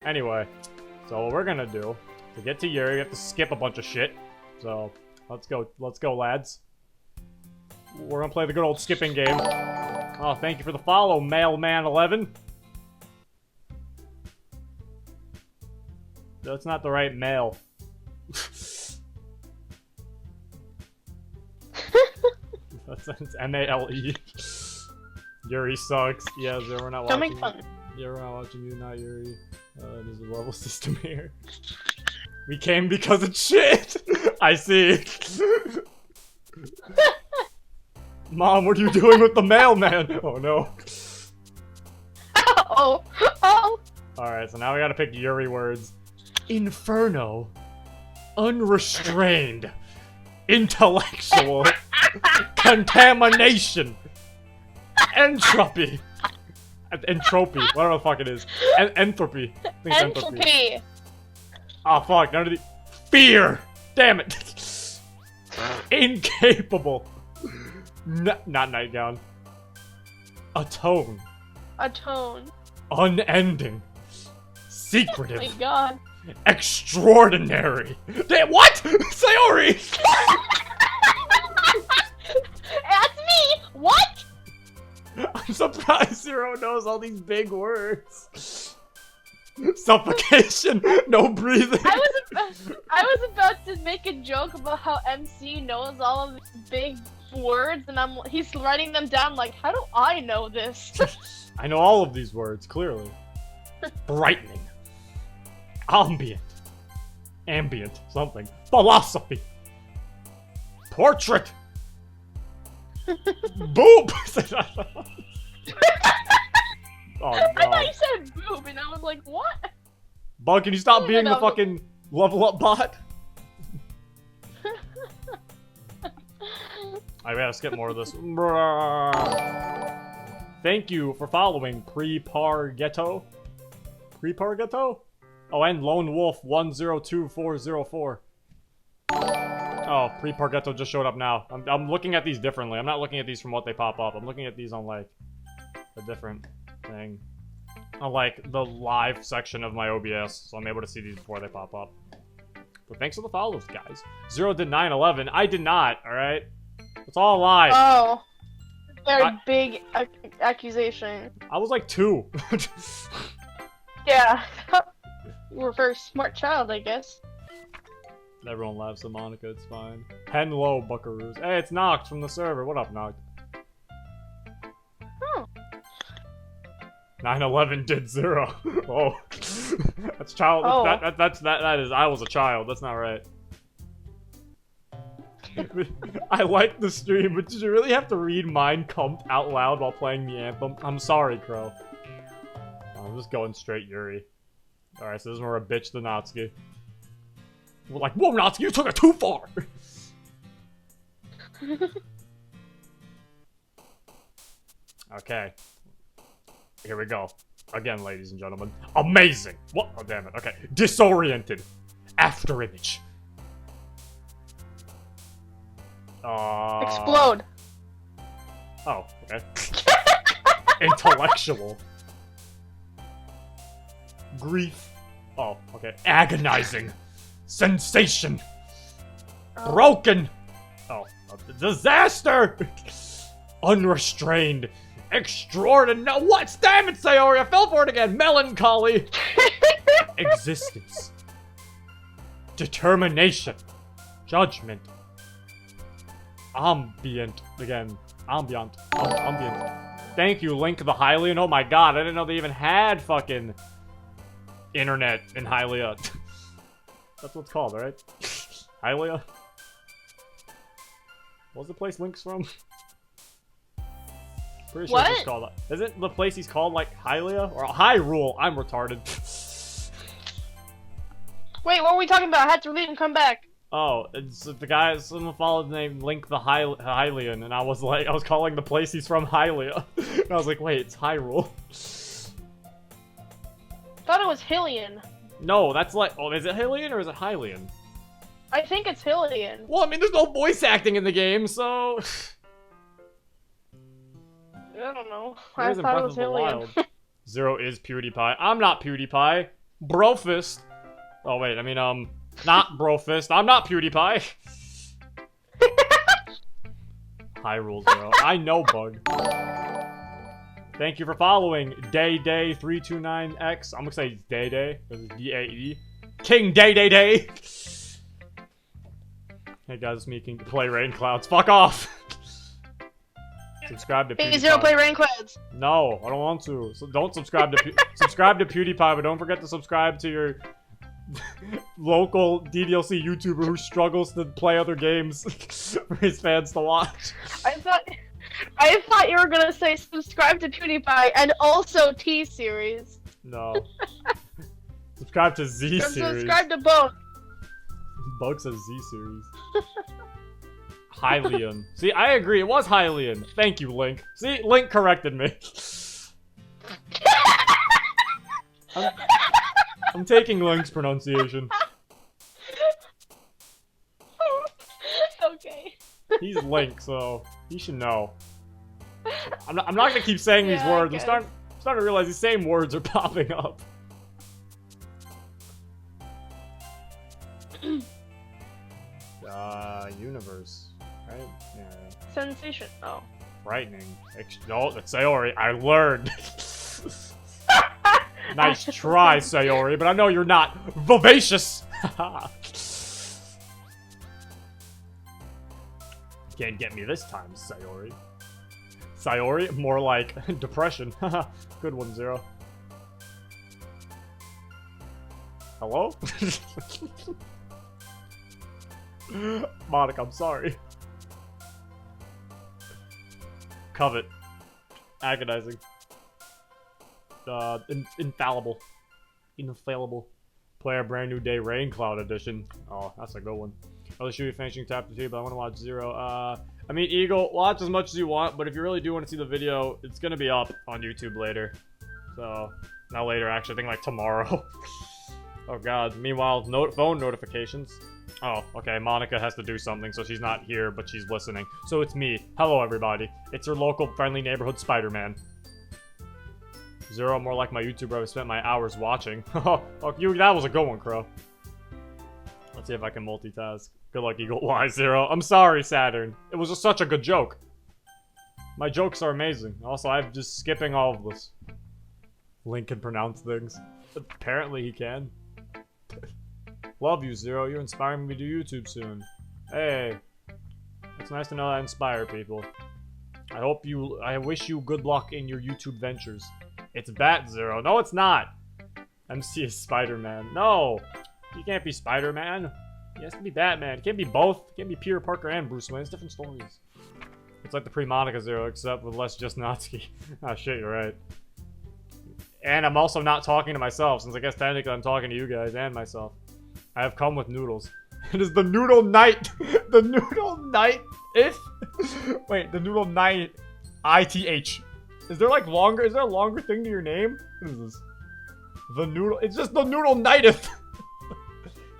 Anyway, so what we're gonna do, to get to Yuri, we have to skip a bunch of shit. So, let's go, lads. We're gonna play the good old skipping game. Oh, thank you for the follow, Mailman11. That's not the right mail. That's M-A-L-E. Yuri sucks. Yeah, we're not watching. Don't make fun. Yeah, we're not watching you, not Yuri. There's a level system here. We came because of shit! I see. Mom, what are you doing with the mailman? Oh no. Oh. Alright, so now we gotta pick Yuri words. Inferno. Unrestrained. Intellectual. Contamination. Entropy. Entropy. Whatever the fuck it is. Entropy. I think it's Entropy. Oh fuck, none of the- Fear! Damn it! Incapable. Not nightgown. Atone. Atone. Unending. Secretive. Oh my god. Extraordinary. Damn, what? Sayori! That's me! What? I'm surprised Zero knows all these big words. Suffocation, no breathing. I was about to make a joke about how MC knows all of these big words, and he's writing them down like, how do I know this? I know all of these words, clearly. Brightening. Ambient, something. Philosophy. Portrait. Boob! Oh, I thought God. you said boob, and I was like, what? Bug, can you stop being the No. fucking level up bot? I gotta skip more of this. Thank you for following Pre-Par-Ghetto. Pre-Par-Ghetto? Oh, and Lone Wolf 102404. Oh, Pre-Par-Ghetto just showed up now. I'm looking at these differently. I'm not looking at these from what they pop up. I'm looking at these on, like, a different thing. On, like, the live section of my OBS, so I'm able to see these before they pop up. But thanks for the follows, guys. Zero did 9/11. I did not, alright? It's all a lie. Oh. Very big accusation. I was like 2. Yeah. You were a very smart child, I guess. Everyone laughs at Monica, it's fine. Hello, buckaroos. Hey, it's Noct from the server. What up, Noct? Oh. 9/11 did 0. Oh. That's child. Oh. That is. I was a child. That's not right. I like the stream, but did you really have to read Mein Kampf out loud while playing the anthem? I'm sorry, Crow. I'm just going straight Yuri. Alright, so this is more a bitch than Natsuki. We're like, whoa, Natsuki, you took it too far! Okay. Here we go. Again, ladies and gentlemen. Amazing! What? Oh, damn it. Okay. Disoriented. After image. Explode. Oh, okay. Intellectual. Grief. Oh, okay. Agonizing. Sensation. Oh. Broken. Oh, disaster. Unrestrained. Extraordinary. What? Damn it, Sayori! I fell for it again. Melancholy. Existence. Determination. Judgment. Ambient. Again. Ambient. Ambient. Thank you, Link the Hylian. Oh my god, I didn't know they even had fucking internet in Hylia. That's what it's called, right? Hylia? What's the place Link's from? Pretty sure it's called that. Isn't the place he's called like Hylia? Or Hyrule? I'm retarded. Wait, what were we talking about? I had to leave and come back. Oh, it's the guy, someone followed the name Link the Hylian, and I was calling the place he's from Hylia. And I was like, wait, it's Hyrule. Thought it was Hylian. No, that's like, oh, is it Hylian or is it Hylian? I think it's Hylian. Well, I mean, there's no voice acting in the game, so... I don't know. It I isn't thought Breath it was of the Hylian. Wild. Zero is PewDiePie. I'm not PewDiePie. Brofist. Oh, wait, I mean, not Brofist. I'm not PewDiePie. Hyrule Zero. I know, Bug. Thank you for following Day329X. I'm gonna say Day. This is D-A-E. King Day. Hey guys, it's me, King. Play Rain Clouds. Fuck off! Subscribe to PewDiePie. Hey, Zero, play Rain Clouds. No, I don't want to. So don't subscribe to subscribe to PewDiePie, but don't forget to subscribe to your local DDLC YouTuber who struggles to play other games for his fans to watch. I thought you were gonna say subscribe to PewDiePie and also T-Series. No. Subscribe to Z-Series. Subscribe to both. Bug says Z-Series. Hylian. See, I agree, it was Hylian. Thank you, Link. See, Link corrected me. I'm taking Link's pronunciation. Okay. He's Link, so he should know. I'm not gonna keep saying these words. I'm starting to realize these same words are popping up. Universe, right? Yeah. Sensation. Oh. Frightening. No, that's Sayori. I learned. Nice try, Sayori, but I know you're not vivacious. Can't get me this time, Sayori. Sayori? More like depression. Good one, Zero. Hello? Monica, I'm sorry. Covet. Agonizing. Infallible. Infallible. Play a brand new day Rain Cloud edition. Oh, that's a good one. I'll show you finishing chapter 2, but I want to watch Zero. I mean, Eagle, watch as much as you want, but if you really do want to see the video, it's gonna be up on YouTube later. So, not later, actually, I think like tomorrow. Oh god. Meanwhile, phone notifications. Oh, okay, Monica has to do something, so she's not here, but she's listening. So it's me. Hello, everybody. It's your local friendly neighborhood Spider-Man. Zero, more like my YouTuber I've spent my hours watching. Oh, you, that was a good one, Crow. Let's see if I can multitask. Good luck, Eagle Y, Zero. I'm sorry, Saturn. It was just such a good joke. My jokes are amazing. Also, I'm just skipping all of this. Link can pronounce things. Apparently he can. Love you, Zero. You're inspiring me to do YouTube soon. Hey. It's nice to know that I inspire people. I wish you good luck in your YouTube ventures. It's Bat Zero. No, it's not. MC is Spider-Man. No. He can't be Spider-Man. He has to be Batman. He can't be both. He can't be Peter Parker and Bruce Wayne. It's different stories. It's like the pre-Monica Zero, except with less just Natsuki. Ah, shit, you're right. And I'm also not talking to myself, since I guess technically I'm talking to you guys and myself. I have come with noodles. It is the Noodle Knight! The Noodle Knight! Wait, the Noodle Knight. ITH. Is there like longer? Is there a longer thing to your name? What is this? The Noodle. It's just the Noodle Knighteth!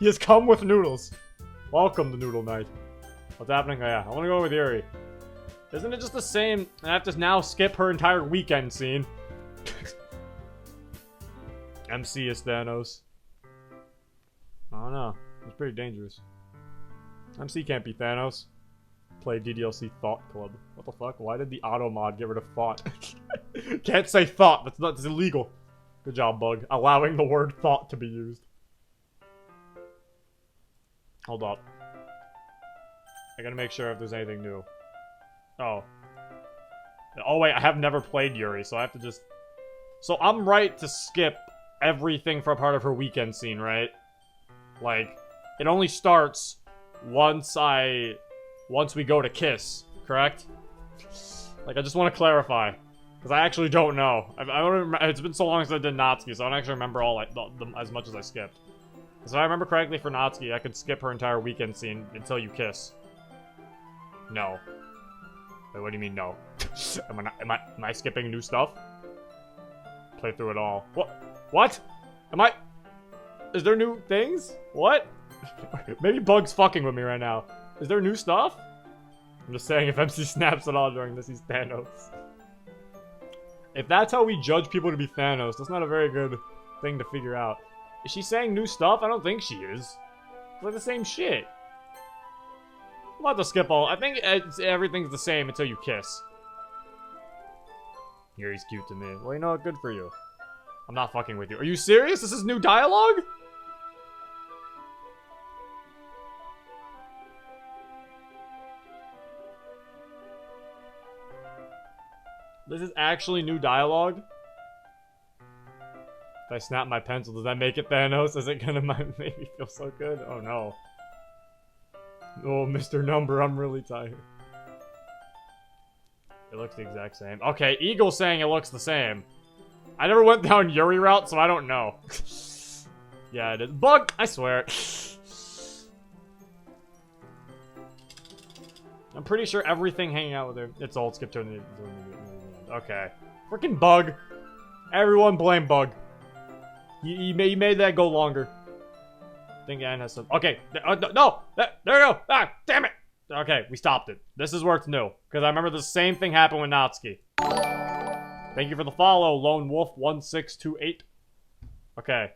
He has come with noodles. Welcome, the Noodle Knight. What's happening? Oh, yeah, I want to go with Yuri. Isn't it just the same? I have to now skip her entire weekend scene. MC is Thanos. I don't know. It's pretty dangerous. MC can't be Thanos. Play DDLC Thought Club. What the fuck? Why did the auto mod get rid of thought? Can't say thought. That's illegal. Good job, Bug. Allowing the word thought to be used. Hold up. I gotta make sure if there's anything new. Oh. Oh wait, I have never played Yuri, so I have to just... So I'm right to skip everything for a part of her weekend scene, right? Like, it only starts once we go to kiss, correct? Like, I just want to clarify. Because I actually don't know. I don't remember, it's been so long since I did Natsuki, so I don't actually remember all, like, as much as I skipped. So if I remember correctly for Natsuki, I could skip her entire weekend scene until you kiss. No. Wait, what do you mean, no? Am I skipping new stuff? Play through it all. What? Is there new things? What? Maybe Bug's fucking with me right now. Is there new stuff? I'm just saying, if MC snaps at all during this, he's Thanos. If that's how we judge people to be Thanos, that's not a very good thing to figure out. Is she saying new stuff? I don't think she is. It's like the same shit. I'm about to skip all. I think everything's the same until you kiss. Yuri's cute to me. Well, you know what? Good for you. I'm not fucking with you. Are you serious? This is new dialogue? This is actually new dialogue? If I snap my pencil, does that make it Thanos? Is it gonna make me feel so good? Oh no. Oh, Mr. Number, I'm really tired. It looks the exact same. Okay, Eagle's saying it looks the same. I never went down Yuri route, so I don't know. Yeah, it is. Bug! I swear. I'm pretty sure everything hanging out with her. It's old. Skip to the end. Okay. Freaking Bug. Everyone blame Bug. You made that go longer. I think Anne has some. Okay. No! There we go! Ah! Damn it! Okay, we stopped it. This is where it's new. Because I remember the same thing happened with Natsuki. Thank you for the follow, Lone Wolf 1628. Okay.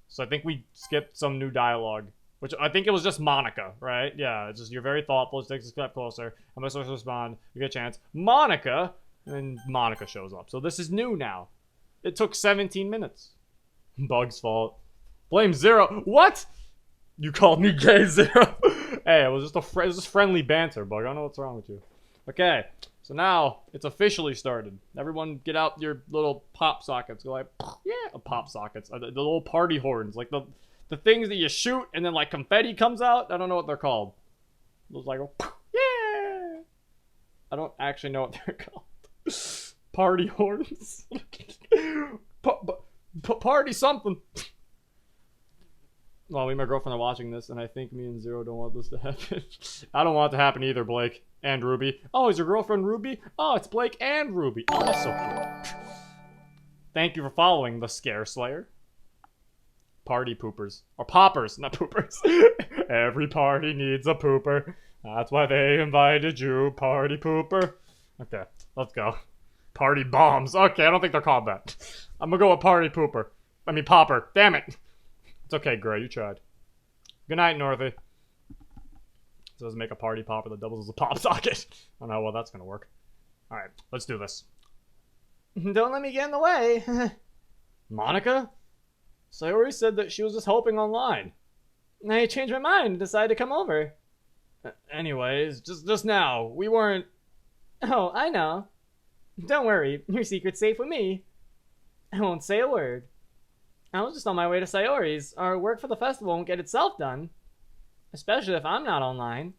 So I think we skipped some new dialogue. Which I think it was just Monica, right? Yeah, it's just you're very thoughtful. It takes a step closer. I'm supposed to respond. You get a chance. Monica! And Monica shows up. So this is new now. It took 17 minutes. Bug's fault. Blame Zero. What? You called me gay, Zero. Hey, it was just friendly banter, Bug. I don't know what's wrong with you. Okay, so now it's officially started. Everyone get out your little pop sockets. Go like, yeah, pop sockets. The little party horns. Like the things that you shoot and then like confetti comes out. I don't know what they're called. Those like, yeah. I don't actually know what they're called. Party horns. Party something. Well, me and my girlfriend are watching this, and I think me and Zero don't want this to happen. I don't want it to happen either, Blake. And Ruby. Oh, is your girlfriend Ruby? Oh, it's Blake and Ruby. Oh, that's so cute. Thank you for following the Scare Slayer. Party poopers. Or poppers, not poopers. Every party needs a pooper. That's why they invited you, party pooper. Okay, let's go. Party bombs. Okay, I don't think they're called that. I'm gonna go with party pooper. I mean popper. Damn it. It's okay, Gray. You tried. Good night, Northy. So let's make a party popper that doubles as a pop socket. I don't know how well that's gonna work. Alright, let's do this. Don't let me get in the way. Monica? Sayori said that she was just hoping online. I changed my mind and decided to come over. Anyways, just now, we weren't... Oh, I know. Don't worry, your secret's safe with me. I won't say a word. I was just on my way to Sayori's. Our work for the festival won't get itself done. Especially if I'm not online.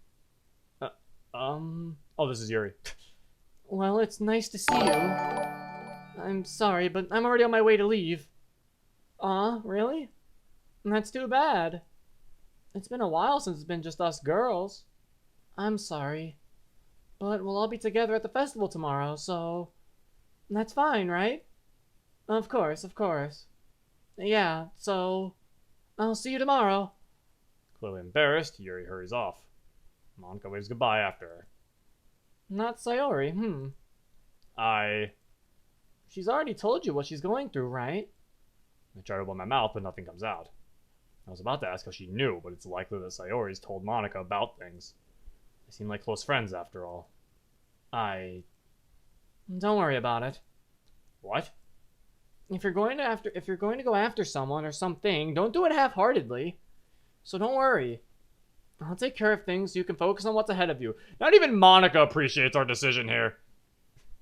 Oh, this is Yuri. Well, it's nice to see you. I'm sorry, but I'm already on my way to leave. Aw, really? That's too bad. It's been a while since it's been just us girls. I'm sorry. But we'll all be together at the festival tomorrow, so... That's fine, right? Of course, of course. Yeah, so... I'll see you tomorrow. Clearly embarrassed, Yuri hurries off. Monica waves goodbye after her. Not Sayori, She's already told you what she's going through, right? I try to open my mouth, but nothing comes out. I was about to ask how she knew, but it's likely that Sayori's told Monica about things. They seem like close friends, after all. Don't worry about it. What? If you're going to go after someone or something, don't do it half-heartedly. So don't worry. I'll take care of things so you can focus on what's ahead of you. Not even Monica appreciates our decision here.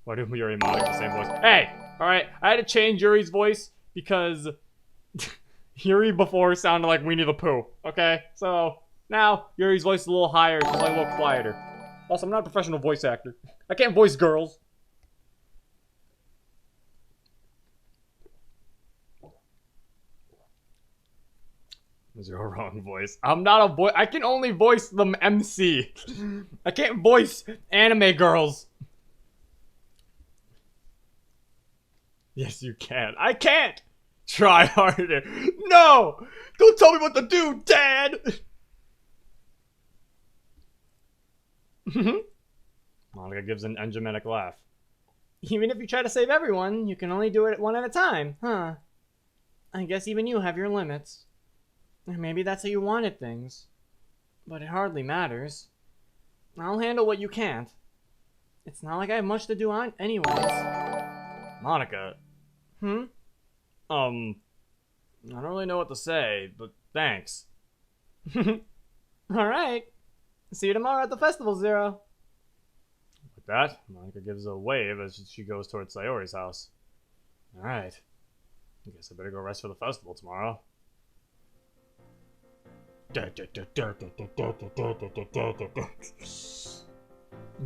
Why do Yuri and Monica the same voice? Hey! Alright, I had to change Yuri's voice because Yuri before sounded like Winnie the Pooh. Okay? So, now Yuri's voice is a little higher, she's like a little quieter. Also, I'm not a professional voice actor. I can't voice girls. Zero wrong voice. I'm not a voice. I can only voice the MC. I can't voice anime girls. Yes, you can. I can't. Try harder. No! Don't tell me what to do, Dad! Monica gives an enigmatic laugh. Even if you try to save everyone, you can only do it one at a time, huh? I guess even you have your limits. Maybe that's how you wanted things. But it hardly matters. I'll handle what you can't. It's not like I have much to do on anyways. Monica. I don't really know what to say, but thanks. Alright. See you tomorrow at the festival, Zero. With that, Monica gives a wave as she goes towards Sayori's house. Alright. I guess I better go rest for the festival tomorrow.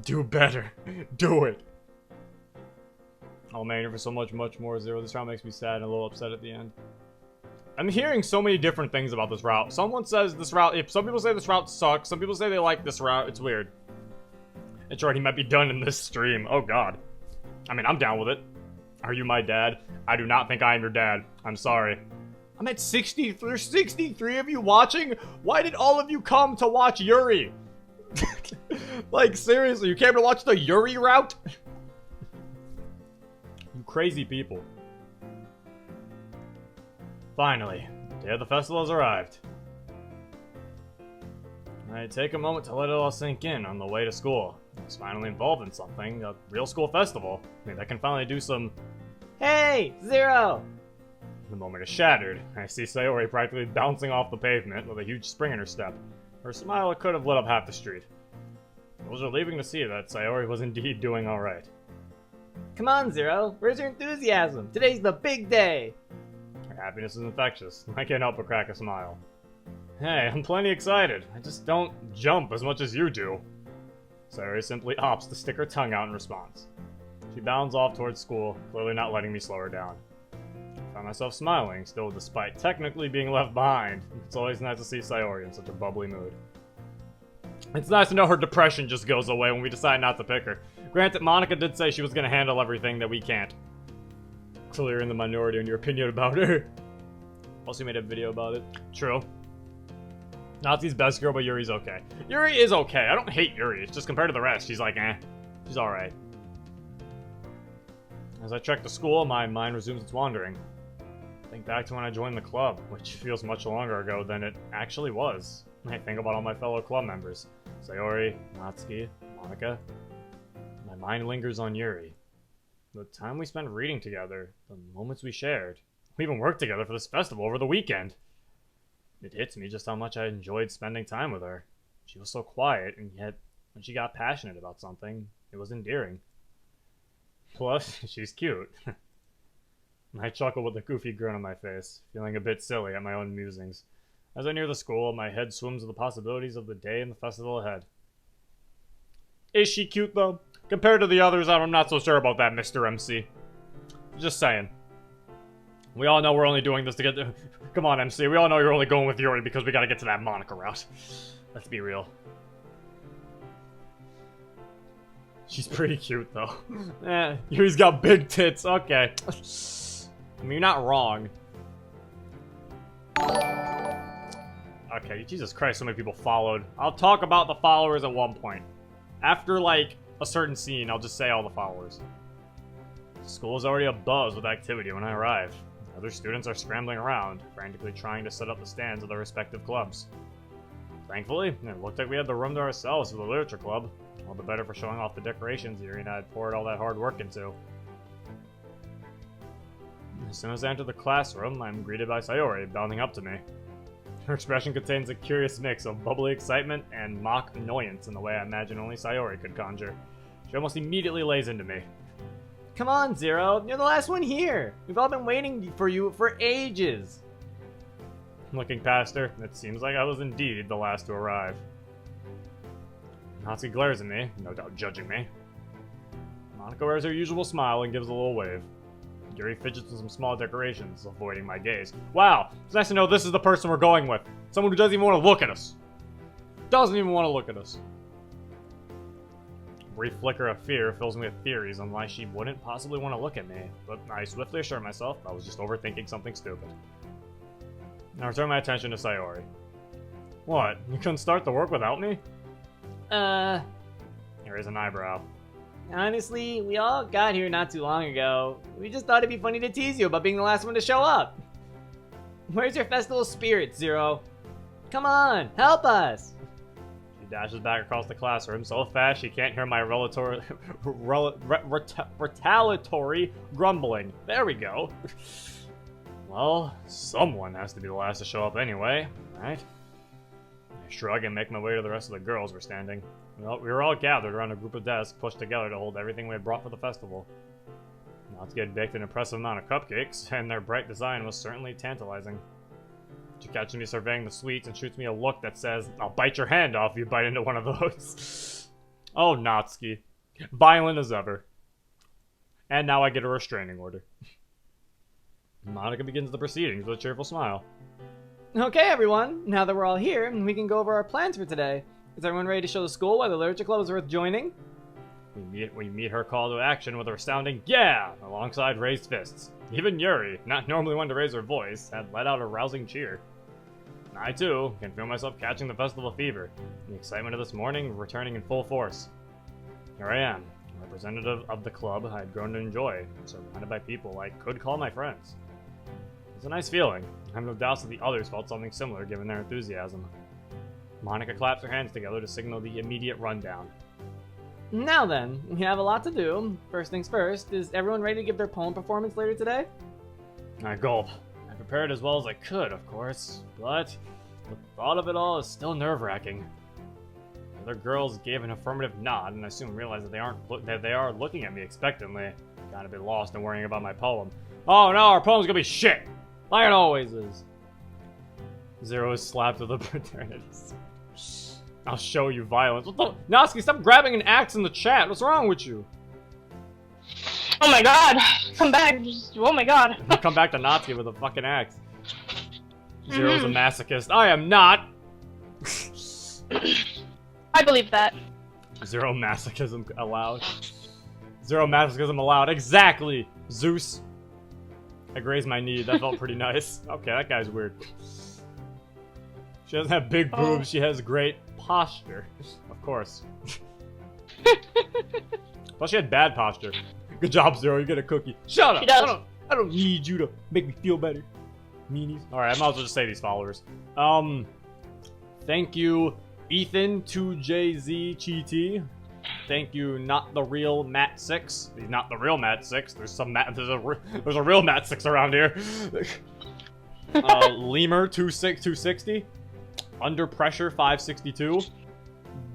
Do better. Do it. Oh man, you're for so much more, Zero. This route makes me sad and a little upset at the end. I'm hearing so many different things about this route. Someone says this route, some people say this route sucks, some people say they like this route. It's weird. It's already might be done in this stream. Oh god. I mean, I'm down with it. Are you my dad? I do not think I am your dad. I'm sorry. I'm at 60. There's 63 of you watching? Why did all of you come to watch Yuri? Like, seriously, you came to watch the Yuri route? You crazy people. Finally, the day of the festival has arrived. I take a moment to let it all sink in on the way to school. I was finally involved in something, a real school festival. Maybe I can finally do some... Hey, Zero! The moment is shattered. I see Sayori practically bouncing off the pavement with a huge spring in her step. Her smile could have lit up half the street. It was relieving to see that Sayori was indeed doing alright. Come on, Zero. Where's your enthusiasm? Today's the big day! Her happiness is infectious. I can't help but crack a smile. Hey, I'm plenty excited. I just don't jump as much as you do. Sayori simply opts to stick her tongue out in response. She bounds off towards school, clearly not letting me slow her down. I find myself smiling, still despite technically being left behind. It's always nice to see Sayori in such a bubbly mood. It's nice to know her depression just goes away when we decide not to pick her. Granted, Monica did say she was going to handle everything that we can't. Clearly you're in the minority on your opinion about her. Also made a video about it. True. Natsu's best girl, but Yuri's okay. Yuri is okay. I don't hate Yuri. It's just compared to the rest, she's like, eh. She's alright. As I trek to school, my mind resumes its wandering. Think back to when I joined the club, which feels much longer ago than it actually was. I think about all my fellow club members. Sayori, Natsuki, Monica. My mind lingers on Yuri. The time we spent reading together, the moments we shared. We even worked together for this festival over the weekend. It hits me just how much I enjoyed spending time with her. She was so quiet, and yet, when she got passionate about something, it was endearing. Plus, she's cute. I chuckle with a goofy grin on my face, feeling a bit silly at my own musings. As I near the school, my head swims with the possibilities of the day and the festival ahead. Is she cute, though? Compared to the others, I'm not so sure about that, Mr. MC. Just saying. We all know we're only doing this to get to... Come on, MC. We all know you're only going with Yuri because we gotta get to that Monica route. Let's be real. She's pretty cute, though. Yuri's got big tits. Okay. I mean, you're not wrong. Okay, Jesus Christ, so many people followed. I'll talk about the followers at one point. After, like, a certain scene, I'll just say all the followers. School is already abuzz with activity when I arrive. Other students are scrambling around, frantically trying to set up the stands of their respective clubs. Thankfully, it looked like we had the room to ourselves for the literature club. All the better for showing off the decorations Yuri and I had poured all that hard work into. As soon as I enter the classroom, I'm greeted by Sayori, bounding up to me. Her expression contains a curious mix of bubbly excitement and mock annoyance in the way I imagine only Sayori could conjure. She almost immediately lays into me. Come on, Zero, you're the last one here! We've all been waiting for you for ages! Looking past her, it seems like I was indeed the last to arrive. Natsuki glares at me, no doubt judging me. Monica wears her usual smile and gives a little wave. Yuri fidgets with some small decorations, avoiding my gaze. Wow, it's nice to know this is the person we're going with. Someone who doesn't even want to look at us. Doesn't even want to look at us. A brief flicker of fear fills me with theories on why she wouldn't possibly want to look at me, but I swiftly assure myself I was just overthinking something stupid. I return my attention to Sayori. What, you couldn't start the work without me? I raise an eyebrow. Honestly, we all got here not too long ago. We just thought it'd be funny to tease you about being the last one to show up. Where's your festival spirit, Zero? Come on, help us! She dashes back across the classroom so fast she can't hear my retaliatory grumbling. There we go. Well, someone has to be the last to show up anyway, right? I shrug and make my way to the rest of the girls were standing. Well, we were all gathered around a group of desks pushed together to hold everything we had brought for the festival. Natsuki had baked an impressive amount of cupcakes, and their bright design was certainly tantalizing. She catches me surveying the sweets and shoots me a look that says, "I'll bite your hand off if you bite into one of those." Oh, Natsuki. Violent as ever. And now I get a restraining order. Monica begins the proceedings with a cheerful smile. Okay, everyone, now that we're all here, we can go over our plans for today. Is everyone ready to show the school why the Literature Club is worth joining? We meet her call to action with a resounding "yeah!" alongside raised fists. Even Yuri, not normally one to raise her voice, had let out a rousing cheer. I, too, can feel myself catching the festival fever, the excitement of this morning returning in full force. Here I am, a representative of the club I had grown to enjoy, surrounded by people I could call my friends. It's a nice feeling. I have no doubts that the others felt something similar given their enthusiasm. Monica claps her hands together to signal the immediate rundown. Now then, we have a lot to do. First things first, is everyone ready to give their poem performance later today? I gulp. I prepared as well as I could, of course, but the thought of it all is still nerve-wracking. The other girls gave an affirmative nod, and I soon realized that they are looking at me expectantly. Got a bit lost in worrying about my poem. Oh no, our poem's gonna be shit! Like it always is. Zero is slapped with a paternity. I'll show you violence. What the? Natsuki, stop grabbing an axe in the chat. What's wrong with you? Oh my god! Come back! Oh my god! Come back to Natsuki with a fucking axe. Zero's a masochist. I am not! I believe that. Zero masochism allowed. Zero masochism allowed. Exactly! Zeus. I grazed my knee. That felt pretty nice. Okay, that guy's weird. She doesn't have big boobs. She has great posture. Of course. Plus she had bad posture. Good job, Zero. You get a cookie. Shut up! She does. I don't need you to make me feel better. Meanies. Alright, I might as well just say these followers. Thank you, Ethan2JZCT. Thank you, Not the Real Matt6. He's not the real Matt6. There's a real Matt6 around here. Lemur260. Under Pressure 562.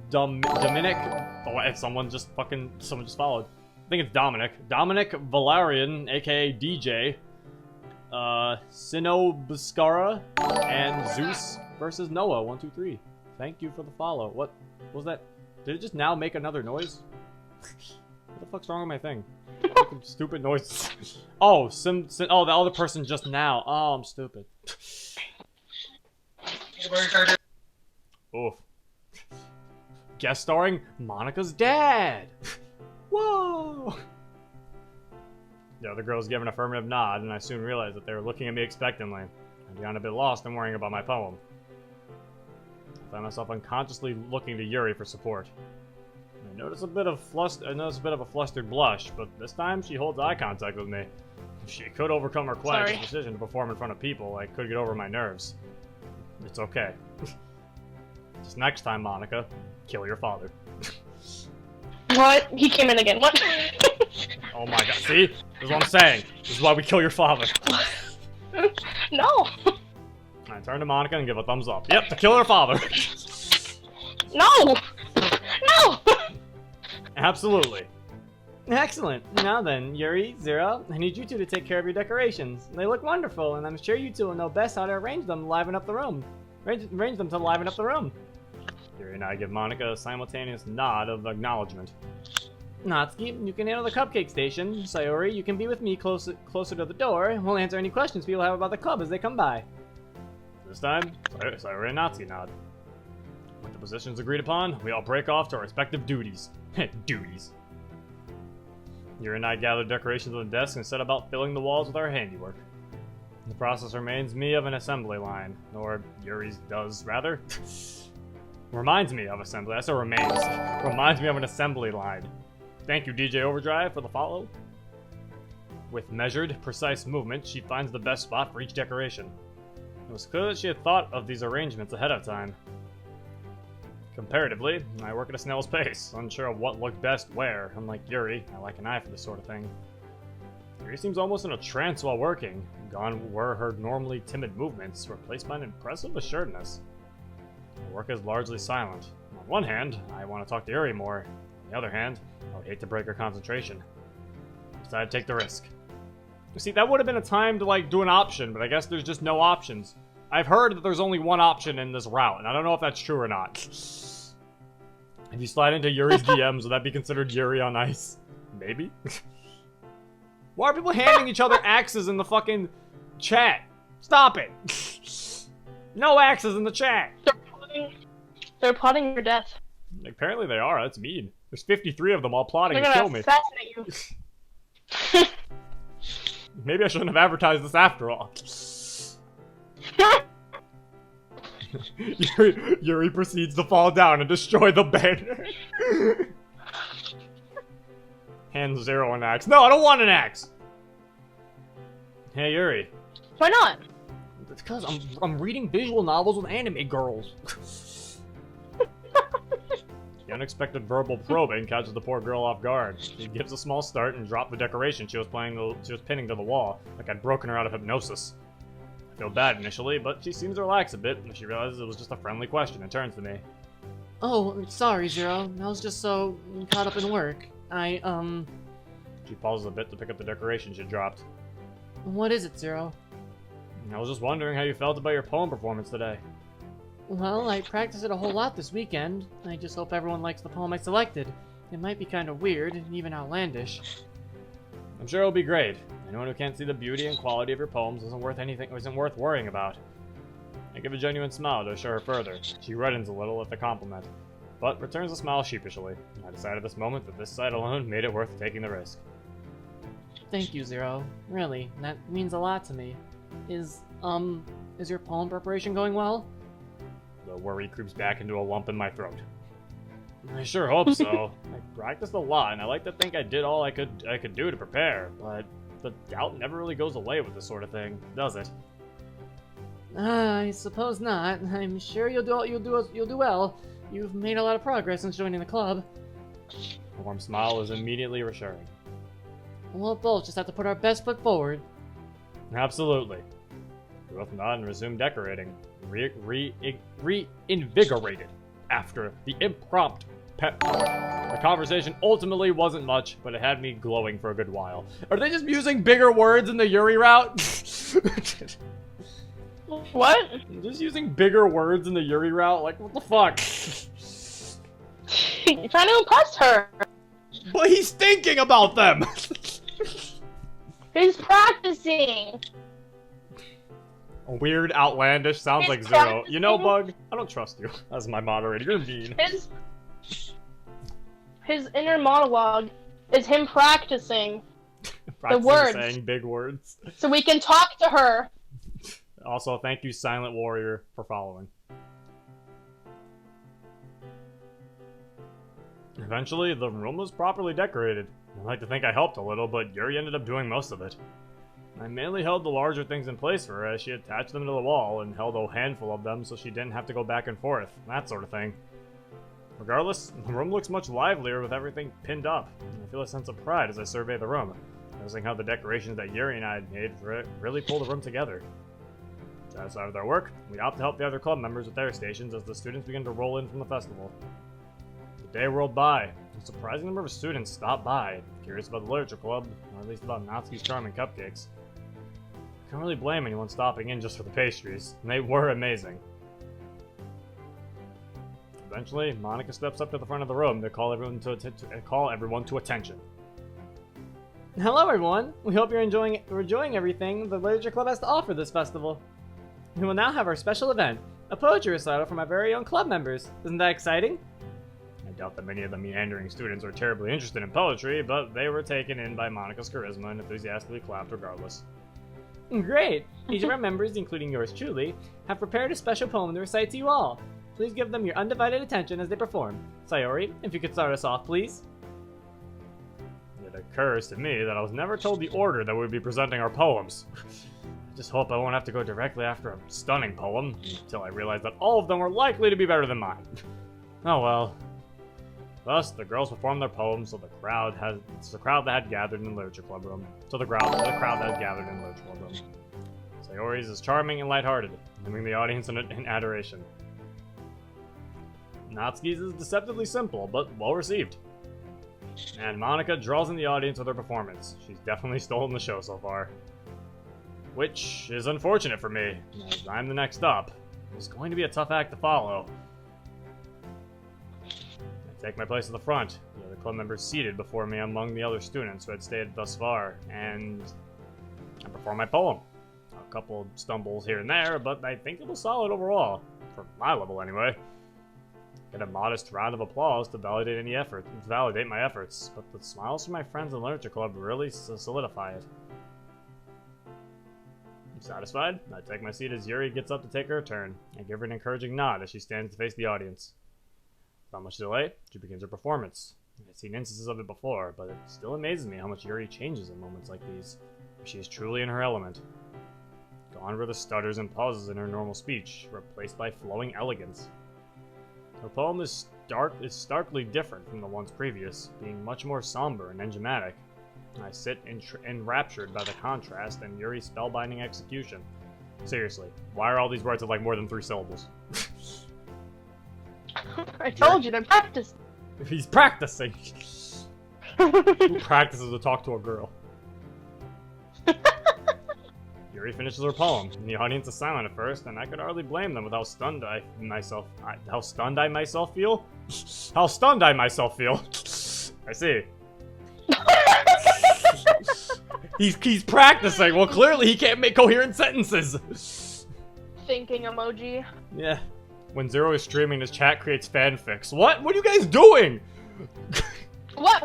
Dominic. Oh, someone just followed. I think it's Dominic. Dominic Valerian, aka DJ. Sinobuscara and Zeus versus Noah 123. Thank you for the follow. What was that? Did it just now make another noise? What the fuck's wrong with my thing? Fucking stupid noise. Oh, oh, the other person just now. Oh, I'm stupid. Oof. Guest starring Monica's dad. Whoa. The other girls gave an affirmative nod, and I soon realized that they were looking at me expectantly. I got a bit lost in worrying about my poem. I found myself unconsciously looking to Yuri for support. I noticed a bit of a flustered blush, but this time she holds eye contact with me. If she could overcome her quiet decision to perform in front of people, I could get over my nerves. It's okay. Just next time, Monica, kill your father. What? He came in again. What? Oh my god, see? This is what I'm saying. This is why we kill your father. No! I turn to Monica and give a thumbs up. Yep, to kill her father. No! No! Absolutely. Excellent. Now then, Yuri, Zero, I need you two to take care of your decorations. They look wonderful, and I'm sure you two will know best how to arrange them to liven up the room. Arrange them to liven up the room. Yuri and I give Monica a simultaneous nod of acknowledgement. Natsuki, you can handle the cupcake station. Sayori, you can be with me closer to the door. We'll answer any questions people have about the club as they come by. This time, Sayori and Natsuki nod. With the positions agreed upon, we all break off to our respective duties. Duties. Yuri and I gather decorations on the desk and set about filling the walls with our handiwork. The process reminds me of an assembly line, or Yuri's does, rather. Reminds me of assembly. I said remains. Reminds me of an assembly line. Thank you, DJ Overdrive, for the follow. With measured, precise movement, she finds the best spot for each decoration. It was clear that she had thought of these arrangements ahead of time. Comparatively, I work at a snail's pace, unsure of what looked best where. Unlike Yuri, I like an eye for this sort of thing. Yuri seems almost in a trance while working. Gone were her normally timid movements, replaced by an impressive assuredness. Her work is largely silent. On one hand, I want to talk to Yuri more. On the other hand, I would hate to break her concentration. I decided to take the risk. You see, that would have been a time to, like, do an option, but I guess there's just no options. I've heard that there's only one option in this route, and I don't know if that's true or not. If you slide into Yuri's DMs, would that be considered Yuri on ice? Maybe? Why are people handing each other axes in the fucking chat? Stop it! No axes in the chat! They're plotting your death. Apparently they are, that's mean. There's 53 of them all plotting They're to kill gonna me. assassinate you. Maybe I shouldn't have advertised this after all. Yuri proceeds to fall down and destroy the banner. Hand Zero an axe. No, I don't want an axe! Hey, Yuri. Why not? It's because I'm reading visual novels with anime girls. The unexpected verbal probing catches the poor girl off guard. She gives a small start and dropped the decoration she was pinning to the wall, like I'd broken her out of hypnosis. I feel bad initially, but she seems to relax a bit when she realizes it was just a friendly question and turns to me. Oh, sorry, Zero. I was just so caught up in work. She pauses a bit to pick up the decoration she dropped. What is it, Zero? I was just wondering how you felt about your poem performance today. Well, I practiced it a whole lot this weekend. I just hope everyone likes the poem I selected. It might be kind of weird and even outlandish. I'm sure it'll be great. Anyone who can't see the beauty and quality of your poems isn't worth worrying about. I give a genuine smile to assure her further. She reddens a little at the compliment, but returns the smile sheepishly. I decided at this moment that this sight alone made it worth taking the risk. Thank you, Zero. Really, that means a lot to me. Is your poem preparation going well? The worry creeps back into a lump in my throat. I sure hope so. I practiced a lot, and I like to think I did all I could do to prepare, but the doubt never really goes away with this sort of thing, does it? I suppose not. I'm sure you'll do well. You've made a lot of progress since joining the club. A warm smile is immediately reassuring. We'll both just have to put our best foot forward. Absolutely. We both nod and resume decorating, reinvigorated after the impromptu pep talk. The conversation ultimately wasn't much, but it had me glowing for a good while. Are they just using bigger words in the Yuri route? What? Just using bigger words in the Yuri route? Like, what the fuck? You're trying to impress her. But he's thinking about them! He's practicing. Weird, outlandish, sounds like Zero. You know, Bug, I don't trust you as my moderator. You're mean. His inner monologue is him practicing the words. Saying big words. So we can talk to her. Also, thank you, Silent Warrior, for following. Eventually, the room was properly decorated. I like to think I helped a little, but Yuri ended up doing most of it. I mainly held the larger things in place for her as she attached them to the wall and held a handful of them so she didn't have to go back and forth, that sort of thing. Regardless, the room looks much livelier with everything pinned up. I feel a sense of pride as I survey the room, noticing how the decorations that Yuri and I had made really pull the room together. Satisfied with our work, we opt to help the other club members with their stations as the students begin to roll in from the festival. The day rolled by. A surprising number of students stopped by, curious about the literature club, or at least about Natsuki's charming cupcakes. Can't really blame anyone stopping in just for the pastries, and they were amazing. Eventually, Monica steps up to the front of the room to call everyone to attention. Hello, everyone. We hope you're enjoying everything the Literature Club has to offer this festival. We will now have our special event, a poetry recital from our very own club members. Isn't that exciting? I doubt that many of the meandering students are terribly interested in poetry, but they were taken in by Monica's charisma and enthusiastically clapped regardless. Great! Each of our members, including yours truly, have prepared a special poem to recite to you all. Please give them your undivided attention as they perform. Sayori, if you could start us off, please. It occurs to me that I was never told the order that we would be presenting our poems. Just hope I won't have to go directly after a stunning poem, until I realize that all of them were likely to be better than mine. Oh well. Thus, the girls performed their poems to the crowd that had gathered in the literature club room. Sayori's is charming and lighthearted, leaving the audience in adoration. Natsuki's is deceptively simple, but well received. And Monika draws in the audience with her performance. She's definitely stolen the show so far. Which is unfortunate for me, as I'm the next up. It's going to be a tough act to follow. I take my place at the front, the other club members seated before me among the other students who had stayed thus far, and I perform my poem. A couple stumbles here and there, but I think it was solid overall, for my level anyway. Get a modest round of applause to validate my efforts, but the smiles from my friends in the literature club really solidify it. I'm satisfied. I take my seat as Yuri gets up to take her turn. I give her an encouraging nod as she stands to face the audience. Without much delay, she begins her performance. I've seen instances of it before, but it still amazes me how much Yuri changes in moments like these, where she is truly in her element. Gone were the stutters and pauses in her normal speech, replaced by flowing elegance. Her poem is starkly different from the ones previous, being much more somber and enigmatic. I sit enraptured by the contrast and Yuri's spellbinding execution. Seriously, why are all these words of like more than 3 syllables? I told you, they're practicing. He's practicing! Who practices to talk to a girl? Yuri finishes her poem, and the audience is silent at first, and I could hardly blame them with how stunned I myself feel? How stunned I myself feel. I see. He's practicing. Well, clearly he can't make coherent sentences. Thinking emoji. Yeah. When Zero is streaming, his chat creates fanfics. What? What are you guys doing? What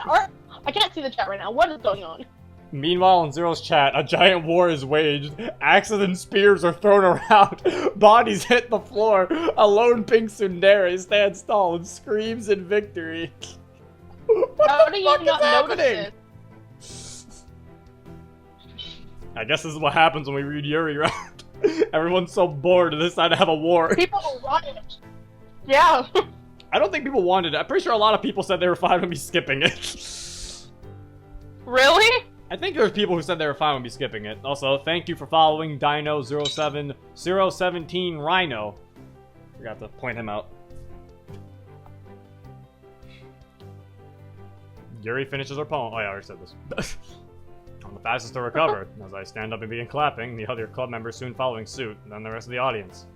are... I can't see the chat right now. What is going on? Meanwhile, in Zero's chat, a giant war is waged. Axes and spears are thrown around. Bodies hit the floor. A lone pink tsundere stands tall and screams in victory. How do you not notice this? I guess this is what happens when we read Yuri, right? Everyone's so bored and decide to have a war. People want it. Yeah. I don't think people wanted it. I'm pretty sure a lot of people said they were fine with me skipping it. Really? I think there's people who said they were fine with me skipping it. Also, thank you for following Dino07017 Rhino. Forgot to point him out. Yuri finishes her poem. Oh yeah, I already said this. I'm the fastest to recover. As I stand up and begin clapping, the other club members soon following suit, and then the rest of the audience.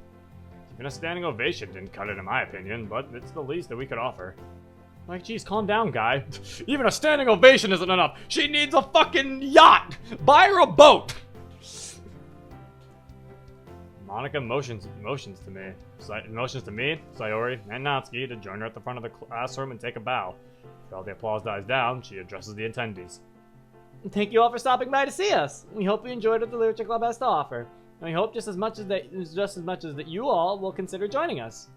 Even a standing ovation didn't cut it in my opinion, but it's the least that we could offer. Like, geez, calm down, guy. Even a standing ovation isn't enough. She needs a fucking yacht! Buy her a boat! Monika motions to me, Sayori, and Natsuki to join her at the front of the classroom and take a bow. After all the applause dies down, she addresses the attendees. Thank you all for stopping by to see us. We hope you enjoyed what the Literature Club has to offer. And we hope just as much as that you all will consider joining us.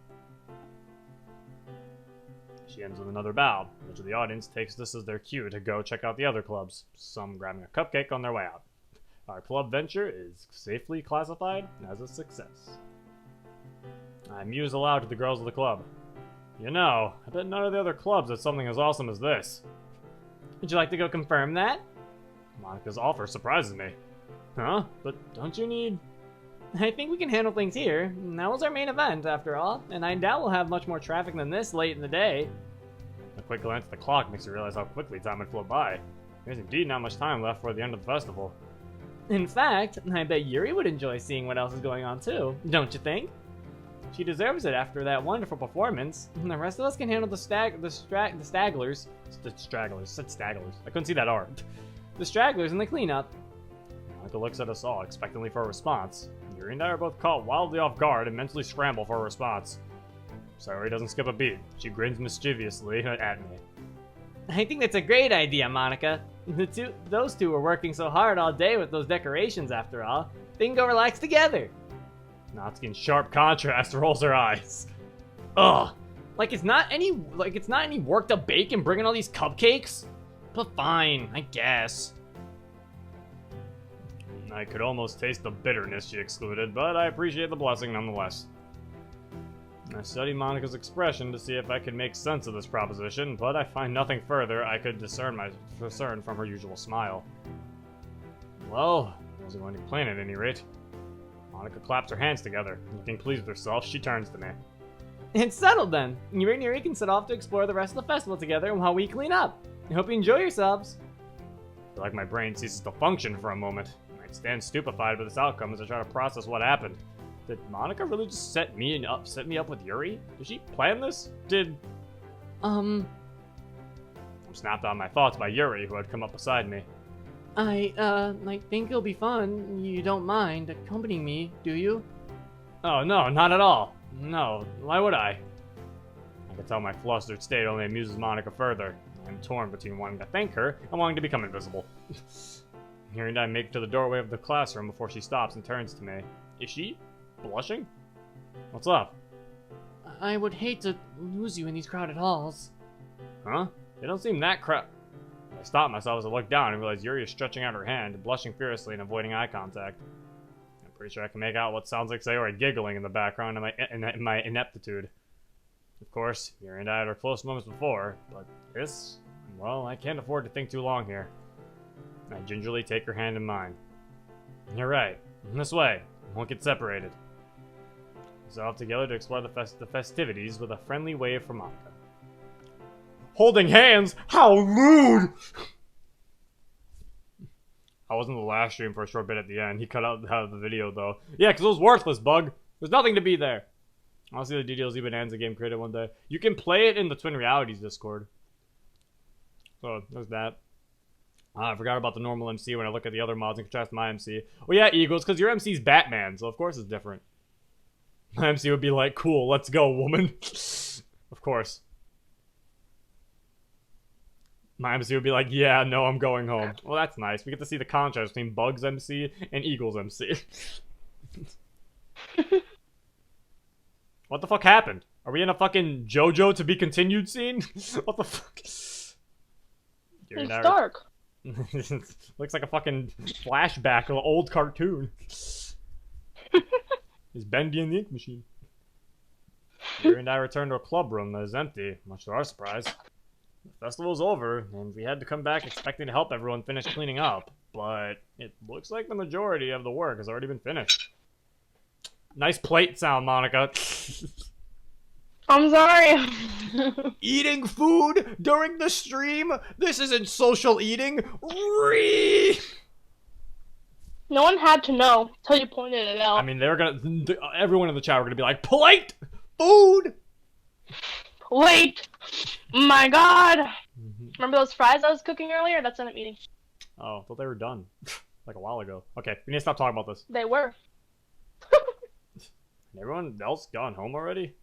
She ends with another bow, which the audience takes this as their cue to go check out the other clubs, some grabbing a cupcake on their way out. Our club venture is safely classified as a success. I muse aloud to the girls of the club. You know, I bet none of the other clubs did something as awesome as this. Would you like to go confirm that? Monika's offer surprises me. Huh? But don't you need... I think we can handle things here. That was our main event, after all, and I doubt we'll have much more traffic than this late in the day. A quick glance at the clock makes you realize how quickly time had flown by. There's indeed not much time left for the end of the festival. In fact, I bet Yuri would enjoy seeing what else is going on too, don't you think? She deserves it after that wonderful performance, and the rest of us can handle the stragglers. I couldn't see that R. The stragglers and the cleanup. Monika looks at us all, expectantly for a response. Yuri and I are both caught wildly off guard and mentally scramble for a response. Sayori doesn't skip a beat. She grins mischievously at me. I think that's a great idea, Monika. Those two were working so hard all day with those decorations after all. They can go relax together. Natsuki in sharp contrast rolls her eyes. Ugh. Like it's not any work to bake and bring in all these cupcakes? But fine, I guess. I could almost taste the bitterness she excluded, but I appreciate the blessing nonetheless. I studied Monika's expression to see if I could make sense of this proposition, but I find nothing further I could discern from her usual smile. Well, I wasn't going to complain at any rate. Monika claps her hands together. Looking pleased with herself, she turns to me. It's settled then. You and Yuri can set off to explore the rest of the festival together while we clean up. I hope you enjoy yourselves. I feel like my brain ceases to function for a moment. I stand stupefied by this outcome as I try to process what happened. Did Monika really just set me up with Yuri? Did she plan this? I'm snapped out of my thoughts by Yuri, who had come up beside me. I think it'll be fun. You don't mind accompanying me, do you? Oh, no, not at all. No, why would I? I can tell my flustered state only amuses Monika further. I'm torn between wanting to thank her and wanting to become invisible. Yuri and I make it to the doorway of the classroom before she stops and turns to me. Is she blushing? What's up? I would hate to lose you in these crowded halls. Huh? They don't seem that I stop myself as I look down and realize Yuri is stretching out her hand, blushing furiously and avoiding eye contact. I'm pretty sure I can make out what sounds like Sayori giggling in the background in my ineptitude. Of course, Yuri and I had our close moments before, but this, well, I can't afford to think too long here. I gingerly take her hand in mine. You're right. This way. We won't get separated. We set off together to explore the festivities with a friendly wave from Monika. Holding hands? How rude! I was in the last stream for a short bit at the end. He cut out of the video, though. Yeah, because it was worthless, Bug. There's nothing to be there. I'll see the DDLC Bonanza game created one day. You can play it in the Twin Realities Discord. So, there's that. I forgot about the normal MC when I look at the other mods and contrast my MC. Well, yeah, Eagles, because your MC's Batman, so of course it's different. My MC would be like, cool, let's go, woman. Of course. My MC would be like, yeah, no, I'm going home. Well, that's nice. We get to see the contrast between Bug's MC and Eagle's MC. What the fuck happened? Are we in a fucking JoJo to be continued scene? What the fuck? It's dark. Looks like a fucking flashback of an old cartoon. Is Ben being the ink machine? Yuri and I returned to a club room that is empty, much to our surprise. The festival's over, and we had to come back expecting to help everyone finish cleaning up, but it looks like the majority of the work has already been finished. Nice plate sound, Monika. I'm sorry. Eating food during the stream? This isn't social eating. No one had to know until you pointed it out. I mean, everyone in the chat were gonna be like, plate! Food! Wait! My god! Remember those fries I was cooking earlier? That's what I'm eating. Oh, I thought they were done. Like a while ago. Okay, we need to stop talking about this. They were. Everyone else gone home already?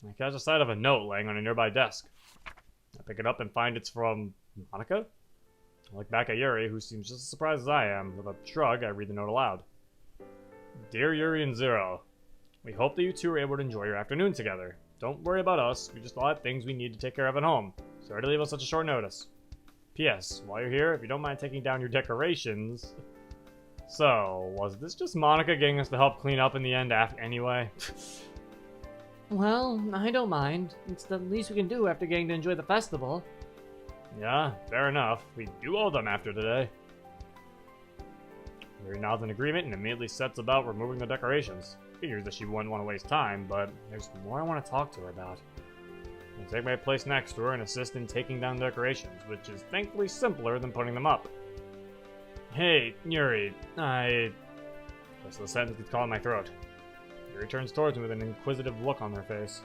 I catch a sight of a note laying on a nearby desk. I pick it up and find it's from Monika. I look back at Yuri, who seems just as surprised as I am. With a shrug, I read the note aloud. Dear Yuri and Zero, we hope that you two are able to enjoy your afternoon together. Don't worry about us, we just all have things we need to take care of at home. Sorry to leave on such a short notice. P.S. While you're here, if you don't mind taking down your decorations... So, was this just Monika getting us to help clean up in the end anyway? Well, I don't mind. It's the least we can do after getting to enjoy the festival. Yeah, fair enough. We do owe them after today. Yuri nods in agreement and immediately sets about removing the decorations. Figures that she wouldn't want to waste time, but there's more I want to talk to her about. I'll take my place next to her and assist in taking down decorations, which is thankfully simpler than putting them up. Hey, Yuri, What's the sentence gets caught in my throat? Yuri turns towards me with an inquisitive look on her face.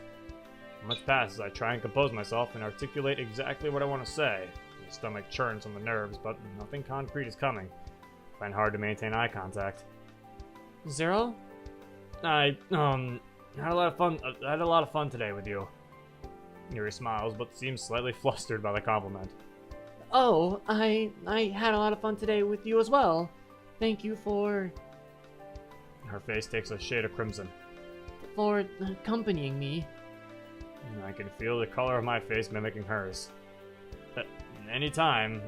Much passes, I try and compose myself and articulate exactly what I want to say. My stomach churns on the nerves, but nothing concrete is coming. I find it hard to maintain eye contact. Zero? I had a lot of fun today with you. Yuri smiles, but seems slightly flustered by the compliment. Oh, I had a lot of fun today with you as well. Thank you for Her face takes a shade of crimson. accompanying me. I can feel the color of my face mimicking hers. Anytime,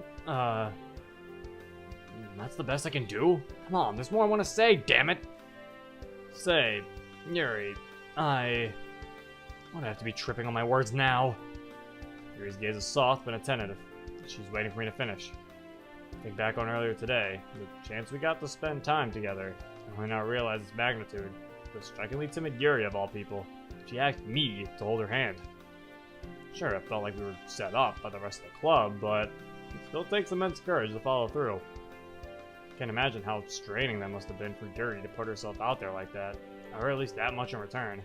That's the best I can do? Come on, there's more I want to say, damn it! Say, Yuri, why do I have to be tripping on my words now? Yuri's gaze is soft but attentive. She's waiting for me to finish. Think back on earlier today, the chance we got to spend time together. I might not realize its magnitude. The strikingly timid Yuri of all people. She asked me to hold her hand. Sure, it felt like we were set up by the rest of the club, but it still takes immense courage to follow through. Can't imagine how straining that must have been for Yuri to put herself out there like that, or at least that much in return.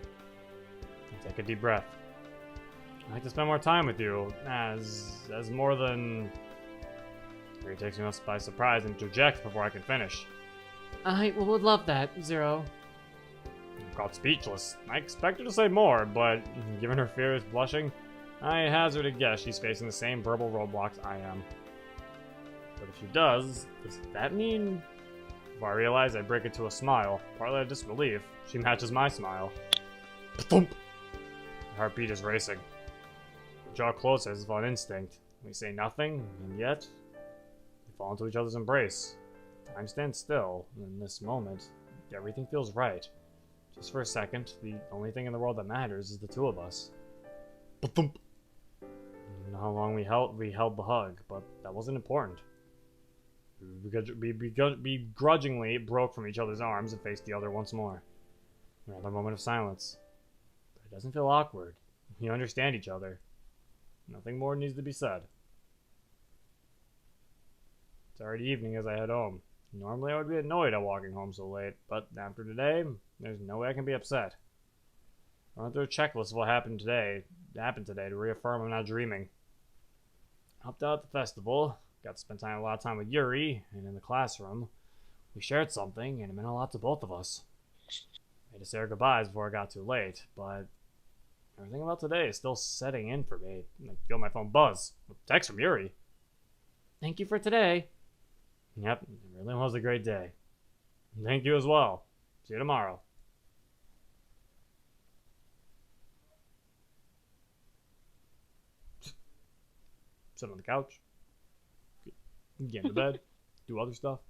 Take a deep breath. I'd like to spend more time with you, as more than... Yuri takes me by surprise and interjects before I can finish. I would love that, Zero. I'm caught speechless. I expect her to say more, but given her fears blushing, I hazard a guess she's facing the same verbal roadblocks I am. But if she does that mean... Before I realize, I break into a smile, partly out of disbelief. She matches my smile. Thump! My heartbeat is racing. We draw closer as if on instinct. We say nothing, and yet... we fall into each other's embrace. Time stands still, and in this moment, everything feels right. Just for a second, the only thing in the world that matters is the two of us. Thump! I don't know how long we held the hug, but that wasn't important. We begrudgingly broke from each other's arms and faced the other once more. Another moment of silence. But it doesn't feel awkward. We understand each other. Nothing more needs to be said. It's already evening as I head home. Normally I would be annoyed at walking home so late, but after today, there's no way I can be upset. I went through a checklist of what happened today to reaffirm I'm not dreaming. Helped out at the festival, got to spend a lot of time with Yuri, and in the classroom, we shared something, and it meant a lot to both of us. I had to say our goodbyes before it got too late, but everything about today is still setting in for me. I feel my phone buzz with a text from Yuri. Thank you for today. Yep, it really was a great day. Thank you as well. See you tomorrow. Sit on the couch. Get into bed. Do other stuff.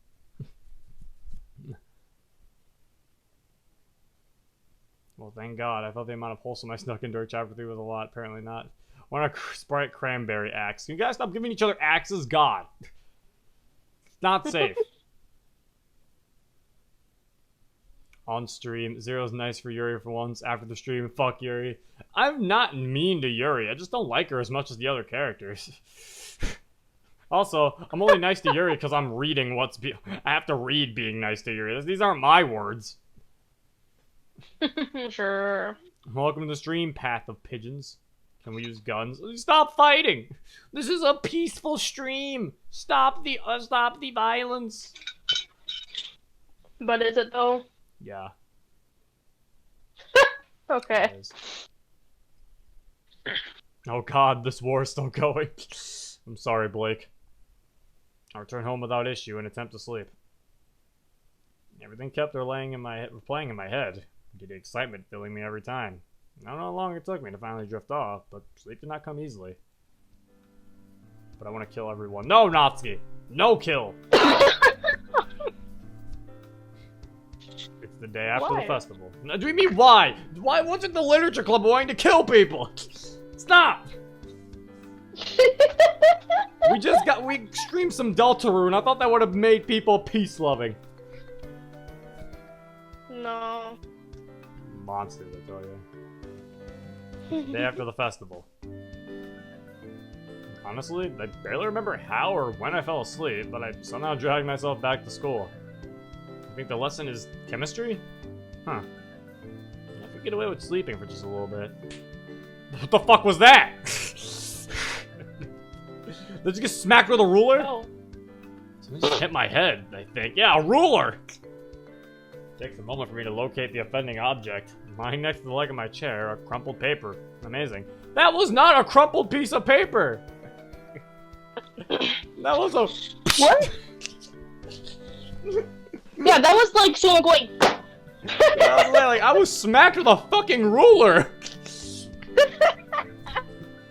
Well, thank God. I thought the amount of wholesome I snuck in during chapter 3 was a lot. Apparently not. Want a Sprite Cranberry axe. Can you guys stop giving each other axes? God. It's not safe. On stream, Zero's nice for Yuri for once. After the stream, fuck Yuri. I'm not mean to Yuri. I just don't like her as much as the other characters. Also, I'm only nice to Yuri because I'm reading I have to read being nice to Yuri. These aren't my words. Sure. Welcome to the stream, Path of Pigeons. Can we use guns? Stop fighting! This is a peaceful stream. Stop the violence. But is it though? Yeah. Okay. It is. Oh God, this war is still going. I'm sorry, Blake. I returned home without issue and attempt to sleep. Everything kept playing in my head. Due to excitement filling me every time. I don't know how long it took me to finally drift off, but sleep did not come easily. But I want to kill everyone. No, Natsuki! No kill! It's the day after the festival. No, do you mean why? Why wasn't the literature club wanting to kill people? Stop! We streamed some Deltarune. I thought that would have made people peace-loving. No. Monsters, I tell you. Day after the festival. Honestly, I barely remember how or when I fell asleep, but I somehow dragged myself back to school. I think the lesson is chemistry? Huh. I could get away with sleeping for just a little bit. What the fuck was that? Did you get smacked with a ruler? No. Something just hit my head, I think. Yeah, a ruler! It takes a moment for me to locate the offending object. Lying next to the leg of my chair, a crumpled paper. Amazing. That was not a crumpled piece of paper! That was a... What? Yeah, that was like someone going... I was smacked with a fucking ruler!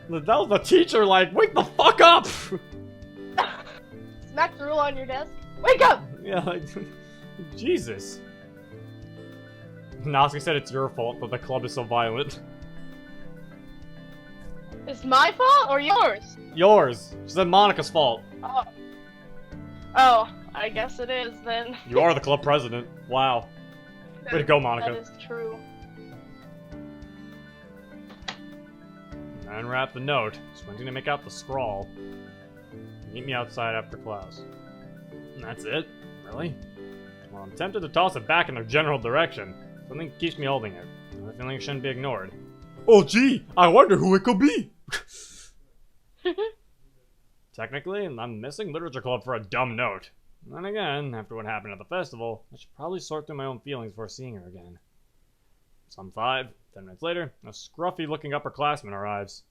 That was the teacher like, wake the fuck up! Smack the rule on your desk? Wake up! Yeah, like, Jesus. Natsuki said it's your fault that the club is so violent. It's my fault or yours? Yours. She said Monica's fault. Oh. Oh, I guess it is then. You are the club president. Wow. Way to go, Monica. That is true. Unwrap the note. Squinting to make out the scrawl. Meet me outside after class. And that's it? Really? Well, I'm tempted to toss it back in their general direction. Something keeps me holding it. I have a feeling it shouldn't be ignored. Oh gee, I wonder who it could be! Technically, I'm missing literature club for a dumb note. And then again, after what happened at the festival, I should probably sort through my own feelings before seeing her again. Some 10 minutes later, a scruffy-looking upperclassman arrives.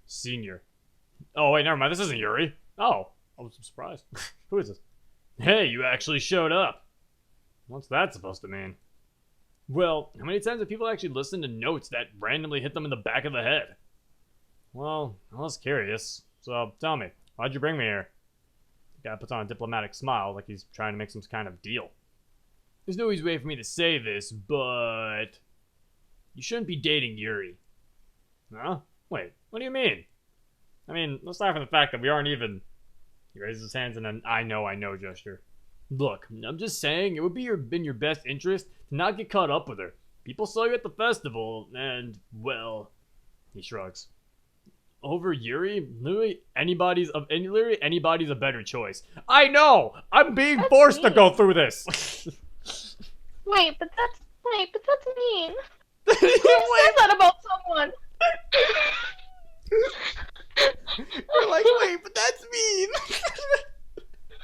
Senior. Oh, wait, never mind, this isn't Yuri. Oh, I was surprised. Who is this? Hey, you actually showed up. What's that supposed to mean? Well, how many times have people actually listened to notes that randomly hit them in the back of the head? Well, I was curious. So, tell me, why'd you bring me here? The guy puts on a diplomatic smile like he's trying to make some kind of deal. There's no easy way for me to say this, but... you shouldn't be dating Yuri. Huh? Wait, what do you mean? I mean, let's start from the fact that we aren't even... He raises his hands in an I know gesture. Look, I'm just saying, it would be in your best interest to not get caught up with her. People saw you at the festival, and, well... He shrugs. Over Yuri? Literally anybody's a better choice. I know! I'm being forced to go through this! Wait, but that's mean. Who says that about someone? You're like, wait, but that's mean!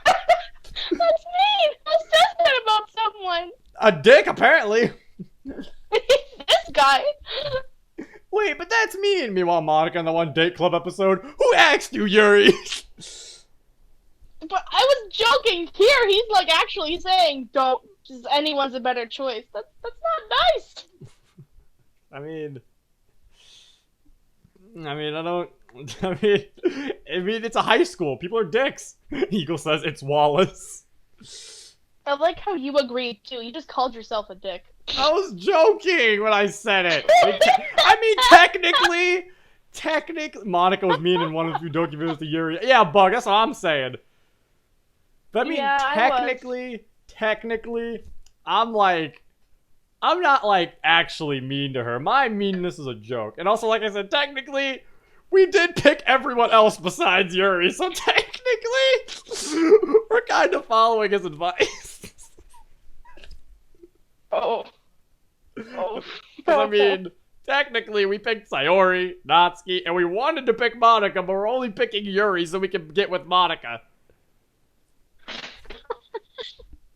That's mean! Who says that about someone? A dick, apparently! This guy! Wait, but that's mean! Meanwhile, Monica in the one date club episode, who asked you, Yuri? But I was joking. Here, he's like actually saying, "Don't. Just anyone's a better choice." That's not nice. I mean, I don't. I mean, it's a high school. People are dicks. Eagle says it's Wallace. I like how you agreed too. You just called yourself a dick. I was joking when I said it. I mean, technically, Monica was mean in one of the few Doki videos to Yuri. Yeah, Bug. That's what I'm saying. But I mean, yeah, technically, I'm not like actually mean to her. My meanness is a joke. And also, like I said, technically, we did pick everyone else besides Yuri. So technically, we're kind of following his advice. Oh. I mean, technically, we picked Sayori, Natsuki, and we wanted to pick Monica, but we're only picking Yuri so we can get with Monica.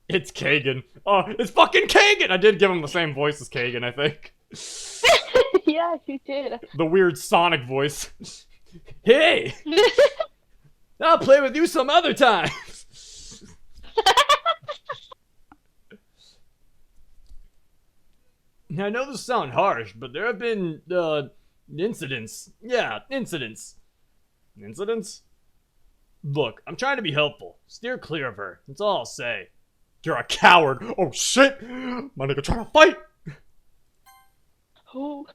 It's Kagan. Oh, it's fucking Kagan! I did give him the same voice as Kagan, I think. Yeah, you did. The weird Sonic voice. Hey! I'll play with you some other time! Now, I know this sounds harsh, but there have been, incidents. Yeah, incidents. Incidents? Look, I'm trying to be helpful. Steer clear of her. That's all I'll say. You're a coward! Oh shit! My nigga trying to fight! Who?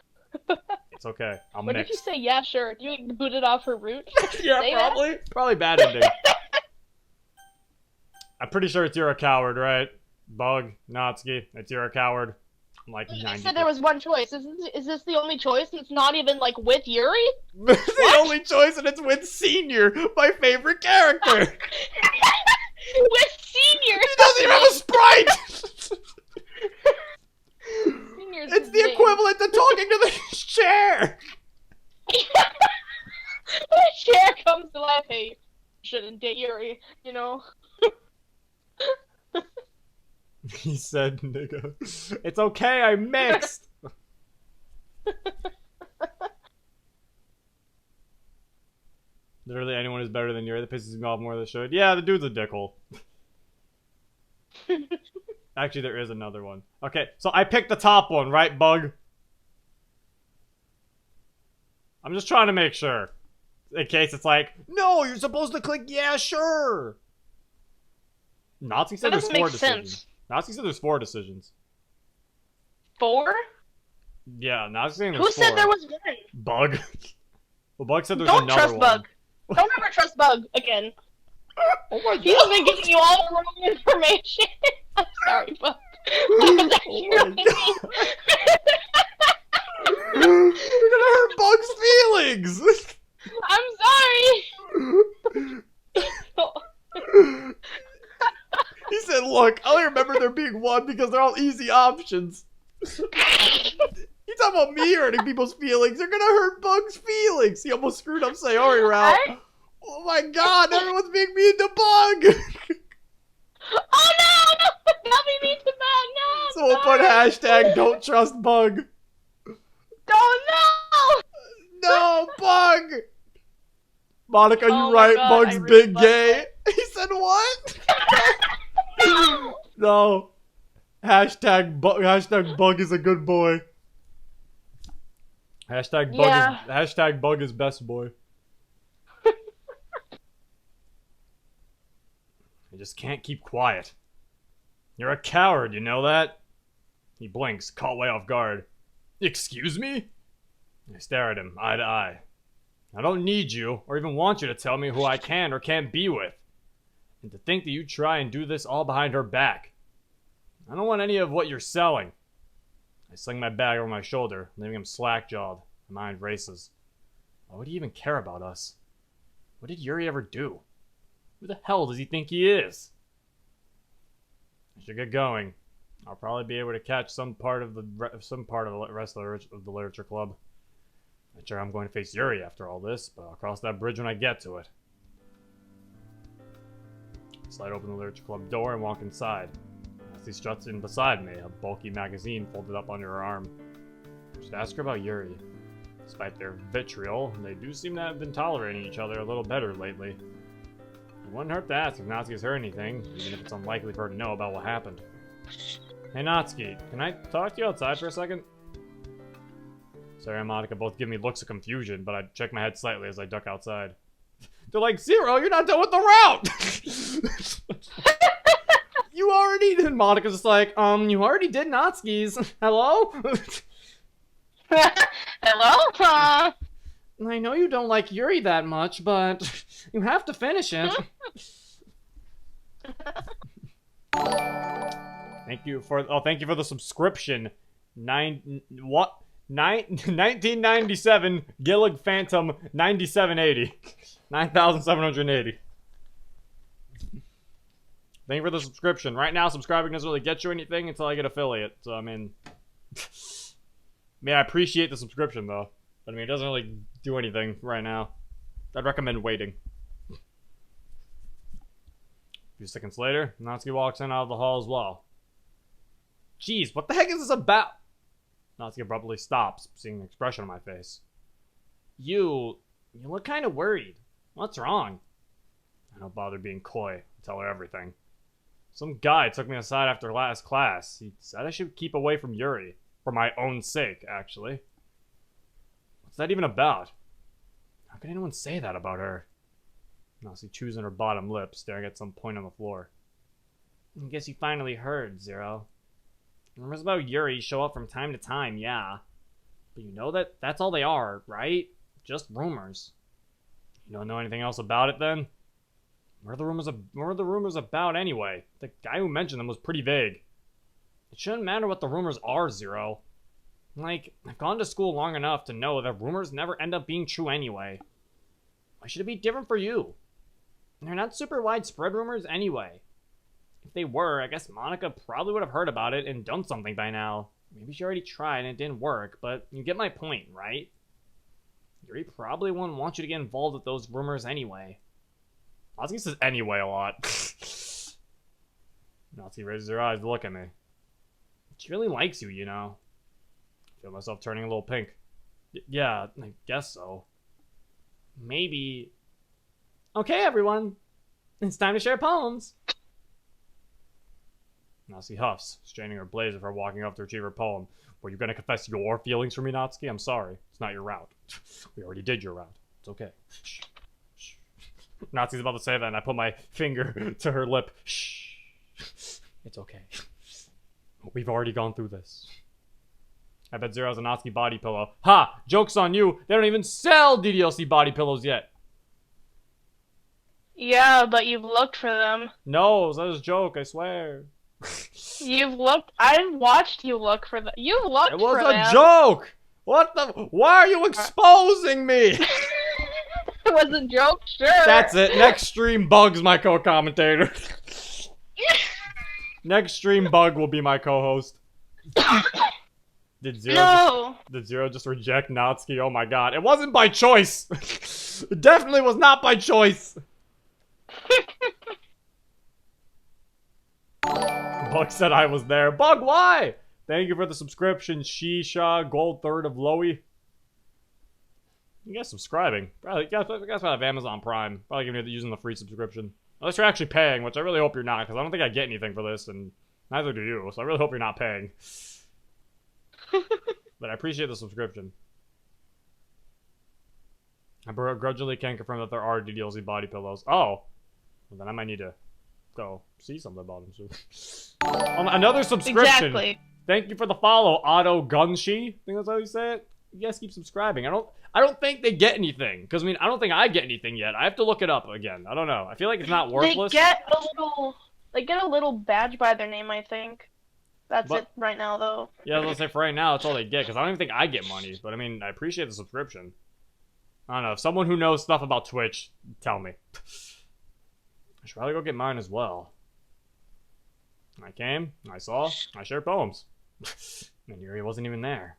It's okay. I'm What mixed. did you say? Yeah, sure. You booted off her route? Yeah, Say probably. that? Probably bad ending. I'm pretty sure it's you're a coward, right? Bug, Natsuki, it's you're a coward. I'm like 90. You said there was one choice. Is this the only choice? It's not even like with Yuri? It's the only choice, and it's with Senior, my favorite character. With Senior? He doesn't even have a sprite. Senior's It's the insane. equivalent to talking to the chair. The chair comes to life. Hey, you shouldn't date Yuri, you know? He said, nigga. It's okay, I'm mixed. Literally anyone is better than Yuri. That pisses me off more than it should. Yeah, the dude's a dickhole. Actually, there is another one. Okay, so I picked the top one, right, Bug? I'm just trying to make sure. In case it's like, no, you're supposed to click yeah, sure. Nazi said That there's doesn't 4 make decisions. sense. Nazi said there's 4 decisions. 4? Yeah, Nazi saying there's Who 4. said there was 1? Bug. Well, Bug said there's Don't another trust one. Bug. Don't ever trust Bug again. Oh my He's god. been giving you all the wrong information. I'm sorry, Bug. That was actually Oh my really mean. You're gonna hurt Bug's feelings! I'm sorry. He said, look, I only remember there being 1 because they're all easy options. You talking about me hurting people's feelings? You're gonna hurt Bug's feelings. He almost screwed up Sayori route. Oh my god, everyone's being mean to Bug! Oh no! No! Don't be mean to Bug! No! Someone put hashtag don't trust Bug. Oh no! No, Bug! Monica, you Oh my right, God, Bug's I really big love gay. He said what? No! No. Hashtag Bug is a good boy. Hashtag Bug is best boy. I just can't keep quiet. You're a coward, you know that? He blinks, caught way off guard. Excuse me? I stare at him, eye to eye. I don't need you, or even want you to tell me who I can or can't be with. And to think that you try and do this all behind her back. I don't want any of what you're selling. I sling my bag over my shoulder, leaving him slack-jawed. My mind races. Why would he even care about us? What did Yuri ever do? Who the hell does he think he is? I should get going. I'll probably be able to catch some part of the rest of the literature club. Not sure I'm going to face Yuri after all this, but I'll cross that bridge when I get to it. Slide open the literature club door and walk inside. As he struts in beside me, a bulky magazine folded up under her arm. I should ask her about Yuri. Despite their vitriol, they do seem to have been tolerating each other a little better lately. It wouldn't hurt to ask if Natsuki's heard anything, even if it's unlikely for her to know about what happened. Hey Natsuki, can I talk to you outside for a second? Sarah and Monica both give me looks of confusion, but I check my head slightly as I duck outside. They're like, Zero, you're not done with the route! You already did. Monica's just like, you already did Natsuki's. Hello? Hello? I know you don't like Yuri that much, but you have to finish it. Thank you for the subscription. 1997 Gillig Phantom 9780. 9,780. Thank you for the subscription. Right now, subscribing doesn't really get you anything until I get affiliate. So I mean, I appreciate the subscription though. But I mean, it doesn't really do anything right now. I'd recommend waiting. A few seconds later, Natsuki walks in out of the hall as well. Jeez, what the heck is this about? Natsuki abruptly stops, seeing the expression on my face. You look kind of worried. What's wrong? I don't bother being coy. I tell her everything. Some guy took me aside after last class. He said I should keep away from Yuri. For my own sake, actually. What's that even about? How could anyone say that about her? Natsuki chews on her bottom lip, staring at some point on the floor. I guess you finally heard, Zero. Rumors about Yuri show up from time to time, yeah. But you know that's all they are, right? Just rumors. You don't know anything else about it, then? What are the rumors about, anyway? The guy who mentioned them was pretty vague. It shouldn't matter what the rumors are, Zero. Like, I've gone to school long enough to know that rumors never end up being true anyway. Why should it be different for you? They're not super widespread rumors anyway. If they were, I guess Monica probably would have heard about it and done something by now. Maybe she already tried and it didn't work, but you get my point, right? Yuri probably wouldn't want you to get involved with those rumors anyway. Natsuki says anyway a lot. Natsuki raises her eyes to look at me. She really likes you, you know. I feel myself turning a little pink. Yeah, I guess so. Maybe. Okay, everyone. It's time to share poems. Natsuki huffs, straining her blaze of her walking off to retrieve her poem. Were you gonna confess your feelings for me, Natsuki? I'm sorry. It's not your route. We already did your route. It's okay. Shh. Shh. Natsuki's about to say that, and I put my finger to her lip. Shh. It's okay. We've already gone through this. I bet Zero's a Natsuki body pillow. Ha! Joke's on you! They don't even sell DDLC body pillows yet! Yeah, but you've looked for them. No, that was a joke, I swear. You've looked. I watched you look for them. You looked It for was them. a joke! What the? Why are you exposing me? It was a joke, sure. That's it. Next stream, Bug's my co-commentator. Next stream, Bug will be my co-host. Did Zero just reject Natsuki? Oh my god. It wasn't by choice! It definitely was not by choice! Bug said I was there. Bug, why? Thank you for the subscription, Shisha, gold third of Loey. You guys subscribing. Probably, you guys probably have Amazon Prime. Probably gonna be using the free subscription. Unless you're actually paying, which I really hope you're not, because I don't think I get anything for this, and neither do you, so I really hope you're not paying. But I appreciate the subscription. I begrudgingly can't confirm that there are DDLC body pillows. Oh! Well, then I might need to go see something about them soon. Another subscription! Exactly. Thank you for the follow, Otto Gunshi. I think that's how you say it. You guys keep subscribing. I don't think they get anything. Because, I mean, I don't think I get anything yet. I have to look it up again. I don't know. I feel like it's not worthless. They get a little badge by their name, I think. That's it right now, though. Yeah, let's say for right now, that's all they get. Because I don't even think I get money. But, I mean, I appreciate the subscription. I don't know. If someone who knows stuff about Twitch, tell me. I should probably go get mine as well. I came, I saw, I shared poems. And Yuri wasn't even there.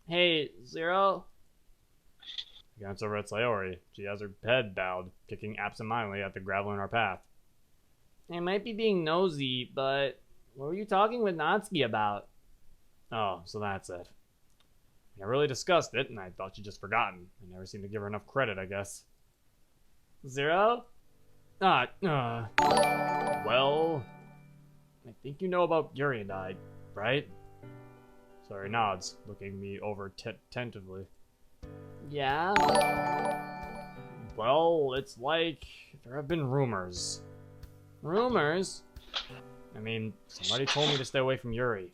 Hey, Zero? Against over at Sayori. She has her head bowed, kicking absentmindedly at the gravel in our path. I might be being nosy, but what were you talking with Natsuki about? Oh, so that's it. I really discussed it, and I thought she'd just forgotten. I never seemed to give her enough credit, I guess. Zero? Well, I think you know about Yuri and I, right? Sorry, nods, looking me over tentatively. Yeah? Well, it's like there have been rumors. Rumors? I mean, somebody told me to stay away from Yuri.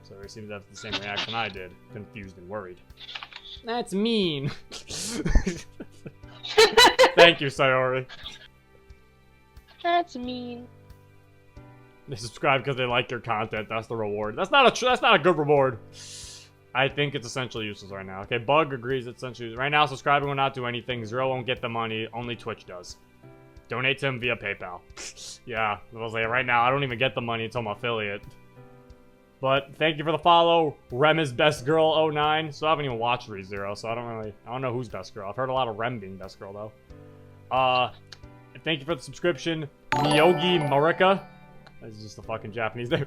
So he seems to have the same reaction I did, confused and worried. That's mean. Thank you, Sayori. That's mean. They subscribe because they like your content. That's the reward. That's not a good reward. I think it's essentially useless right now. Okay, Bug agrees it's essentially useless. Right now, subscribing will not do anything. Zero won't get the money. Only Twitch does. Donate to him via PayPal. Yeah, I was like, right now, I don't even get the money until I'm affiliate. But thank you for the follow. Rem is best girl 09. So I haven't even watched ReZero, so I don't know who's best girl. I've heard a lot of Rem being best girl though. Thank you for the subscription, Miyogi Marika. That's just a fucking Japanese name.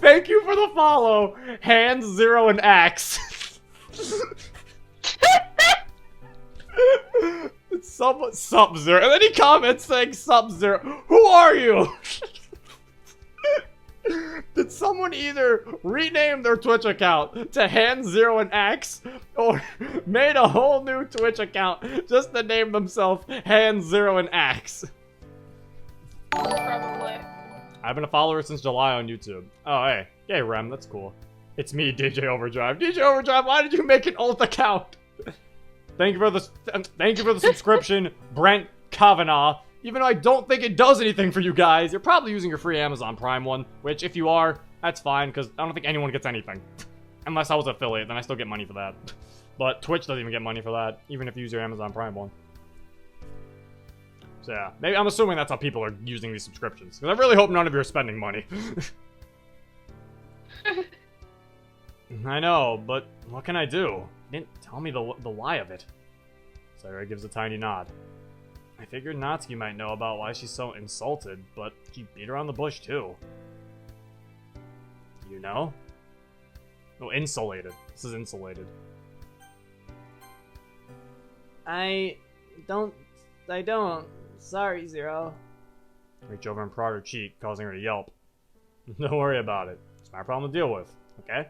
Thank you for the follow, Hands Zero and Axe. It's Sub-Zero, and then he comments saying Sub-Zero. Who are you? Did someone either rename their Twitch account to Hand Zero and Axe, or made a whole new Twitch account just to name themselves Hand Zero and Axe? Probably. I've been a follower since July on YouTube. Oh, hey. Yay, Rem, that's cool. It's me, DJ Overdrive. DJ Overdrive, why did you make an alt account? Thank you for the subscription, Brent Kavanaugh. Even though I don't think it does anything for you guys, you're probably using your free Amazon Prime one, which if you are, that's fine, because I don't think anyone gets anything. Unless I was an affiliate, then I still get money for that. But Twitch doesn't even get money for that, even if you use your Amazon Prime one. So yeah, maybe I'm assuming that's how people are using these subscriptions. Because I really hope none of you are spending money. I know, but what can I do? You didn't tell me the why of it. Sarah gives a tiny nod. I figured Natsuki might know about why she's so insulted, but she beat around the bush too. You know? Oh, insulated. This is insulated. I don't. Sorry, Zero. Reach over and prod her cheek, causing her to yelp. Don't worry about it. It's my problem to deal with, okay?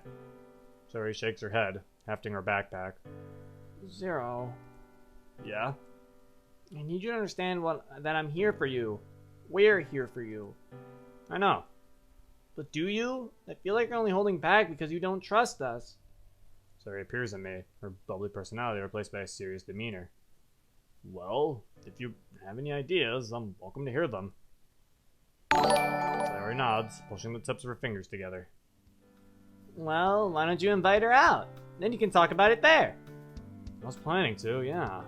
Sari shakes her head, hefting her backpack. Zero. Yeah? I need you to understand that I'm here for you. We're here for you. I know. But do you? I feel like you're only holding back because you don't trust us. Sayori appears at me, her bubbly personality replaced by a serious demeanor. Well, if you have any ideas, I'm welcome to hear them. Sayori nods, pushing the tips of her fingers together. Well, why don't you invite her out? Then you can talk about it there. I was planning to, yeah.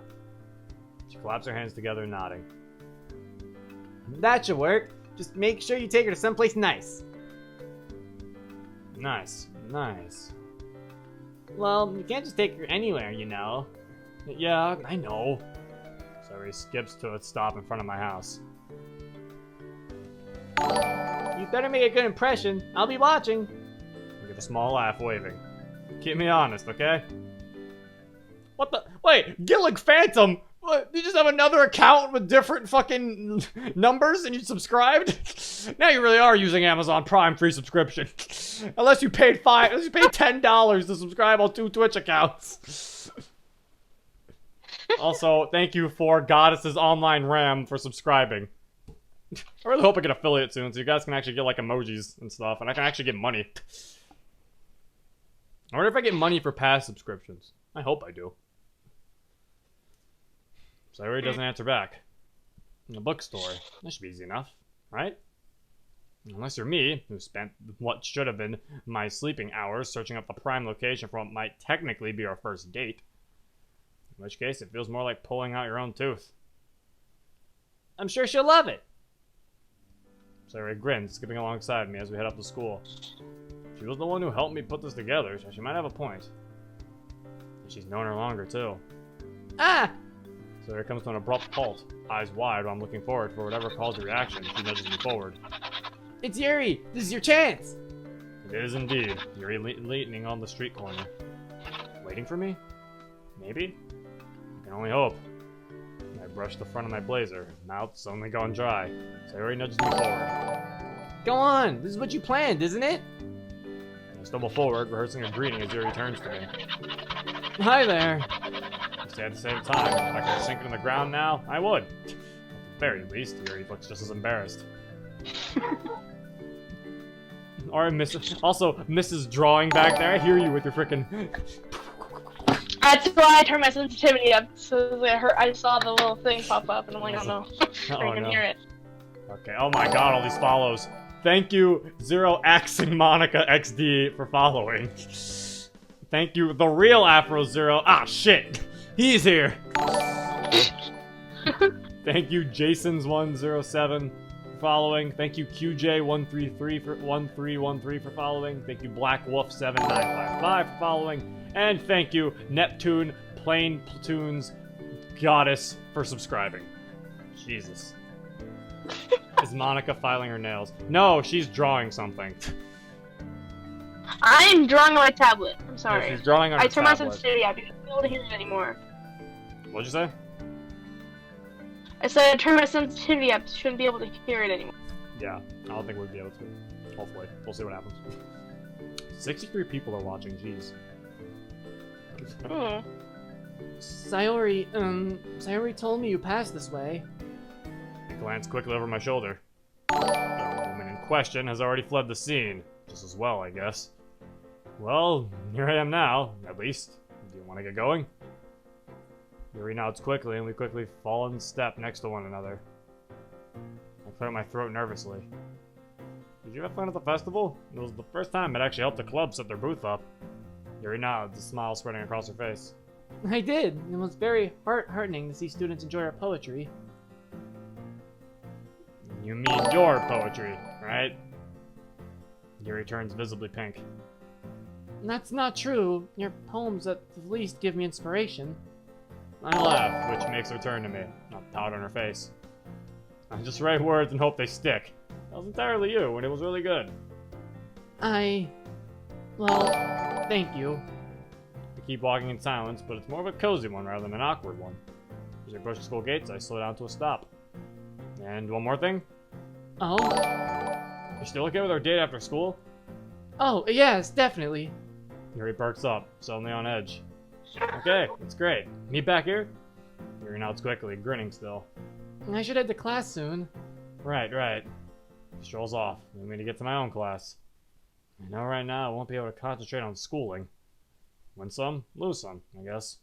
She claps her hands together, nodding. That should work. Just make sure you take her to someplace nice. Nice, nice. Well, you can't just take her anywhere, you know. Yeah, I know. Sayori skips to a stop in front of my house. You better make a good impression. I'll be watching. I give a small laugh, waving. Keep me honest, okay? What the? Wait, Gillig Phantom! What, you just have another account with different fucking numbers and you subscribed? Now you really are using Amazon Prime free subscription. Unless you paid $10 to subscribe on 2 Twitch accounts. Also, thank you for Goddess's Online RAM for subscribing. I really hope I get affiliate soon so you guys can actually get like emojis and stuff and I can actually get money. I wonder if I get money for past subscriptions. I hope I do. Sayori doesn't answer back. In the bookstore. That should be easy enough, right? Unless you're me, who spent what should have been my sleeping hours searching up the prime location for what might technically be our first date. In which case, it feels more like pulling out your own tooth. I'm sure she'll love it. Sayori grins, skipping alongside me as we head up to school. She was the one who helped me put this together, so she might have a point. And she's known her longer, too. Ah! So here comes to an abrupt halt, eyes wide while I'm looking forward for whatever calls a reaction. She nudges me forward. It's Yuri! This is your chance! It is indeed. Yuri leaning on the street corner. Waiting for me? Maybe? I can only hope. I brush the front of my blazer, mouth's only gone dry. So Yuri nudges me forward. Go on! This is what you planned, isn't it? I stumble forward, rehearsing a greeting as Yuri turns to me. Hi there. We say at the same time. If I could sink into the ground now, I would. At the very least, Yuri looks just as embarrassed. Or Mrs. Drawing back there. I hear you with your frickin'... That's why I turned my sensitivity up, so I saw the little thing pop up, and I'm like, oh no, I can hear it. Okay, oh my god, all these follows. Thank you, Zero Axing Monica XD for following. Thank you, the real Afro Zero. Ah, shit! He's here! Thank you, Jasons107 for following. Thank you, QJ133 for 1313 for following. Thank you, Black Wolf7955 for following. And thank you, Neptune Plain Platoons Goddess for subscribing. Jesus. Is Monica filing her nails? No, she's drawing something. I'm drawing on my tablet. I'm sorry. Yeah, she's drawing on her I turned my tablet. sensitivity up. You don't be able to hear it anymore. What'd you say? I said I turned my sensitivity up. Shouldn't be able to hear it anymore. Yeah, I don't think we'd be able to. Hopefully. We'll see what happens. 63 people are watching, jeez. Sayori told me you passed this way. I glance quickly over my shoulder. The woman in question has already fled the scene. Just as well, I guess. Well, here I am now, at least. Do you want to get going? Yuri nods quickly, and we quickly fall in step next to one another. I clear my throat nervously. Did you have fun at the festival? It was the first time I'd actually helped the club set their booth up. Yuri nods, a smile spreading across her face. I did. It was very heartening to see students enjoy our poetry. You mean your poetry, right? Yuri turns visibly pink. That's not true. Your poems at the least give me inspiration. I laugh, which makes her turn to me, not pout on her face. I just write words and hope they stick. That was entirely you, and it was really good. Well, thank you. We keep walking in silence, but it's more of a cozy one rather than an awkward one. As we approach the school gates, I slow down to a stop. And one more thing. Oh? You still okay with our date after school? Oh, yes, definitely. Yuri perks up, suddenly on edge. Okay, that's great. Meet back here? Yuri nods quickly, grinning still. I should head to class soon. Right. Strolls off. I mean to get to my own class. I know right now I won't be able to concentrate on schooling. Win some, lose some, I guess.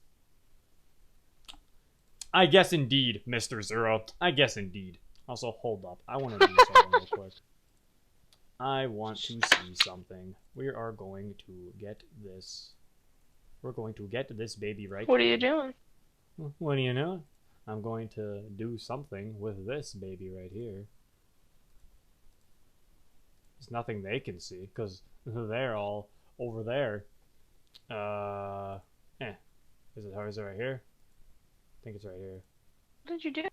I guess indeed, Mr. Zero. I guess indeed. Also, hold up. I want to do something real quick. I want to see something. We are going to get this. We're going to get this baby right. What are you doing? What do you know? I'm going to do something with this baby right here. There's nothing they can see, because they're all over there. Is it right here? I think it's right here. What did you do?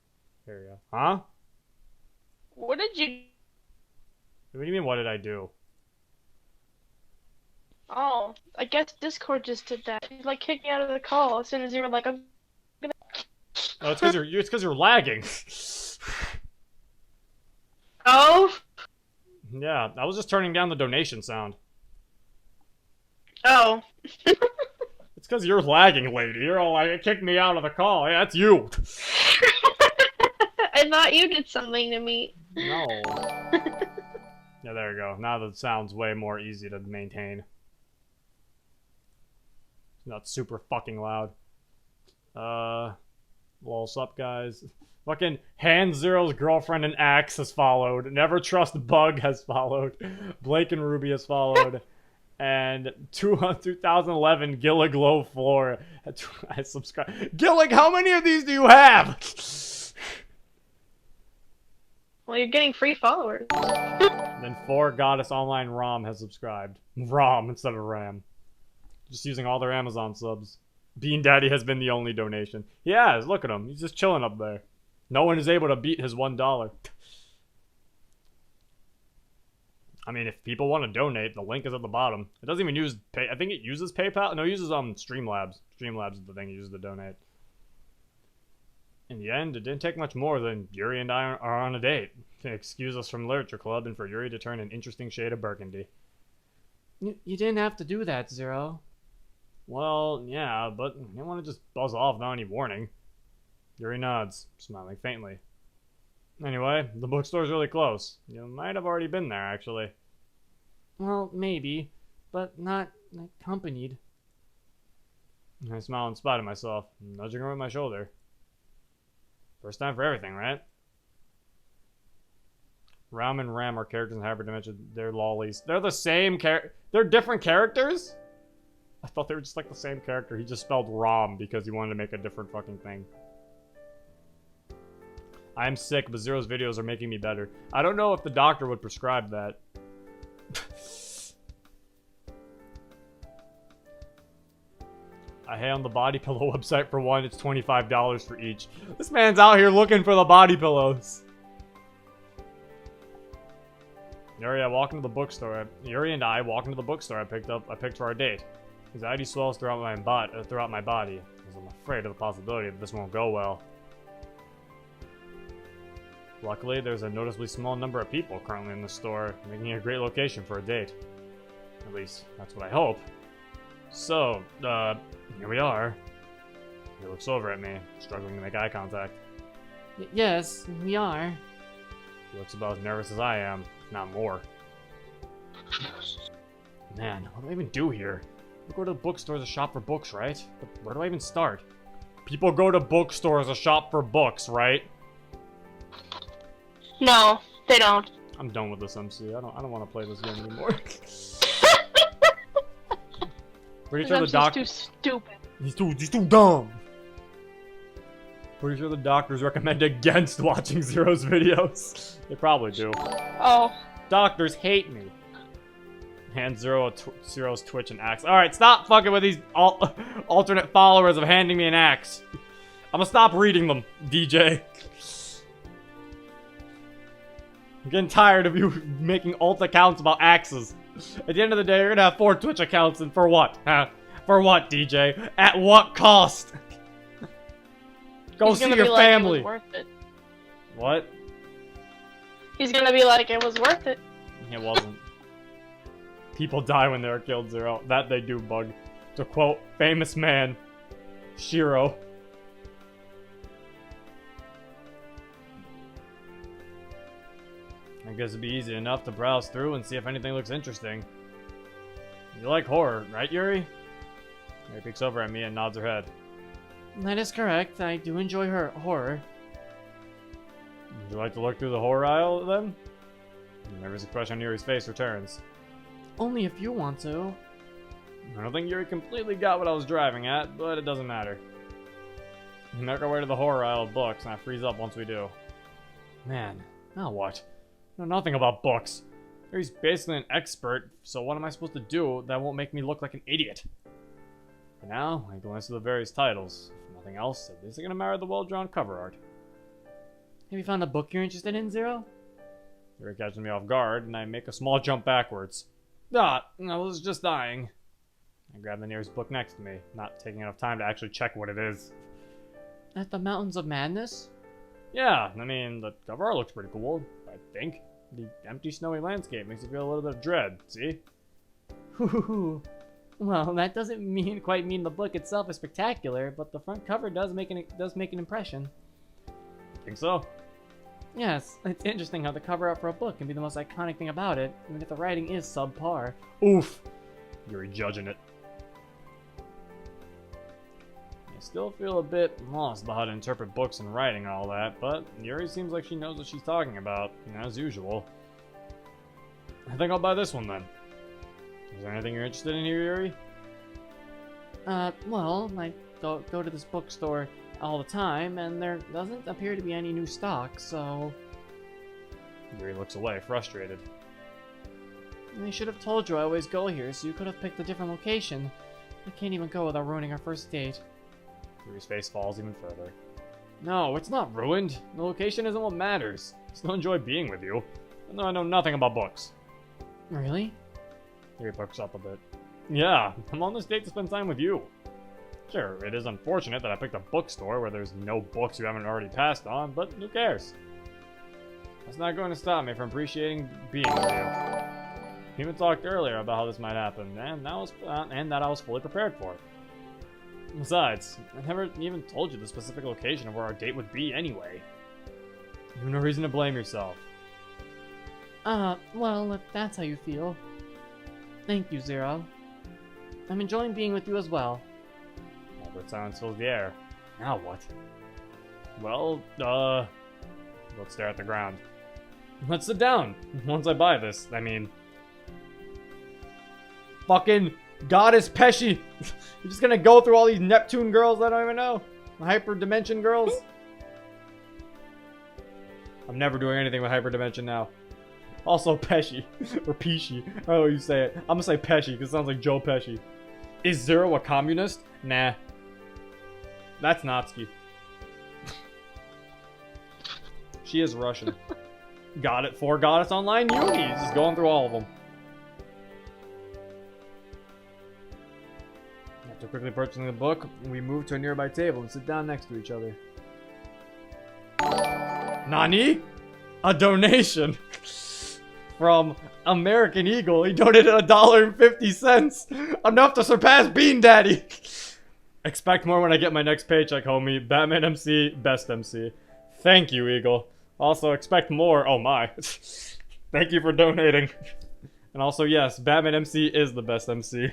There we go. Huh? What did you... What do you mean, what did I do? Oh, I guess Discord just did that. He like kicked me out of the call as soon as you were like, I'm gonna... Oh, it's because you're lagging. Oh? Yeah, I was just turning down the donation sound. Oh. It's because you're lagging, lady. You're all like, it kicked me out of the call. Yeah, that's you. I thought you did something to me. No. Yeah, there you go. Now the sound's way more easy to maintain. It's not super fucking loud. Lol, sup, guys. Fucking Hand Zero's girlfriend and Axe has followed. Never Trust Bug has followed. Blake and Ruby has followed. And 2011 Gillig Low Floor. I subscribe. Gillig, how many of these do you have? Well, you're getting free followers. Then 4 Goddess Online Rom has subscribed. Rom instead of Ram. Just using all their Amazon subs. Bean Daddy has been the only donation. He has. Look at him. He's just chilling up there. No one is able to beat his $1. I mean, if people want to donate, the link is at the bottom. It doesn't even use pay. I think it uses PayPal. No, it uses Streamlabs. Streamlabs is the thing it uses to donate. In the end, it didn't take much more than Yuri and I are on a date to excuse us from Literature Club and for Yuri to turn an interesting shade of burgundy. You didn't have to do that, Zero. Well, yeah, but you don't want to just buzz off without any warning. Yuri nods, smiling faintly. Anyway, the bookstore's really close. You might have already been there, actually. Well, maybe, but not accompanied. I smile in spite of myself, nudging her with my shoulder. First time for everything, right? Ram and Ram are characters in Hyperdimension. They're lollies. They're the same They're different characters? I thought they were just like the same character. He just spelled Rom because he wanted to make a different fucking thing. I'm sick, but Zero's videos are making me better. I don't know if the doctor would prescribe that. I hey on the body pillow website for one. It's $25 for each. This man's out here looking for the body pillows. Yuri and I walk into the bookstore I picked for our date. Anxiety swells throughout my body, as I'm afraid of the possibility that this won't go well. Luckily, there's a noticeably small number of people currently in the store, making it a great location for a date. At least, that's what I hope. So, here we are. He looks over at me, struggling to make eye contact. Yes, we are. He looks about as nervous as I am, if not more. Man, what do I even do here? We go to the bookstore as a shop for books, right? But where do I even start? People go to bookstores as a shop for books, right? No, they don't. I'm done with this MC. I don't want to play this game anymore. Pretty sure the doctor. He's too stupid. He's too dumb. Pretty sure the doctors recommend against watching Zero's videos. They probably do. Oh. Doctors hate me. Hand Zero's Twitch and axe. Alright, stop fucking with these alternate followers of handing me an axe. I'm gonna stop reading them, DJ. I'm getting tired of you making alt accounts about axes. At the end of the day, you're gonna have 4 Twitch accounts, and for what? Huh? For what, DJ? At what cost? Go see your family. It was worth it. What? He's gonna be like, it was worth it. It wasn't. People die when they're killed, Zero. That they do, Bug. To quote famous man, Shiro. guess it'd be easy enough to browse through and see if anything looks interesting. You like horror, right, Yuri? Yuri peeks over at me and nods her head. That is correct. I do enjoy horror. Would you like to look through the horror aisle, then? The nervous expression on Yuri's face returns. Only if you want to. I don't think Yuri completely got what I was driving at, but it doesn't matter. We make our way to the horror aisle of books, and I freeze up once we do. Man, now what? I know nothing about books. Yuri's basically an expert, so what am I supposed to do that won't make me look like an idiot? For now, I glance through the various titles. If nothing else, at least I'm gonna marry the well-drawn cover art. Have you found a book you're interested in, Zero? Yuri catches me off guard, and I make a small jump backwards. I was just dying. I grab the nearest book next to me, not taking enough time to actually check what it is. At the Mountains of Madness? Yeah, I mean, the cover art looks pretty cool, I think. The empty, snowy landscape makes you feel a little bit of dread, see? Well, that doesn't quite mean the book itself is spectacular, but the front cover does make an impression. Think so? Yes, it's interesting how the cover art for a book can be the most iconic thing about it, even if the writing is subpar. Oof! You're judging it. I still feel a bit lost about how to interpret books and writing and all that, but Yuri seems like she knows what she's talking about, as usual. I think I'll buy this one then. Is there anything you're interested in here, Yuri? Well, I go to this bookstore all the time, and there doesn't appear to be any new stock, so... Yuri looks away, frustrated. I should have told you I always go here, so you could have picked a different location. I can't even go without ruining our first date. Yuri's face falls even further. No, it's not ruined. The location isn't what matters. I still enjoy being with you, even though I know nothing about books. Really? Yuri perks up a bit. Yeah, I'm on this date to spend time with you. Sure, it is unfortunate that I picked a bookstore where there's no books you haven't already passed on, but who cares? That's not going to stop me from appreciating being with you. We even talked earlier about how this might happen, and that I was fully prepared for it. Besides, I never even told you the specific location of where our date would be anyway. You have no reason to blame yourself. Well, if that's how you feel. Thank you, Zero. I'm enjoying being with you as well. Awkward silence fills the air. Now what? Well, let's stare at the ground. Let's sit down. Once I buy this, I mean... Fucking Goddess Pesci! You're just gonna go through all these Neptune girls I don't even know? The Hyperdimension girls? I'm never doing anything with Hyperdimension now. Also Pesci. Or Pesci. I don't know how you say it. I'm gonna say Pesci because it sounds like Joe Pesci. Is Zero a communist? Nah. That's Natsuki. She is Russian. Got it for Goddess Online Yuri. Just going through all of them. After quickly purchasing the book, we move to a nearby table and sit down next to each other. Nani? A donation from American Eagle. He donated $1.50. Enough to surpass Bean Daddy. Expect more when I get my next paycheck, homie. Batman MC, best MC. Thank you, Eagle. Also, expect more. Oh my. Thank you for donating. And also, yes, Batman MC is the best MC.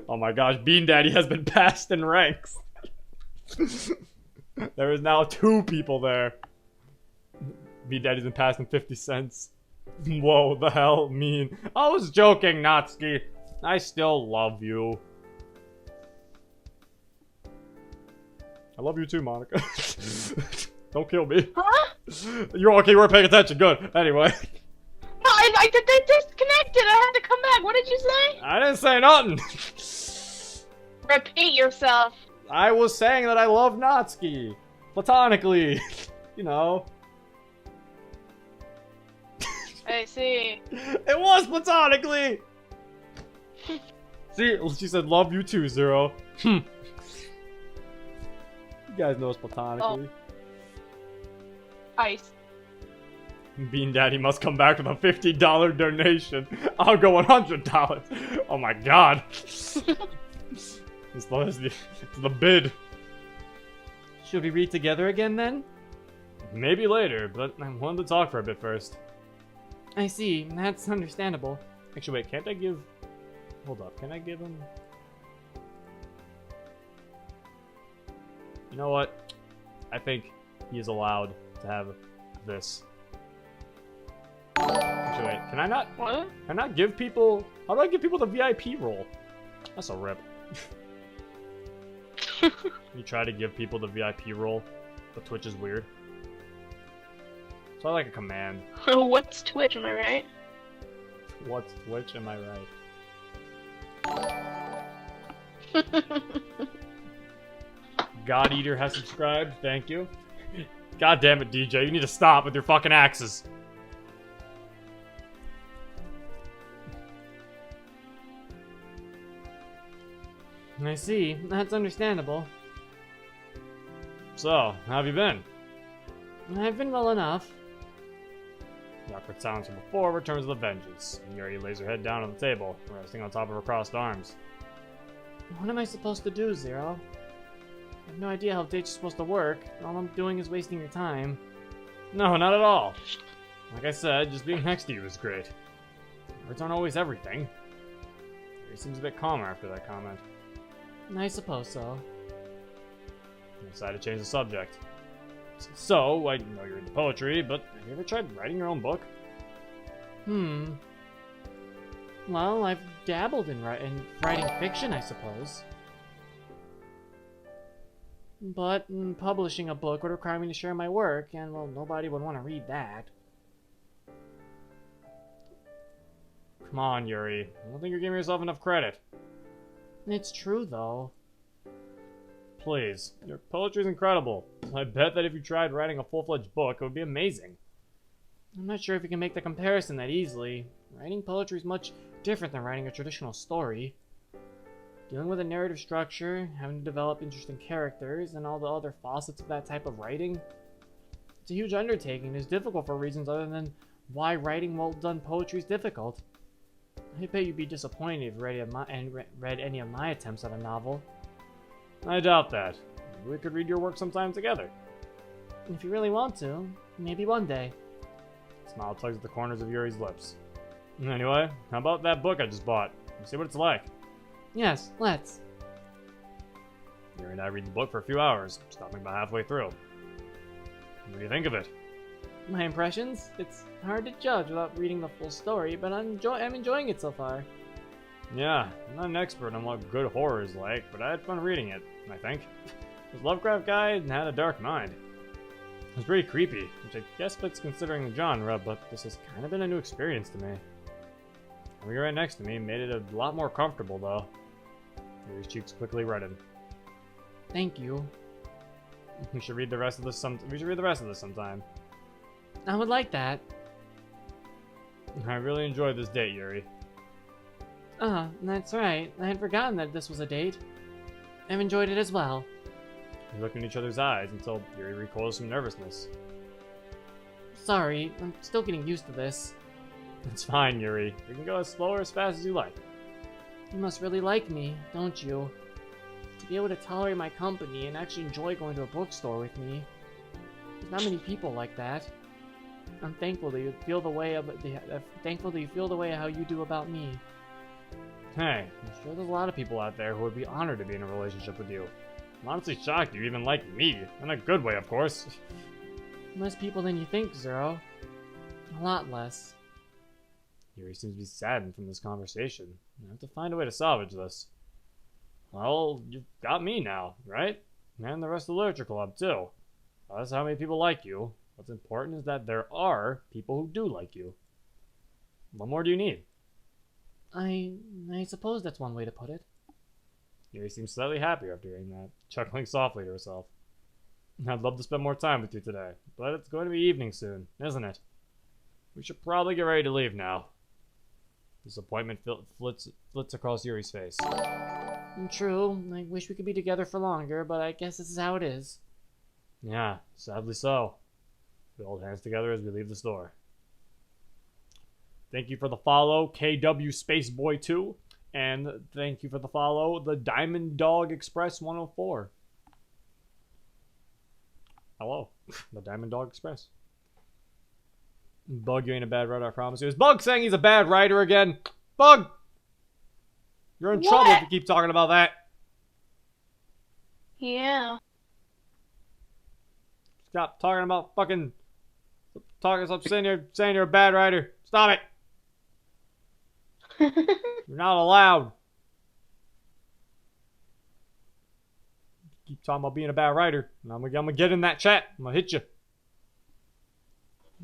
Oh my gosh, Bean Daddy has been passed in ranks. There is now 2 people there. Bean Daddy's been passed in 50 cents. Whoa, the hell mean. I was joking, Natsuki. I still love you. I love you too, Monica. Don't kill me. Huh? You're okay, we're paying attention. Good. Anyway. No, I disconnected. I had to come back. What did you say? I didn't say nothing. Repeat yourself. I was saying that I love Natsuki. Platonically. You know. I see. It was platonically! See, she said love you too, Zero. You guys know it's platonically. Ice. Bean Daddy must come back with a $50 donation. I'll go $100. Oh my god. It's the bid. Should we read together again then? Maybe later, but I wanted to talk for a bit first. I see. That's understandable. Actually, wait, can't I give... Hold up, can I give him... You know what? I think he is allowed to have this. Actually, wait, can I not... What? Can I not give people... How do I give people the VIP role? That's a rip. You try to give people the VIP role, but Twitch is weird. So I like a command. What's Twitch, am I right? What's Twitch? Am I right? God Eater has subscribed. Thank you. God damn it, DJ. You need to stop with your fucking axes. I see. That's understandable. So, how have you been? I've been well enough. The awkward silence from before returns with a vengeance. Yuri lays her head down on the table, resting on top of her crossed arms. What am I supposed to do, Zero? I have no idea how dates are supposed to work. All I'm doing is wasting your time. No, not at all. Like I said, just being next to you is great. Words aren't always everything. Yuri seems a bit calmer after that comment. I suppose so. I decided to change the subject. So, I know you're into poetry, but have you ever tried writing your own book? Well, I've dabbled in writing fiction, I suppose. But publishing a book would require me to share my work, and, well, nobody would want to read that. Come on, Yuri. I don't think you're giving yourself enough credit. It's true, though. Please. Your poetry's incredible. I bet that if you tried writing a full-fledged book, it would be amazing. I'm not sure if you can make the comparison that easily. Writing poetry is much different than writing a traditional story. Dealing with a narrative structure, having to develop interesting characters, and all the other facets of that type of writing. It's a huge undertaking. It's difficult for reasons other than why writing well-done poetry is difficult. I bet you'd be disappointed if you read any of my attempts at a novel. I doubt that. Maybe we could read your work sometime together. If you really want to, maybe one day. Smile tugs at the corners of Yuri's lips. Anyway, how about that book I just bought? Let's see what it's like. Yes, let's. Yuri and I read the book for a few hours, stopping about halfway through. What do you think of it? My impressions? It's hard to judge without reading the full story, but I'm enjoying it so far. Yeah, I'm not an expert on what good horror is like, but I had fun reading it, I think. This Lovecraft guy had a dark mind. It was pretty creepy, which I guess fits considering the genre, but this has kind of been a new experience to me. Having you right next to me made it a lot more comfortable, though. Yuri's cheeks quickly reddened. Thank you. We should read the rest of this sometime. I would like that. I really enjoyed this date, Yuri. That's right. I had forgotten that this was a date. I've enjoyed it as well. We looked in each other's eyes until Yuri recoiled some nervousness. Sorry, I'm still getting used to this. It's fine, Yuri. You can go as slow or as fast as you like. You must really like me, don't you? To be able to tolerate my company and actually enjoy going to a bookstore with me. There's not many people like that. I'm thankful that you feel the way how you do about me. Hey, I'm sure there's a lot of people out there who would be honored to be in a relationship with you. I'm honestly shocked you even like me. In a good way, of course. Less people than you think, Zero. A lot less. Yuri seems to be saddened from this conversation. I have to find a way to salvage this. Well, you've got me now, right? And the rest of the literature club, too. That's how many people like you. What's important is that there are people who do like you. What more do you need? I suppose that's one way to put it. Yuri seems slightly happier after hearing that, chuckling softly to herself. I'd love to spend more time with you today, but it's going to be evening soon, isn't it? We should probably get ready to leave now. Disappointment flits across Yuri's face. True, I wish we could be together for longer, but I guess this is how it is. Yeah, sadly so. We hold hands together as we leave the store. Thank you for the follow, KW Spaceboy 2. And thank you for the follow, the Diamond Dog Express 104. Hello, the Diamond Dog Express. Bug, you ain't a bad writer, I promise you. Is Bug saying he's a bad writer again? Bug! You're in trouble if you keep talking about that. Yeah. Stop talking about fucking... Stop saying you're a bad writer. Stop it! You're not allowed. Keep talking about being a bad writer. And I'm gonna get in that chat. I'm gonna hit you.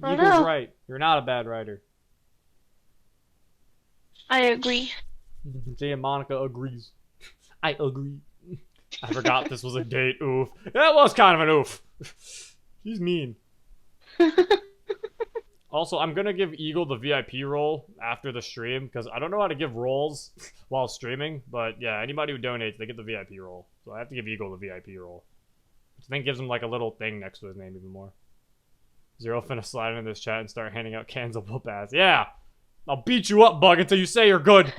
Oh, Eagle's no. right. You're not a bad writer. I agree. See, and Monica agrees. I agree. I forgot this was a date. Oof. That was kind of an oof. She's mean. Also, I'm gonna give Eagle the VIP role after the stream, because I don't know how to give roles while streaming, but yeah, anybody who donates, they get the VIP role. So I have to give Eagle the VIP role. Which then gives him like a little thing next to his name even more. Zero finna slide into this chat and start handing out cans of whoop ass. Yeah! I'll beat you up, Bug, until you say you're good.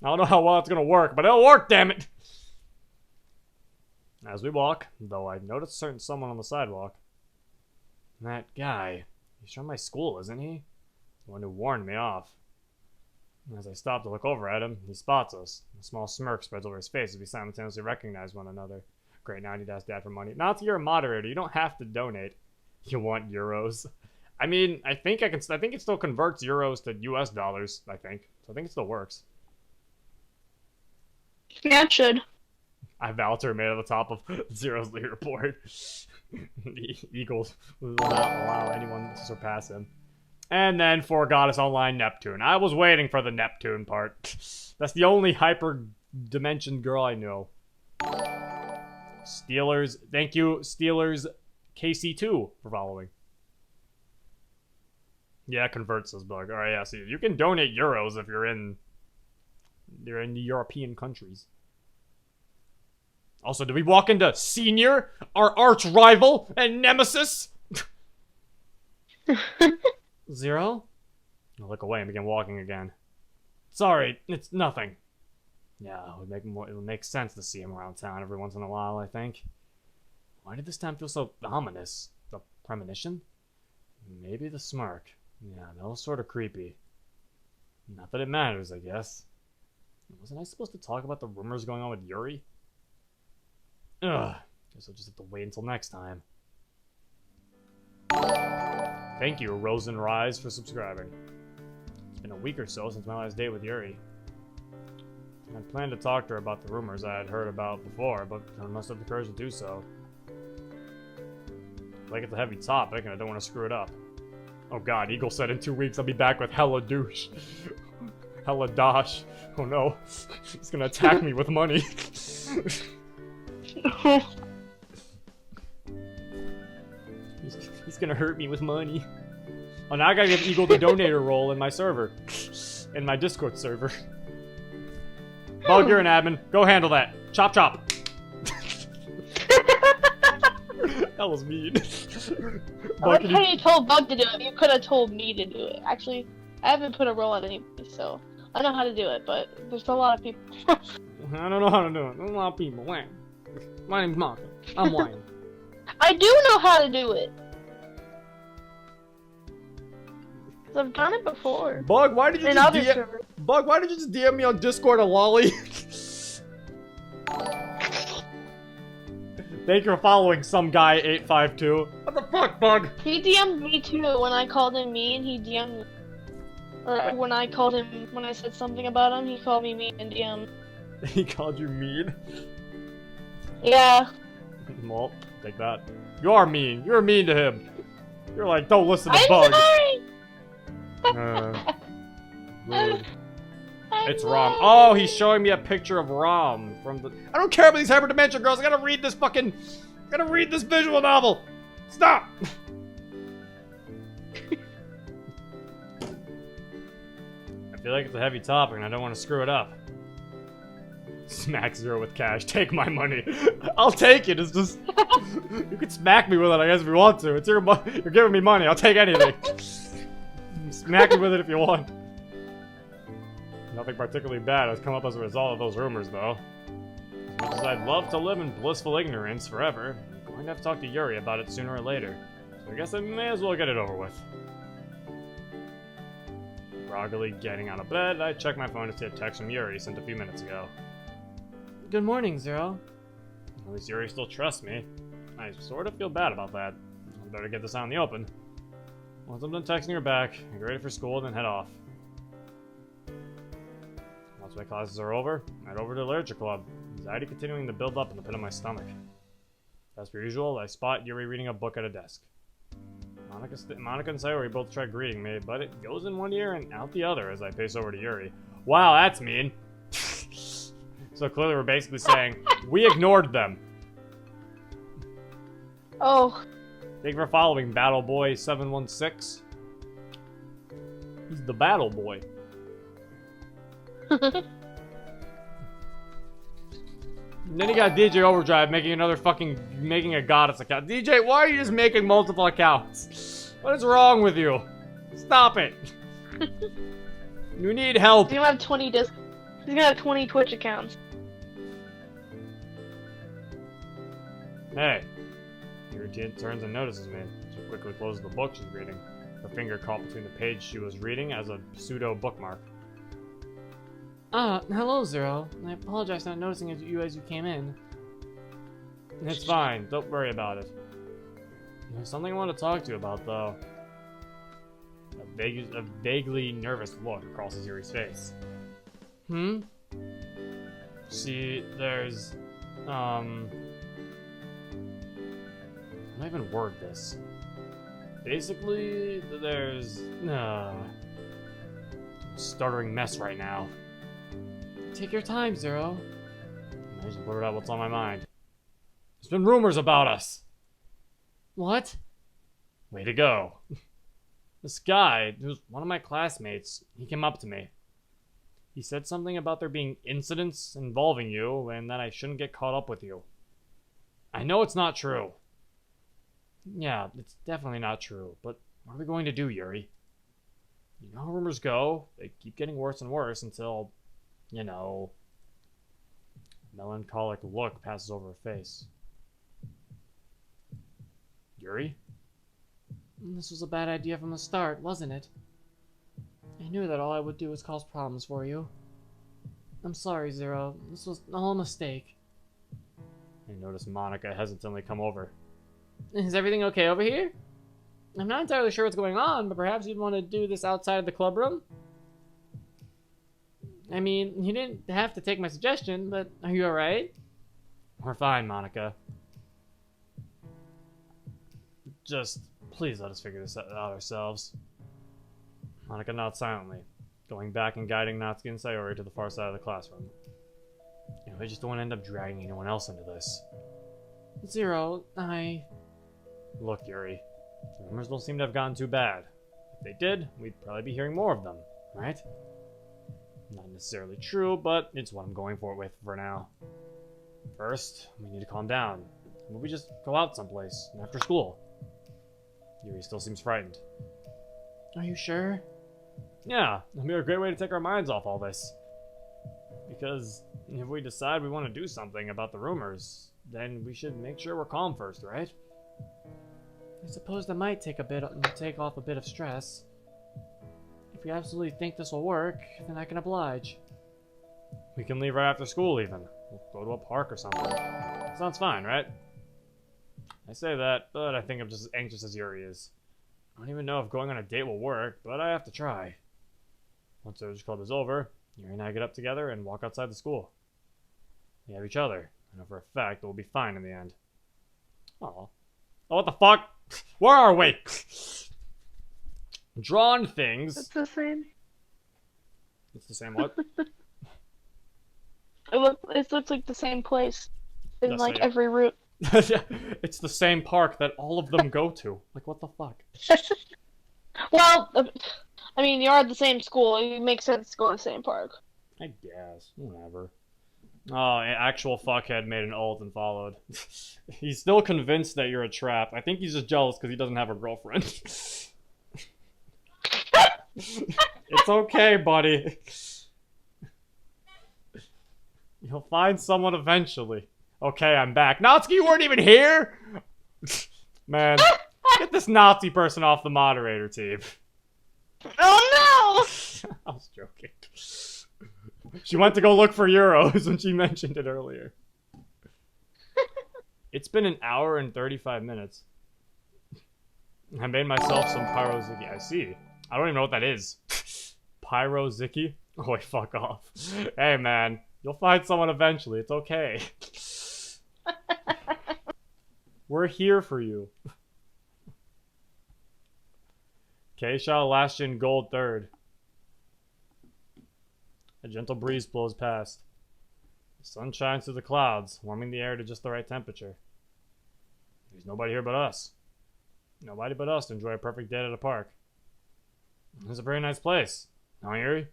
I don't know how well it's gonna work, but it'll work, damn it! As we walk, though I notice someone on the sidewalk. That guy. He's from my school, isn't he? The one who warned me off. As I stop to look over at him, he spots us. A small smirk spreads over his face as we simultaneously recognize one another. Great, now I need to ask Dad for money. Now that you're a moderator, you don't have to donate. You want euros? I mean, I think it still converts euros to US dollars, I think. So I think it still works. Yeah, it should. I Valter made at the top of Zero's leaderboard. Eagles will not allow anyone to surpass him. And then for Goddess Online Neptune. I was waiting for the Neptune part. That's the only hyper dimension girl I know. Steelers, thank you, Steelers KC2 for following. Yeah, it converts this bug. Alright, yeah, see, you can donate euros if you're in the European countries. Also, did we walk into Senior, our arch rival and nemesis? Zero? I look away and begin walking again. Sorry, it's nothing. Yeah, it would make sense to see him around town every once in a while, I think. Why did this time feel so ominous? The premonition? Maybe the smirk. Yeah, that was sort of creepy. Not that it matters, I guess. Wasn't I supposed to talk about the rumors going on with Yuri? Ugh. Guess I'll just have to wait until next time. Thank you, Rosenrise, for subscribing. It's been a week or so since my last date with Yuri. I planned to talk to her about the rumors I had heard about before, but I must have the courage to do so. Like it's a heavy topic, and I don't want to screw it up. Oh god, Eagle said in 2 weeks I'll be back with hella douche. Hella dosh. Oh no. He's gonna attack me with money. He's gonna hurt me with money. Oh, now I gotta give Eagle the donator role in my server. In my Discord server. Bug, you're an admin. Go handle that. Chop chop. That was mean. I like how you told Bug to do it. You could have told me to do it. Actually, I haven't put a role on anybody, so I know how to do it, but there's a lot of people. I don't know how to do it. There's a lot of people. My name's Marco. I'm whining. I do know how to do it. 'Cause I've done it before. Bug, why did you Bug, why did you just DM me on Discord a lolly? Thank you for following some guy 852. What the fuck, Bug? He DM'd me too when I called him mean. He DM'd me. Or when I called him, when I said something about him, he called me mean and DM'd. He called you mean? Yeah. Well, take that. You are mean. You're mean to him. You're like, don't listen to I'm Bug. sorry. Rude. It's Rom. Oh, he's showing me a picture of Rom from the. I don't care about these hyperdimension girls. I gotta read this visual novel. Stop. I feel like it's a heavy topic and I don't want to screw it up. Smack Zero with cash. Take my money. I'll take it. It's just you can smack me with it, I guess, if you want to. It's your money. You're giving me money. I'll take anything. Smack me with it if you want. Nothing particularly bad has come up as a result of those rumors, though. As much as I'd love to live in blissful ignorance forever, I'm going to have to talk to Yuri about it sooner or later. So I guess I may as well get it over with. Groggily getting out of bed, I check my phone to see a text from Yuri sent a few minutes ago. Good morning, Zero. At least Yuri still trusts me. I sort of feel bad about that. I better get this out in the open. Once I'm done texting her back, I get ready for school, then head off. Once my classes are over, I head over to the literature club. Anxiety continuing to build up in the pit of my stomach. As per usual, I spot Yuri reading a book at a desk. Monica and Sayori both try greeting me, but it goes in one ear and out the other as I pace over to Yuri. Wow, that's mean. So clearly we're basically saying, we ignored them. Oh. Thank you for following Battle Boy 716. He's the Battle Boy. And then you got DJ Overdrive making a goddess account. DJ, why are you just making multiple accounts? What is wrong with you? Stop it. You need help. He's gonna have 20 He's gonna have 20 Twitch accounts. Hey. Yuri turns and notices me. She quickly closes the book she's reading. Her finger caught between the page she was reading as a pseudo bookmark. Hello, Zero. I apologize for not noticing you as you came in. It's fine. Don't worry about it. There's something I want to talk to you about, though. A vaguely nervous look crosses Yuri's face. See, there's, how do I even word this? Basically, there's, stuttering mess right now. Take your time, Zero. I just blurt out what's on my mind. There's been rumors about us. What? Way to go. This guy, who's one of my classmates, he came up to me. He said something about there being incidents involving you and that I shouldn't get caught up with you. I know it's not true. Yeah, it's definitely not true, but what are we going to do, Yuri? You know how rumors go. They keep getting worse and worse until, you know, a melancholic look passes over her face. Yuri? This was a bad idea from the start, wasn't it? I knew that all I would do was cause problems for you. I'm sorry, Zero. This was all a mistake. I noticed Monica hesitantly come over. Is everything okay over here? I'm not entirely sure what's going on, but perhaps you'd want to do this outside of the club room? I mean, you didn't have to take my suggestion, but are you alright? We're fine, Monica. Just, please let us figure this out ourselves. Monica nods silently, going back and guiding Natsuki and Sayori to the far side of the classroom. You know, I just don't want to end up dragging anyone else into this. Zero, Look, Yuri, the rumors don't seem to have gotten too bad. If they did, we'd probably be hearing more of them, right? Not necessarily true, but it's what I'm going with for now. First, we need to calm down. Maybe we just go out someplace after school. Yuri still seems frightened. Are you sure? Yeah, it'll be a great way to take our minds off all this. Because if we decide we want to do something about the rumors, then we should make sure we're calm first, right? I suppose that might take off a bit of stress. If you absolutely think this will work, then I can oblige. We can leave right after school even. We'll go to a park or something. Sounds fine, right? I say that, but I think I'm just as anxious as Yuri is. I don't even know if going on a date will work, but I have to try. Once the club is over, Yuri and I get up together and walk outside the school. We have each other. I know for a fact we'll be fine in the end. Oh, what the fuck? Where are we? Drawn things. It's the same. It's the same what? It looks like the same place in That's like it. every route. It's the same park that all of them go to. Like, what the fuck? Well, I mean, you're at the same school. It makes sense to go to the same park. I guess. Whatever. Oh, an actual fuckhead made an ult and followed. He's still convinced that you're a trap. I think he's just jealous because he doesn't have a girlfriend. It's okay, buddy. You'll find someone eventually. Okay, I'm back. Natsuki, you weren't even here? Man, get this Nazi person off the moderator team. Oh I was joking. She went to go look for euros when she mentioned it earlier. It's been an hour and 35 minutes. I made myself some pyroziki. I see. I don't even know what that is. Pyroziki? Oh, wait, fuck off. Hey, man. You'll find someone eventually. It's okay. We're here for you. K-Shao last in gold third. A gentle breeze blows past. The sun shines through the clouds, warming the air to just the right temperature. There's nobody here but us. Nobody but us to enjoy a perfect day at a park. It's a very nice place. Huh, Yuri?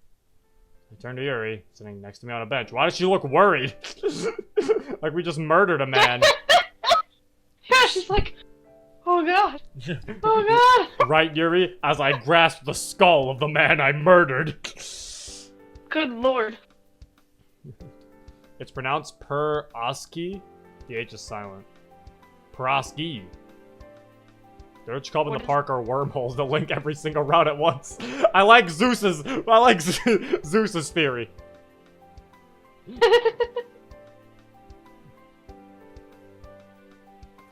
I turned to Yuri, sitting next to me on a bench. Why does she look worried? Like we just murdered a man. Yeah, she's like, oh god. Oh god. Right, Yuri? As I grasped the skull of the man I murdered. Good lord. It's pronounced Per-oski. The H is silent. Per-oski. The Urge Club in the park are wormholes that link every single route at once. I like Zeus's theory.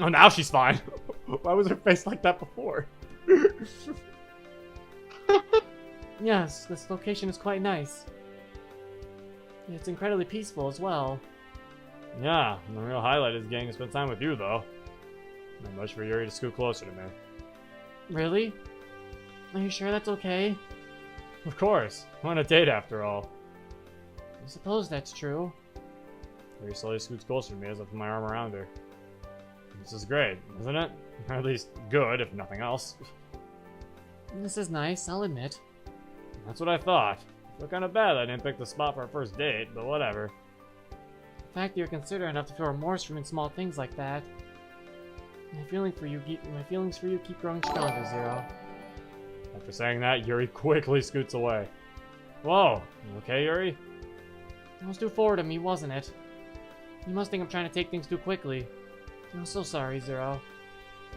Oh, now she's fine. Why was her face like that before? Yes, this location is quite nice. It's incredibly peaceful as well. Yeah, the real highlight is getting to spend time with you, though. Not much for Yuri to scoot closer to me. Really? Are you sure that's okay? Of course. We're on a date after all. I suppose that's true. Yuri slowly scoots closer to me as I put my arm around her. This is great, isn't it? Or at least good, if nothing else. This is nice, I'll admit. That's what I thought. I feel kind of bad I didn't pick the spot for our first date, but whatever. The fact that you're considerate enough to feel remorse for doing small things like that. My feelings for you keep growing stronger, Zero. After saying that, Yuri quickly scoots away. Whoa, you okay, Yuri? It was too forward of me, wasn't it? You must think I'm trying to take things too quickly. I'm so sorry, Zero.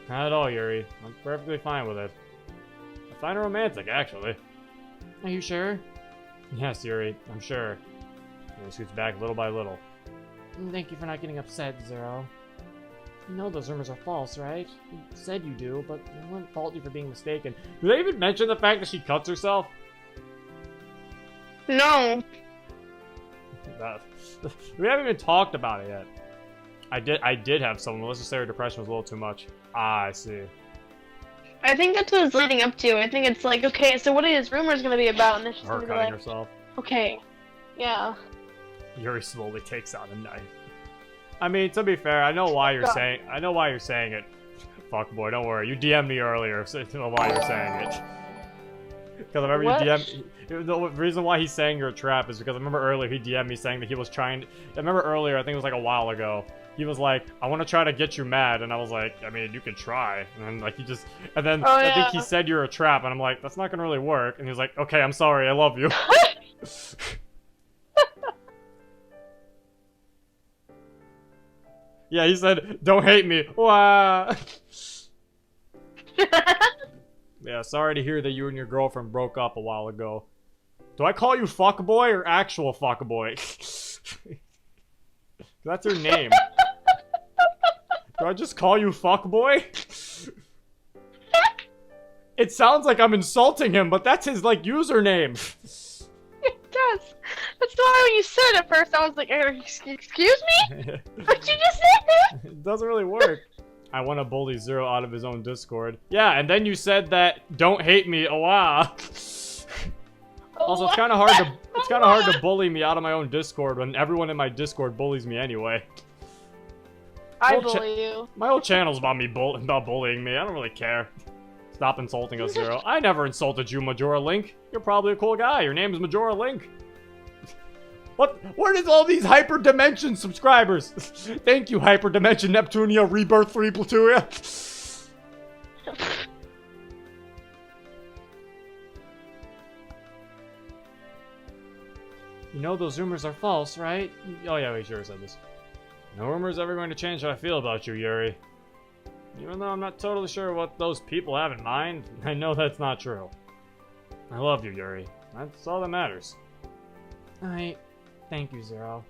Not at all, Yuri. I'm perfectly fine with it. I find it romantic, actually. Are you sure? Yes, Yuri, I'm sure. Yuri scoots back little by little. Thank you for not getting upset, Zero. You know those rumors are false, right? You said you do, but I wouldn't fault you for being mistaken. Did they even mention the fact that she cuts herself? No. We haven't even talked about it yet. I did have someone. Let's just say her depression was a little too much. Ah, I see. I think that's what it's leading up to. I think it's like, okay, so what are his rumors gonna be about? And then she's Her gonna be cutting like, herself. okay, yeah. Yuri slowly takes out a knife. I mean, to be fair, I know why you're saying. I know why you're saying it. Fuck boy, don't worry. You DM'd me earlier, so I know why you're saying it. Because I remember What? you DM'd. The reason why he's saying you're a trap is because I remember earlier he DM'd me saying that he was trying. I remember earlier, I think it was like a while ago. He was like, I want to try to get you mad, and I was like, I mean, you could try. And then like he just, and then Oh, I think yeah. he said you're a trap, and I'm like, that's not gonna really work. And he was like, okay, I'm sorry, I love you. Yeah, he said, don't hate me. Wah. Yeah, sorry to hear that you and your girlfriend broke up a while ago. Do I call you fuckboy or actual fuckboy? That's her name. Do I just call you fuckboy? It sounds like I'm insulting him, but that's his, like, username. It does. That's why when you said it at first, I was like, excuse me? What you just said? It doesn't really work. I want to bully Zero out of his own Discord. Yeah, and then you said that don't hate me. Oh wow. Also, it's kind of hard to bully me out of my own Discord when everyone in my Discord bullies me anyway. I bully you. My whole channel's about me about bullying me. I don't really care. Stop insulting us, Zero. I never insulted you, Majora Link. You're probably a cool guy. Your name is Majora Link. What is all these Hyperdimension subscribers? Thank you, Hyperdimension Neptunia Rebirth 3 Platuria. You know those rumors are false, right? Oh yeah, we sure said this. No rumor's ever going to change how I feel about you, Yuri. Even though I'm not totally sure what those people have in mind, I know that's not true. I love you, Yuri. That's all that matters. Thank you, Zero.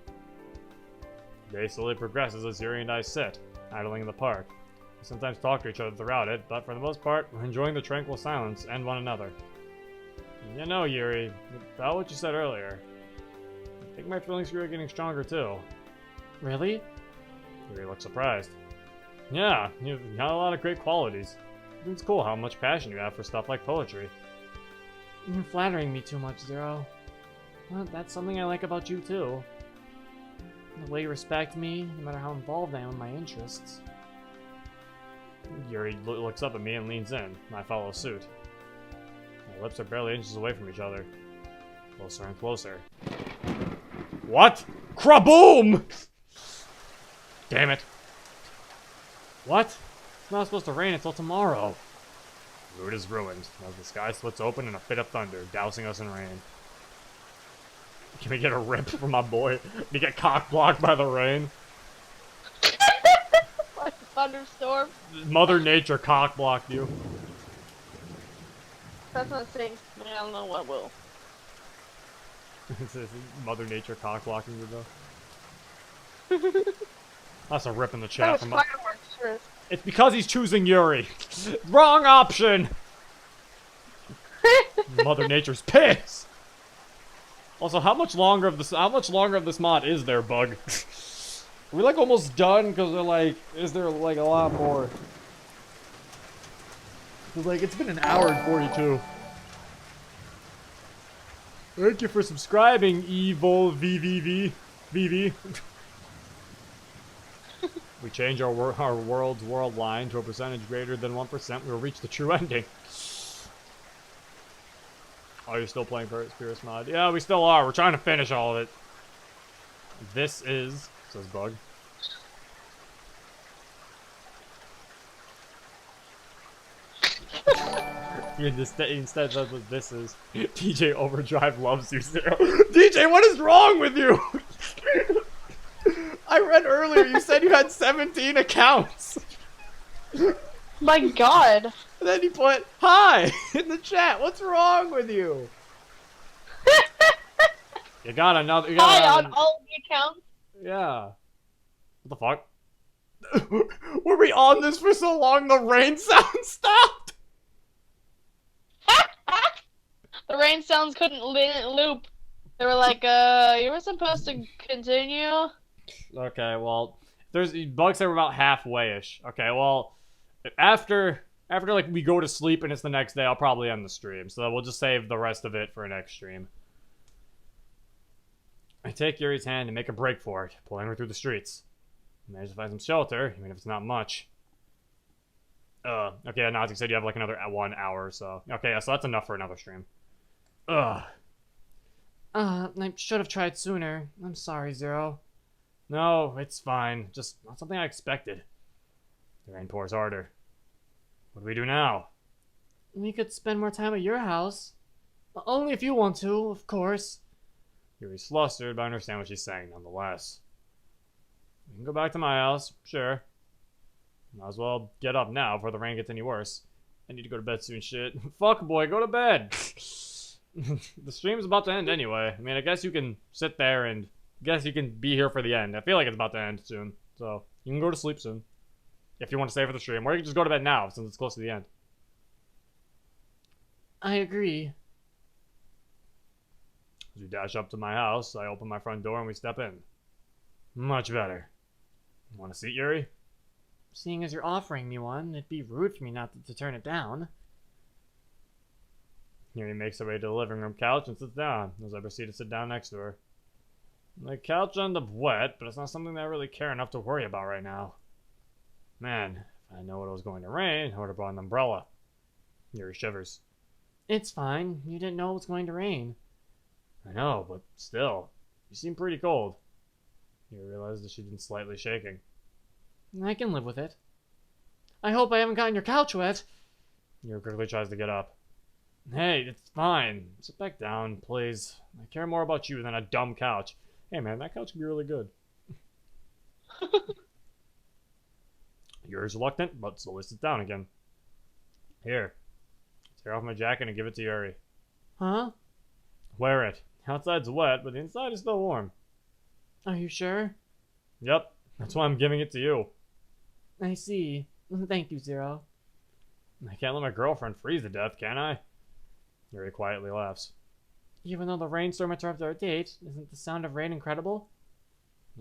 The day slowly progresses as Yuri and I sit, idling in the park. We sometimes talk to each other throughout it, but for the most part, we're enjoying the tranquil silence and one another. You know, Yuri, about what you said earlier, I think my feelings for you are getting stronger too. Really? Yuri looks surprised. Yeah, you've got a lot of great qualities. I think it's cool how much passion you have for stuff like poetry. You're flattering me too much, Zero. Well, that's something I like about you, too. The way you respect me, no matter how involved I am in my interests. Yuri looks up at me and leans in. I follow suit. My lips are barely inches away from each other. Closer and closer. What? Kraboom! Damn it. What? It's not supposed to rain until tomorrow. Mood is ruined as the sky splits open in a fit of thunder, dousing us in rain. Can we get a rip from my boy? Did he get cock blocked by the rain? Like a thunderstorm. Mother Nature cock blocked you. That's not saying. I don't know what will. Mother Nature cock blocking you though. That's a rip in the chat That was from fireworks first. It's because he's choosing Yuri. Wrong option. Mother Nature's pissed. Also, how much longer of this mod is there, Bug? Are we like almost done? Because they're like, is there like a lot more? Like, it's been an hour and 42. Thank you for subscribing, Evil VV. We change our world's world line to a percentage greater than 1%, we will reach the true ending. Are you still playing Purist mod? Yeah, we still are. We're trying to finish all of it. This is, says Bug. Instead, that's what this is. DJ Overdrive loves you, Zero. DJ, what is wrong with you? I read earlier you said you had 17 accounts. My God. And then you put hi in the chat. What's wrong with you? You got another. Hi on all the accounts. Yeah. What the fuck? Were we on this for so long the rain sound stopped? The rain sounds couldn't loop. They were like, you were supposed to continue. Okay, well, there's Bug said we're about halfway-ish. Okay, well, after like we go to sleep and it's the next day, I'll probably end the stream. So we'll just save the rest of it for a next stream. I take Yuri's hand and make a break for it, pulling her through the streets. I manage to find some shelter, even if it's not much. Okay, Nazi said you have like another 1 hour or so. Okay, yeah, so that's enough for another stream. I should have tried sooner. I'm sorry, Zero. No, it's fine. Just not something I expected. The rain pours harder. What do we do now? We could spend more time at your house. Only if you want to, of course. Yuri's flustered, but I understand what she's saying nonetheless. We can go back to my house, sure. Might as well get up now before the rain gets any worse. I need to go to bed soon, shit. Fuck, boy, go to bed! The stream's about to end anyway. I mean, I guess you can sit there and guess you can be here for the end. I feel like it's about to end soon. So, you can go to sleep soon. If you want to stay for the stream. Or you can just go to bed now, since it's close to the end. I agree. As we dash up to my house, I open my front door and we step in. Much better. Want a seat, Yuri? Seeing as you're offering me one, it'd be rude for me not to turn it down. Yuri makes her way to the living room couch and sits down, as I proceed to sit down next to her. The couch ended up wet, but it's not something that I really care enough to worry about right now. Man, if I know it was going to rain, I would have brought an umbrella. Yuri shivers. It's fine. You didn't know it was going to rain. I know, but still, you seem pretty cold. Yuri realized that she'd been slightly shaking. I can live with it. I hope I haven't gotten your couch wet. Yuri quickly tries to get up. Hey, it's fine. Sit back down, please. I care more about you than a dumb couch. Hey man, that couch can be really good. Yuri's reluctant, but slowly sits down again. Here. Tear off my jacket and give it to Yuri. Huh? Wear it. Outside's wet, but the inside is still warm. Are you sure? Yep. That's why I'm giving it to you. I see. Thank you, Zero. I can't let my girlfriend freeze to death, can I? Yuri quietly laughs. Even though the rainstorm interrupted our date, isn't the sound of rain incredible?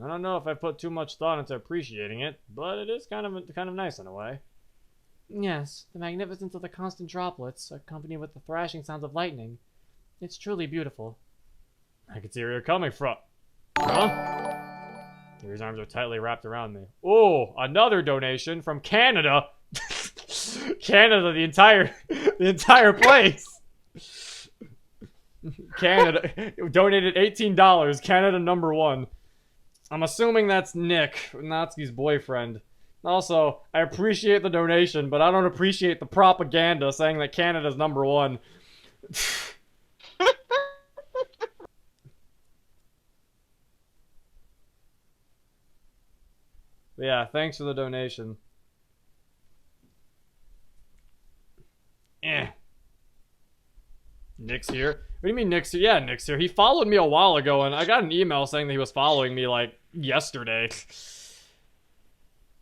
I don't know if I put too much thought into appreciating it, but it is kind of nice in a way. Yes, the magnificence of the constant droplets, accompanied with the thrashing sounds of lightning. It's truly beautiful. I can see where you're coming from. Huh? Yuri's arms are tightly wrapped around me. Oh, another donation from Canada. Canada, the entire place. Canada donated $18. Canada #1. I'm assuming that's Nick, Natsuki's boyfriend. Also, I appreciate the donation, but I don't appreciate the propaganda saying that Canada's #1. Yeah, thanks for the donation. Nick's here? What do you mean Nick's here? Yeah, Nick's here. He followed me a while ago, and I got an email saying that he was following me, like, yesterday.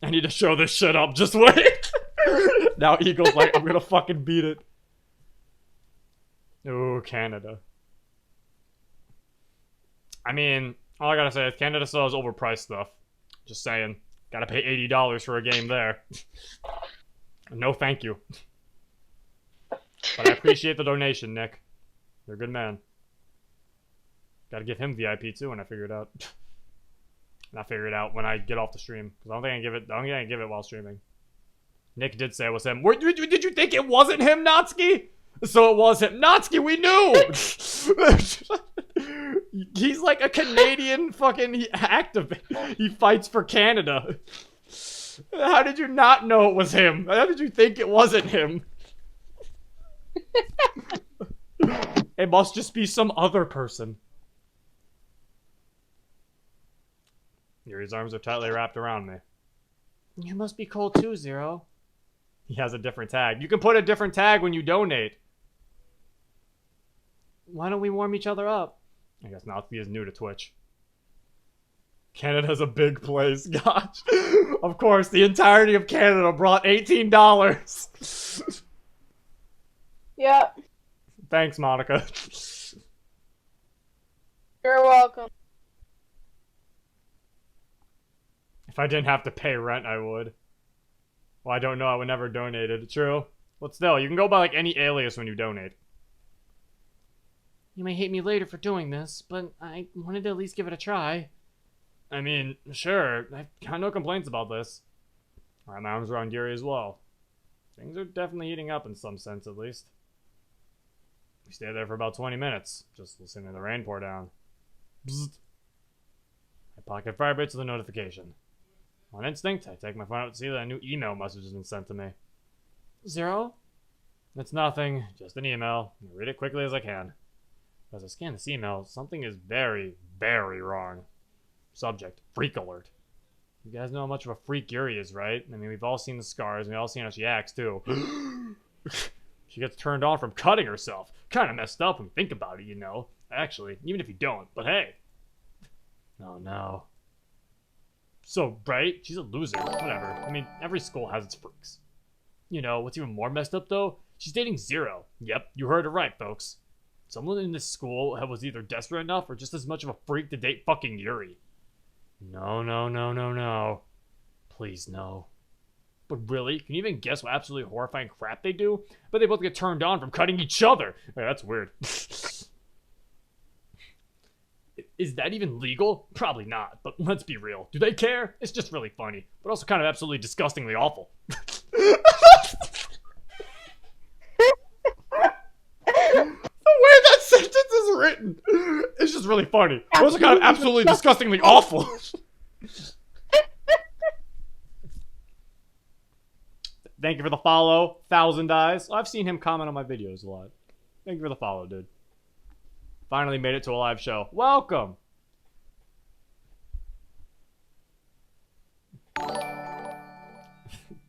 I need to show this shit up. Just wait. Now Eagle's like, I'm gonna fucking beat it. Ooh, Canada. I mean, all I gotta say is Canada still has overpriced stuff. Just saying. Gotta pay $80 for a game there. No thank you. But I appreciate the donation, Nick. You're a good man. Gotta give him VIP too when I figure it out. Not figure it out when I get off the stream. Because I don't think I can give it while streaming. Nick did say it was him. Did you think it wasn't him, Natsuki? So it was him. Natsuki, we knew! He's like a Canadian fucking activist. He fights for Canada. How did you not know it was him? How did you think it wasn't him? It must just be some other person. Yuri's arms are tightly wrapped around me. You must be cold too, Zero. He has a different tag. You can put a different tag when you donate. Why don't we warm each other up? I guess Natsuki is new to Twitch. Canada's a big place, gosh. Of course, the entirety of Canada brought $18. Yeah. Thanks, Monica. You're welcome. If I didn't have to pay rent, I would. Well, I don't know. I would never donate it. True. But still, you can go by like any alias when you donate. You may hate me later for doing this, but I wanted to at least give it a try. I mean, sure. I've got no complaints about this. I have my arms around Yuri as well. Things are definitely heating up in some sense, at least. We stayed there for about 20 minutes, just listening to the rain pour down. Bzzzt. My pocket vibrates with a notification. On instinct, I take my phone out to see that a new email message has been sent to me. Zero? It's nothing, just an email. I read it quickly as I can. As I scan this email, something is very, very wrong. Subject, freak alert. You guys know how much of a freak Yuri is, right? I mean, we've all seen the scars, and we've all seen how she acts, too. She gets turned on from cutting herself. Kinda messed up when you think about it, you know. Actually, even if you don't, but hey. Oh no. So, right? She's a loser. Whatever. I mean, every school has its freaks. You know, what's even more messed up, though? She's dating Zero. Yep, you heard it right, folks. Someone in this school was either desperate enough or just as much of a freak to date fucking Yuri. No, no, no, no, no. Please, no. But really? Can you even guess what absolutely horrifying crap they do? But they both get turned on from cutting each other. Hey, that's weird. Is that even legal? Probably not, but let's be real. Do they care? It's just really funny, but also kind of absolutely disgustingly awful. The way that sentence is written, it's just really funny. But also kind of absolutely disgustingly awful. Thank you for the follow, 1,000 Eyes. I've seen him comment on my videos a lot. Thank you for the follow, dude. Finally made it to a live show. Welcome!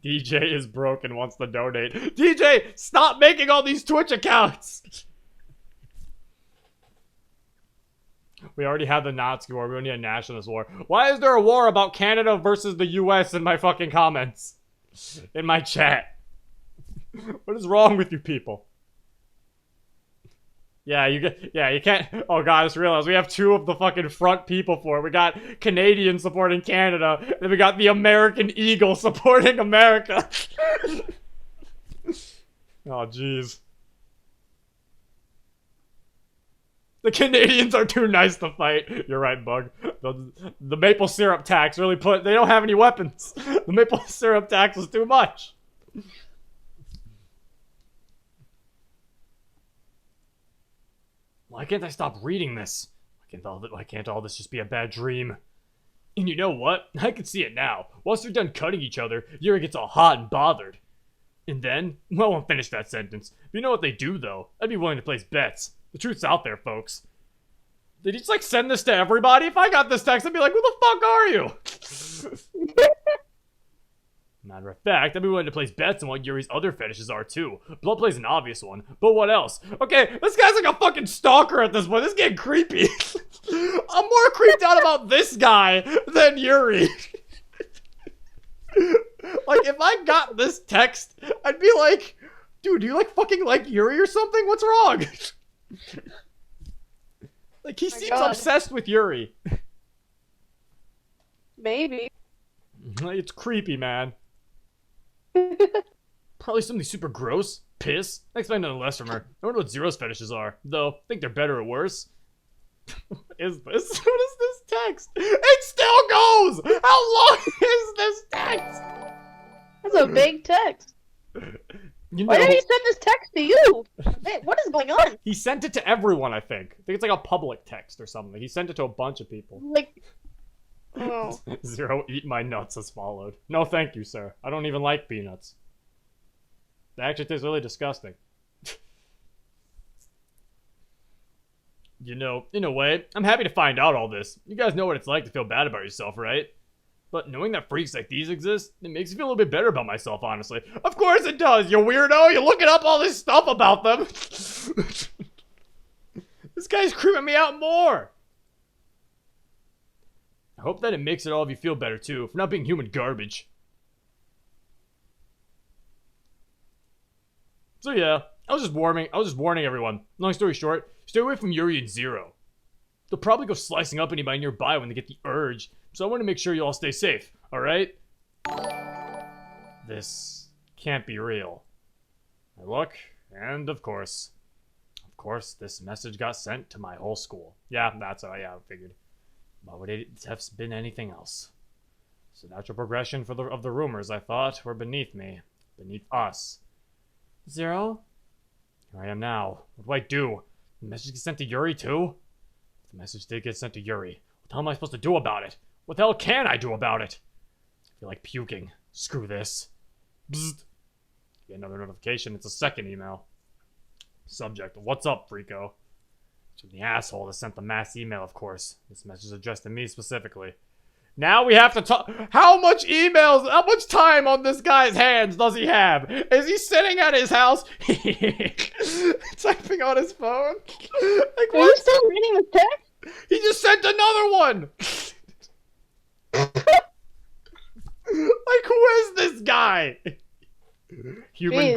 DJ is broke and wants to donate. DJ, stop making all these Twitch accounts! We already have the Nazi war. We don't need a nationalist war. Why is there a war about Canada versus the US in my fucking comments? In my chat. What is wrong with you people? Yeah, you can't. Oh god, I just realized we have two of the fucking front people for it. We got Canadians supporting Canada, and then we got the American Eagle supporting America. Oh jeez. The Canadians are too nice to fight. You're right, Bug. The maple syrup tax really they don't have any weapons. The maple syrup tax is too much. Why can't I stop reading this? Why can't all this just be a bad dream? And you know what? I can see it now. Once they're done cutting each other, Yuri gets all hot and bothered. And then? Well, I won't finish that sentence. If you know what they do, though, I'd be willing to place bets. The truth's out there, folks. Did he just, like, send this to everybody? If I got this text, I'd be like, who the fuck are you? Matter of fact, I'd be willing to place bets on what Yuri's other fetishes are, too. Blood play's an obvious one, but what else? Okay, this guy's like a fucking stalker at this point. This is getting creepy. I'm more creeped out about this guy than Yuri. Like, if I got this text, I'd be like, dude, do you like fucking like Yuri or something? What's wrong? Like, he seems obsessed with Yuri. Maybe. It's creepy, man. Probably something super gross. Piss. I expect nothing less from her. I wonder what Zero's fetishes are. Though, I think they're better or worse. What is this? What is this text? It still goes! How long is this text? That's a big text. You know, Why did he send this text to you? Hey, what is going on? he sent it to everyone, I think. I think it's like a public text or something. He sent it to a bunch of people. Like, oh. Zero, eat my nuts has followed. No thank you, sir. I don't even like peanuts. They actually taste really disgusting. You know, in a way, I'm happy to find out all this. You guys know what it's like to feel bad about yourself, right? But knowing that freaks like these exist, it makes me feel a little bit better about myself, honestly. Of course it does, you weirdo! You're looking up all this stuff about them! This guy's creeping me out more! I hope that it makes all of you feel better, too, for not being human garbage. So yeah, I was just warning everyone. Long story short, stay away from Yuri and Zero. They'll probably go slicing up anybody nearby when they get the urge, so I want to make sure you all stay safe, alright? This can't be real. I look, and of course, this message got sent to my whole school. Yeah, that's how I figured. Why would it have been anything else? It's a natural progression of the rumors I thought were beneath me. Beneath us. Zero? Here I am now. What do I do? The message get sent to Yuri too? If the message did get sent to Yuri, what the hell am I supposed to do about it? What the hell can I do about it? I feel like puking. Screw this. Bzzzt. Get another notification. It's a second email. Subject. What's up, Frico? To the asshole that sent the mass email, of course. This message is addressed to me specifically. Now we have to talk. How much emails, how much time on this guy's hands does he have? Is he sitting at his house? Typing on his phone? Like, are you still reading the text? He just sent another one! Like, who is this guy? Human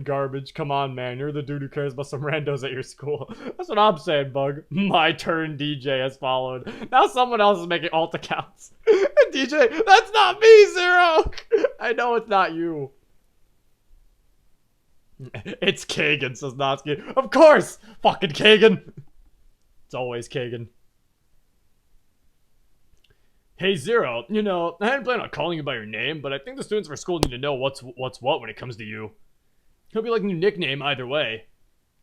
garbage. Come on, man. You're the dude who cares about some randos at your school. That's what I'm saying, Bug. My turn, DJ has followed. Now someone else is making alt accounts. DJ, that's not me, Zero! I know it's not you. It's Kagan, says Natsuki. Of course! Fucking Kagan! It's always Kagan. Hey, Zero, you know, I hadn't planned on calling you by your name, but I think the students for school need to know what's what when it comes to you. Hope you like a new nickname either way.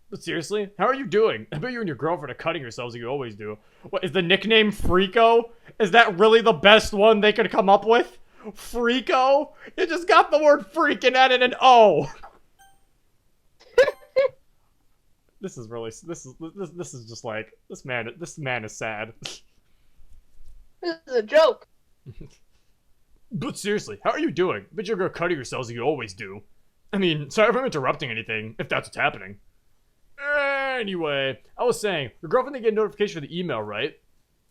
But seriously, how are you doing? I bet you and your girlfriend are cutting yourselves like you always do. What, is the nickname Frico? Is that really the best one they could come up with? Frico? You just got the word freaking added an O. This is just like, this man is sad. This is a joke. But seriously, how are you doing? Bet you're gonna cut yourselves like you always do. I mean, sorry if I'm interrupting anything, if that's what's happening. Anyway, I was saying, your girlfriend didn't get a notification for the email, right?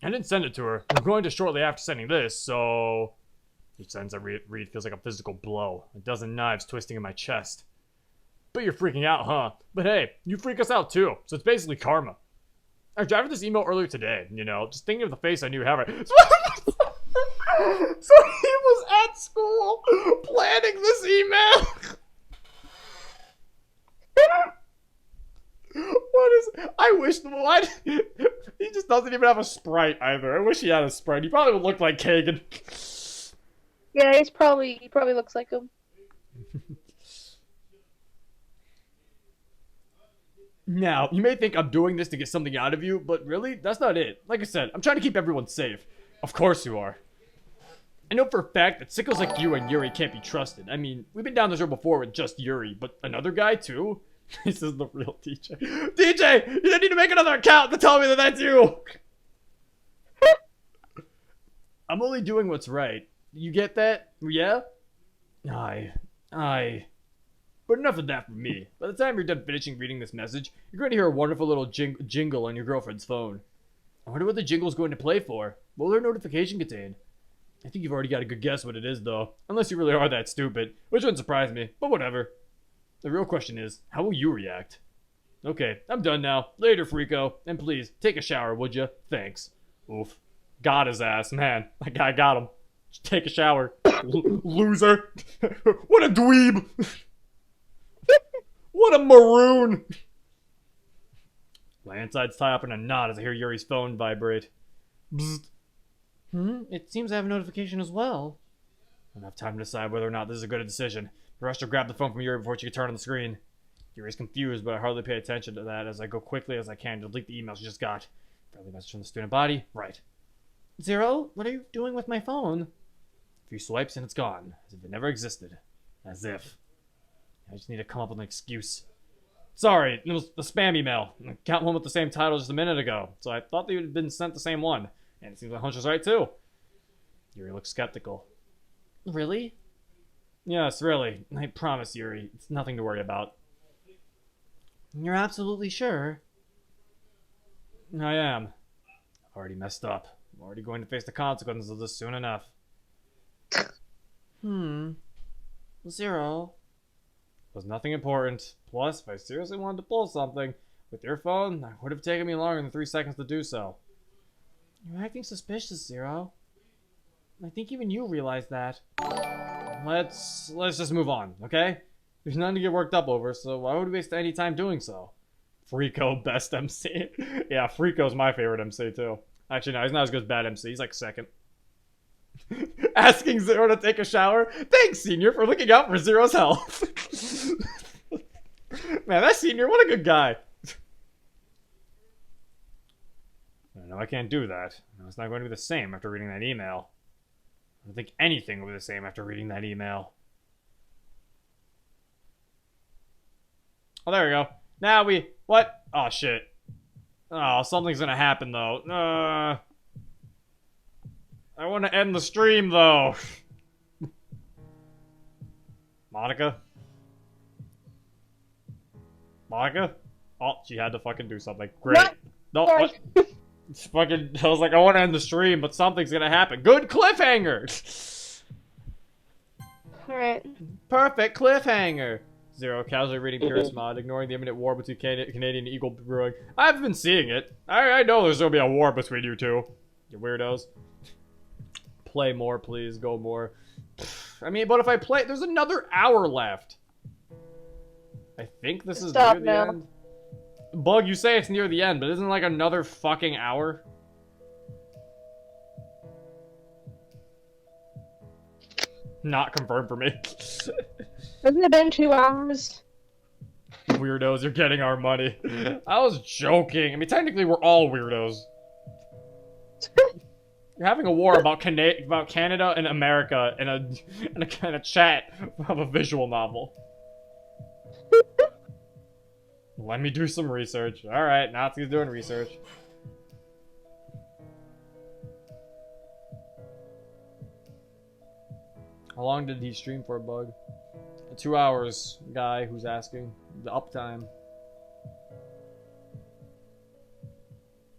I didn't send it to her. I'm going to shortly after sending this, so... Each sentence I read feels like a physical blow. A dozen knives twisting in my chest. But you're freaking out, huh? But hey, you freak us out too, so it's basically karma. I drafted this email earlier today, you know, just thinking of the face I knew have. So he was at school planning this email. What is? I wish the one. He just doesn't even have a sprite either. I wish he had a sprite. He probably would look like Kagan. Yeah, he probably looks like him. Now, you may think I'm doing this to get something out of you, but really, that's not it. Like I said, I'm trying to keep everyone safe. Of course you are. I know for a fact that sickos like you and Yuri can't be trusted. I mean, we've been down this road before with just Yuri, but another guy too? This is the real DJ. DJ! You don't need to make another account to tell me that that's you! I'm only doing what's right. You get that? Yeah? Aye. But enough of that from me. By the time you're done finishing reading this message, you're going to hear a wonderful little jingle on your girlfriend's phone. I wonder what the jingle's going to play for. What will her notification contain? I think you've already got a good guess what it is, though. Unless you really are that stupid. Which wouldn't surprise me, but whatever. The real question is, how will you react? Okay, I'm done now. Later, Freako. And please, take a shower, would ya? Thanks. Oof. Got his ass, man. That guy got him. Just take a shower. Loser. What a dweeb. What a maroon. My insides tie up in a knot as I hear Yuri's phone vibrate. Bzzzt. It seems I have a notification as well. I don't have time to decide whether or not this is a good decision. I rush to grab the phone from Yuri before she can turn on the screen. Yuri's confused, but I hardly pay attention to that as I go quickly as I can to delete the email she just got. Friendly message from the student body. Right. Zero, what are you doing with my phone? A few swipes and it's gone. As if it never existed. As if. I just need to come up with an excuse. Sorry, it was the spam email. I got one with the same title just a minute ago, so I thought they would have been sent the same one. And it seems my hunch was right, too. Yuri looks skeptical. Really? Yes, really. I promise, Yuri. It's nothing to worry about. You're absolutely sure? I am. I've already messed up. I'm already going to face the consequences of this soon enough. Zero. It was nothing important. Plus, if I seriously wanted to pull something with your phone, it would have taken me longer than 3 seconds to do so. You're acting suspicious, Zero. I think even you realize that. Let's just move on, okay? There's nothing to get worked up over, so why would we waste any time doing so? Freako, best MC. Yeah, Freako's my favorite MC too. Actually, no, he's not as good as bad MC. He's like second. Asking Zero to take a shower? Thanks, Senior, for looking out for Zero's health. Man, that Senior, what a good guy. No, I can't do that. No, it's not going to be the same after reading that email. I don't think anything will be the same after reading that email. Oh, there we go. Now we... What? Oh, shit. Oh, something's gonna happen, though. I want to end the stream, though. Monica? Monica? Oh, she had to fucking do something. Great. What? No, what? It's fucking... I was like, I want to end the stream, but something's gonna happen. Good cliffhanger! Alright. Perfect cliffhanger! Zero, casually reading Purist mod, ignoring the imminent war between Canadian Eagle Brewing. I've been seeing it. I know there's gonna be a war between you two. You weirdos. Play more, please. Go more. I mean, but if I play... There's another hour left. I think this is near the end. Bug, you say it's near the end, but isn't it like another fucking hour? Not confirmed for me. Hasn't it been 2 hours? Weirdos, you're getting our money. I was joking. I mean, technically, we're all weirdos. You're having a war about Canada and America in a chat of a visual novel. Let me do some research. Alright, Nazi's doing research. How long did he stream for, Bug? 2 hours, guy who's asking. The uptime.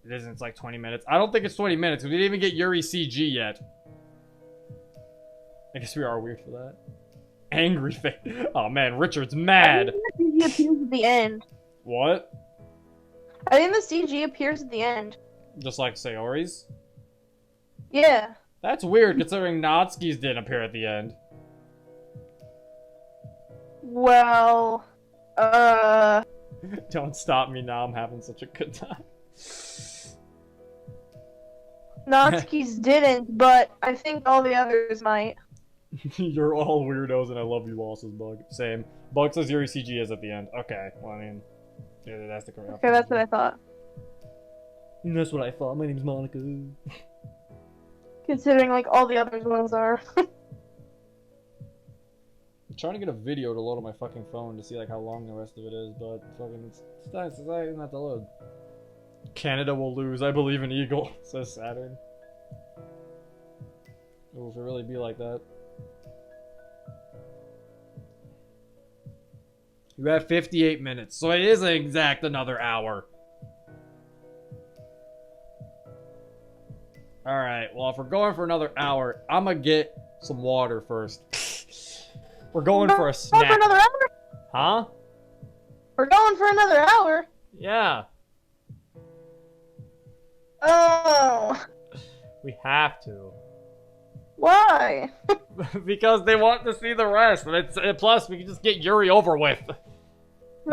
It isn't, it's like 20 minutes. I don't think it's 20 minutes, because we didn't even get Yuri CG yet. I guess we are weird for that. Angry face. Oh man, Richard's mad. I think the CG appears at the end. What? I think the CG appears at the end. Just like Sayori's? Yeah. That's weird, considering Natsuki's didn't appear at the end. Well, Don't stop me now, I'm having such a good time. Natsuki's didn't, but I think all the others might. You're all weirdos and I love you all, says Bug. Same. Bug says Yuri CG is at the end. Okay, well I mean, yeah, that's the correct. Okay, that's what I thought. That's what I thought. My name's Monica. Considering, like, all the other ones are. I'm trying to get a video to load on my fucking phone to see like how long the rest of it is, but fucking it's not to load. Canada will lose. I believe in Eagle, says Saturn. It will really be like that. You have 58 minutes, so it is an exact another hour. Alright, well if we're going for another hour, I'm gonna get some water first. We're going for a snack. For another hour? Huh? We're going for another hour? Yeah. Oh. We have to. Why? Because they want to see the rest, and plus we can just get Yuri over with.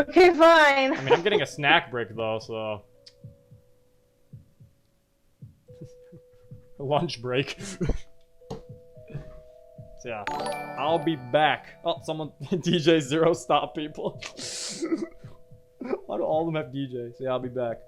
Okay, fine. I mean, I'm getting a snack break though, so... Lunch break. So yeah, I'll be back. Oh, someone... DJ Zero, stop people. Why do all of them have DJs? So yeah, I'll be back.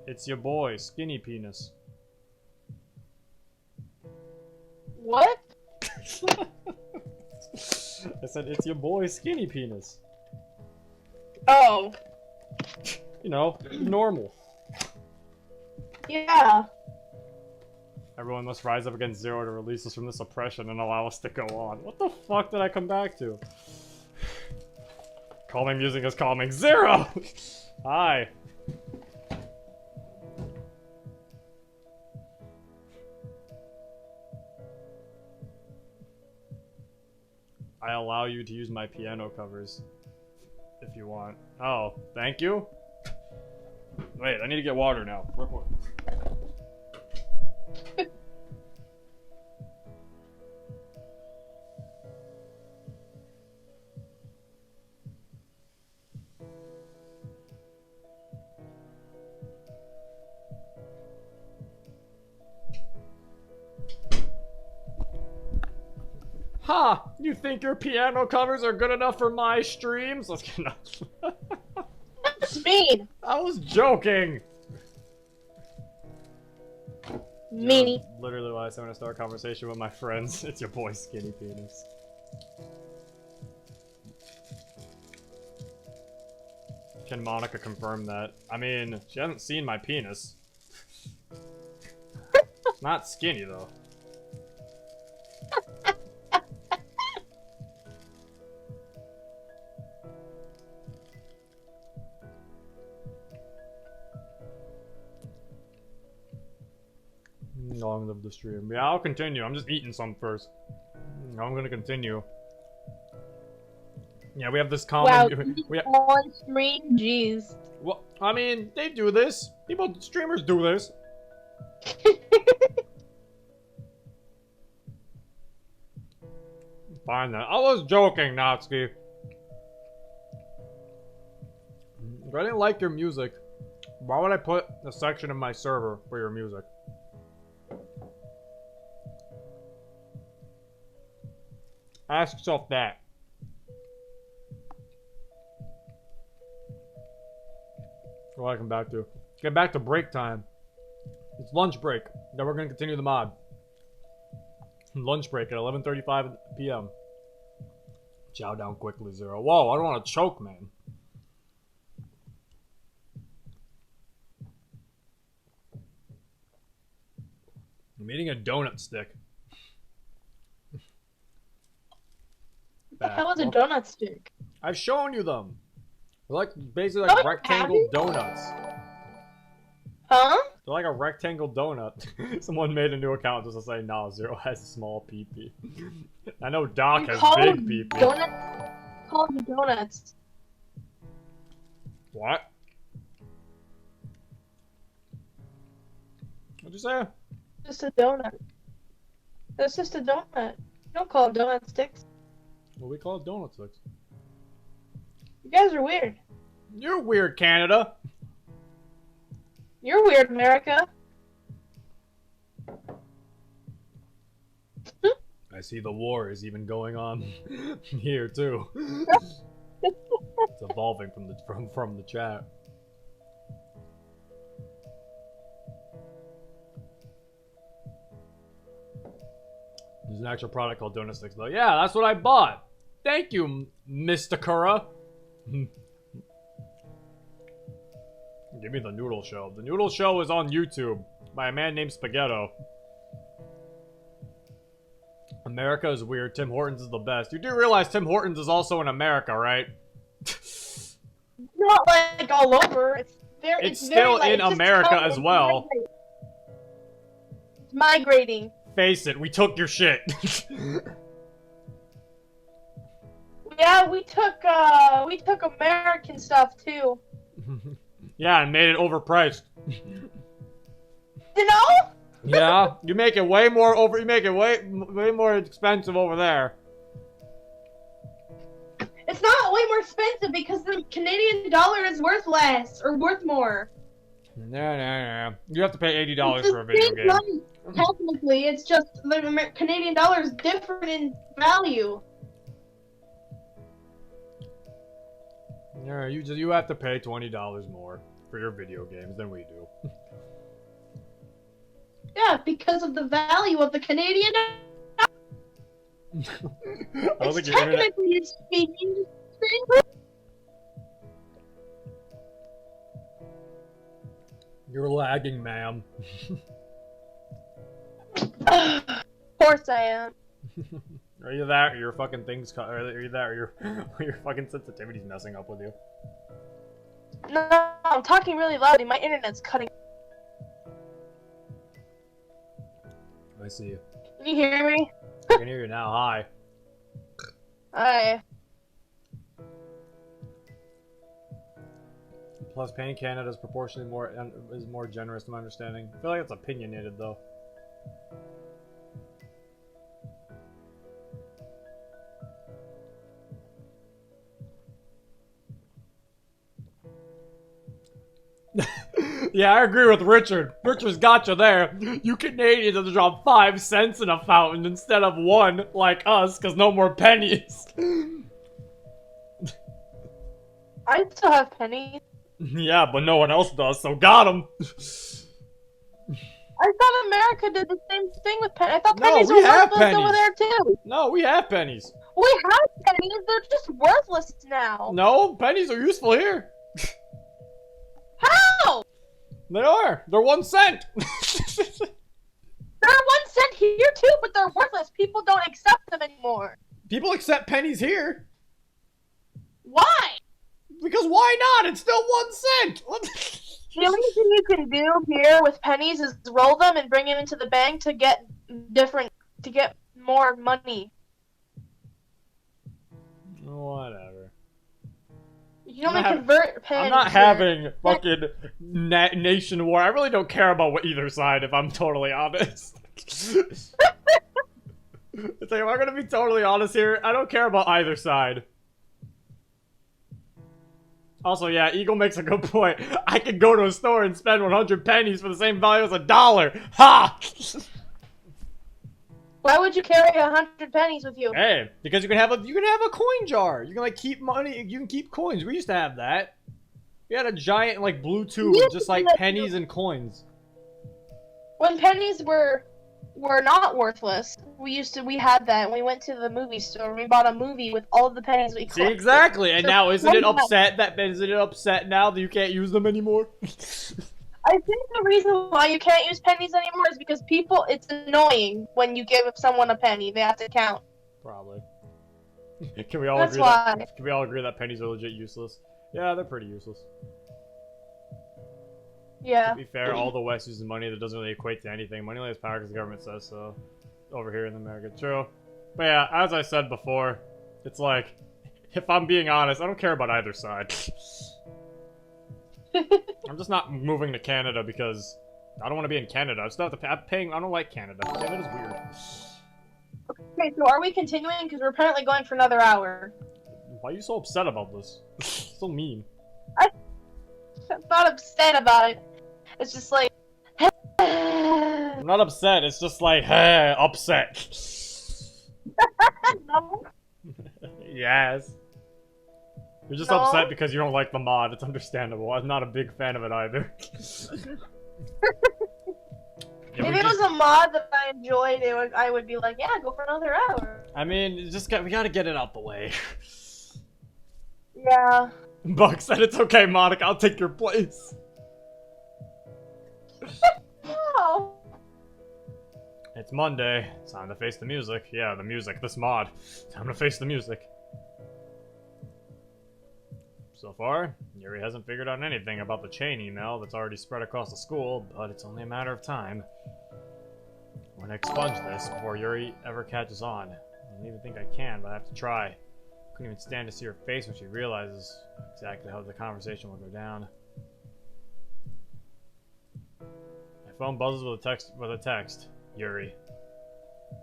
It's your boy, Skinny Penis. What? I said, it's your boy, Skinny Penis. Oh. You know, normal. Yeah. Everyone must rise up against Zero to release us from this oppression and allow us to go on. What the fuck did I come back to? Calming music is calming. Zero! Hi. I allow you to use my piano covers. If you want. Oh, thank you? Wait, I need to get water now. Real quick. Ha! You think your piano covers are good enough for my streams? Let's get nuts. Speed. I was joking! Meanie. Literally why I said when I start a conversation with my friends, it's your boy Skinny Penis. Can Monica confirm that? I mean, she hasn't seen my penis. It's not skinny though. the stream. Yeah, I'll continue. I'm just eating some first. I'm gonna continue. Yeah, we have this Wow, common... on stream, jeez. Well, I mean, they do this. Streamers do this. Fine then. I was joking, Natsuki. If I didn't like your music, why would I put a section of my server for your music? Ask yourself that. What do I come back to? Get back to break time. It's lunch break. Then we're gonna continue the mod. Lunch break at 11:35 p.m. Chow down quickly, Zero. Whoa, I don't want to choke, man. I'm eating a donut stick. What the hell is a donut stick? I've shown you them. They're like basically like rectangle donuts. Huh? They're like a rectangle donut. Someone made a new account just to say, "No, Zero has a small pee-pee." I know Doc has big pee-pee. Call them donuts. What? What'd you say? Just a donut. That's just a donut. You don't call them donut sticks. Well, we call it donut sticks. You guys are weird. You're weird, Canada. You're weird, America. I see the war is even going on here too. It's evolving from the chat. There's an actual product called Donut Sticks though. Yeah, that's what I bought. Thank you, Mr. Kura. Give me the Noodle Show. The Noodle Show is on YouTube by a man named Spaghetto. America is weird. Tim Hortons is the best. You do realize Tim Hortons is also in America, right? Not like all over. It's still in America as well. It's migrating. Face it, we took your shit. Yeah, we took American stuff too. Yeah, and made it overpriced. You know? Yeah, you make it way more you make it way more expensive over there. It's not way more expensive because the Canadian dollar is worth less or worth more. No. You have to pay $80 for a video game. Money. Technically, it's just the Canadian dollar is different in value. Yeah, you have to pay $20 more for your video games than we do. Yeah, because of the value of the Canadian dollar. It's technically speaking. You're lagging, ma'am. Of course I am. Are you that, or your fucking things, are you that, or your fucking sensitivity's messing up with you? No, I'm talking really loudly. My internet's cutting. I see you. Can you hear me? I can hear you now. Hi. Hi. Plus, paying Canada is proportionally more generous to my understanding. I feel like it's opinionated though. Yeah, I agree with Richard. Richard's got you there. You Canadians have to drop 5 cents in a fountain instead of 1, like us, because no more pennies. I still have pennies. Yeah, but no one else does, so got him. I thought America did the same thing with pennies. I thought No, pennies we were have worthless pennies. over there too. No, we have pennies. We have pennies. They're just worthless now. No, pennies are useful here. How? They are. They're 1 cent. They're 1 cent here too, but they're worthless. People don't accept them anymore. People accept pennies here. Why? Because why not? It's still 1 cent. The only thing you can do here with pennies is roll them and bring them into the bank to get more money. Whatever. You can only convert pennies. I'm not having fucking nation war. I really don't care about either side, if I'm totally honest. It's like, am I gonna be totally honest here? I don't care about either side. Also, yeah, Eagle makes a good point. I could go to a store and spend 100 pennies for the same value as $1. Ha! Why would you carry 100 pennies with you? Hey, because you can have a coin jar. You can like keep money. You can keep coins. We used to have that. We had a giant like blue tube with just like pennies and coins. When pennies were not worthless, we had that. We went to the movie store and we bought a movie with all of the pennies we collected. See, exactly. And now isn't it upset now that you can't use them anymore? I think the reason why you can't use pennies anymore is because it's annoying when you give someone a penny. They have to count. Probably. Can we all That's agree why. Can we all agree that pennies are legit useless? Yeah, they're pretty useless. Yeah. To be fair, all the West uses money that doesn't really equate to anything. Money only has power because the government says so. Over here in America. True. But yeah, as I said before, it's like, if I'm being honest, I don't care about either side. I'm just not moving to Canada because I don't want to be in Canada. I still have to pay. I don't like Canada. Canada's weird. Okay, so are we continuing? Because we're apparently going for another hour. Why are you so upset about this? So mean. I'm not upset about it. It's just like... I'm not upset. It's just like, hey, upset. No. Yes. You're just No. upset because you don't like the mod. It's understandable. I'm not a big fan of it either. If it was a mod that I enjoyed, I would be like, yeah, go for another hour. I mean, we gotta get it out the way. Yeah. Buck said it's okay, Monica. I'll take your place. Oh. It's Monday. It's time to face the music. Yeah, the music. This mod. Time to face the music. So far, Yuri hasn't figured out anything about the chain email that's already spread across the school, but it's only a matter of time. I'm gonna expunge this before Yuri ever catches on. I don't even think I can, but I have to try. Couldn't even stand to see her face when she realizes exactly how the conversation will go down. My phone buzzes with a text. Yuri.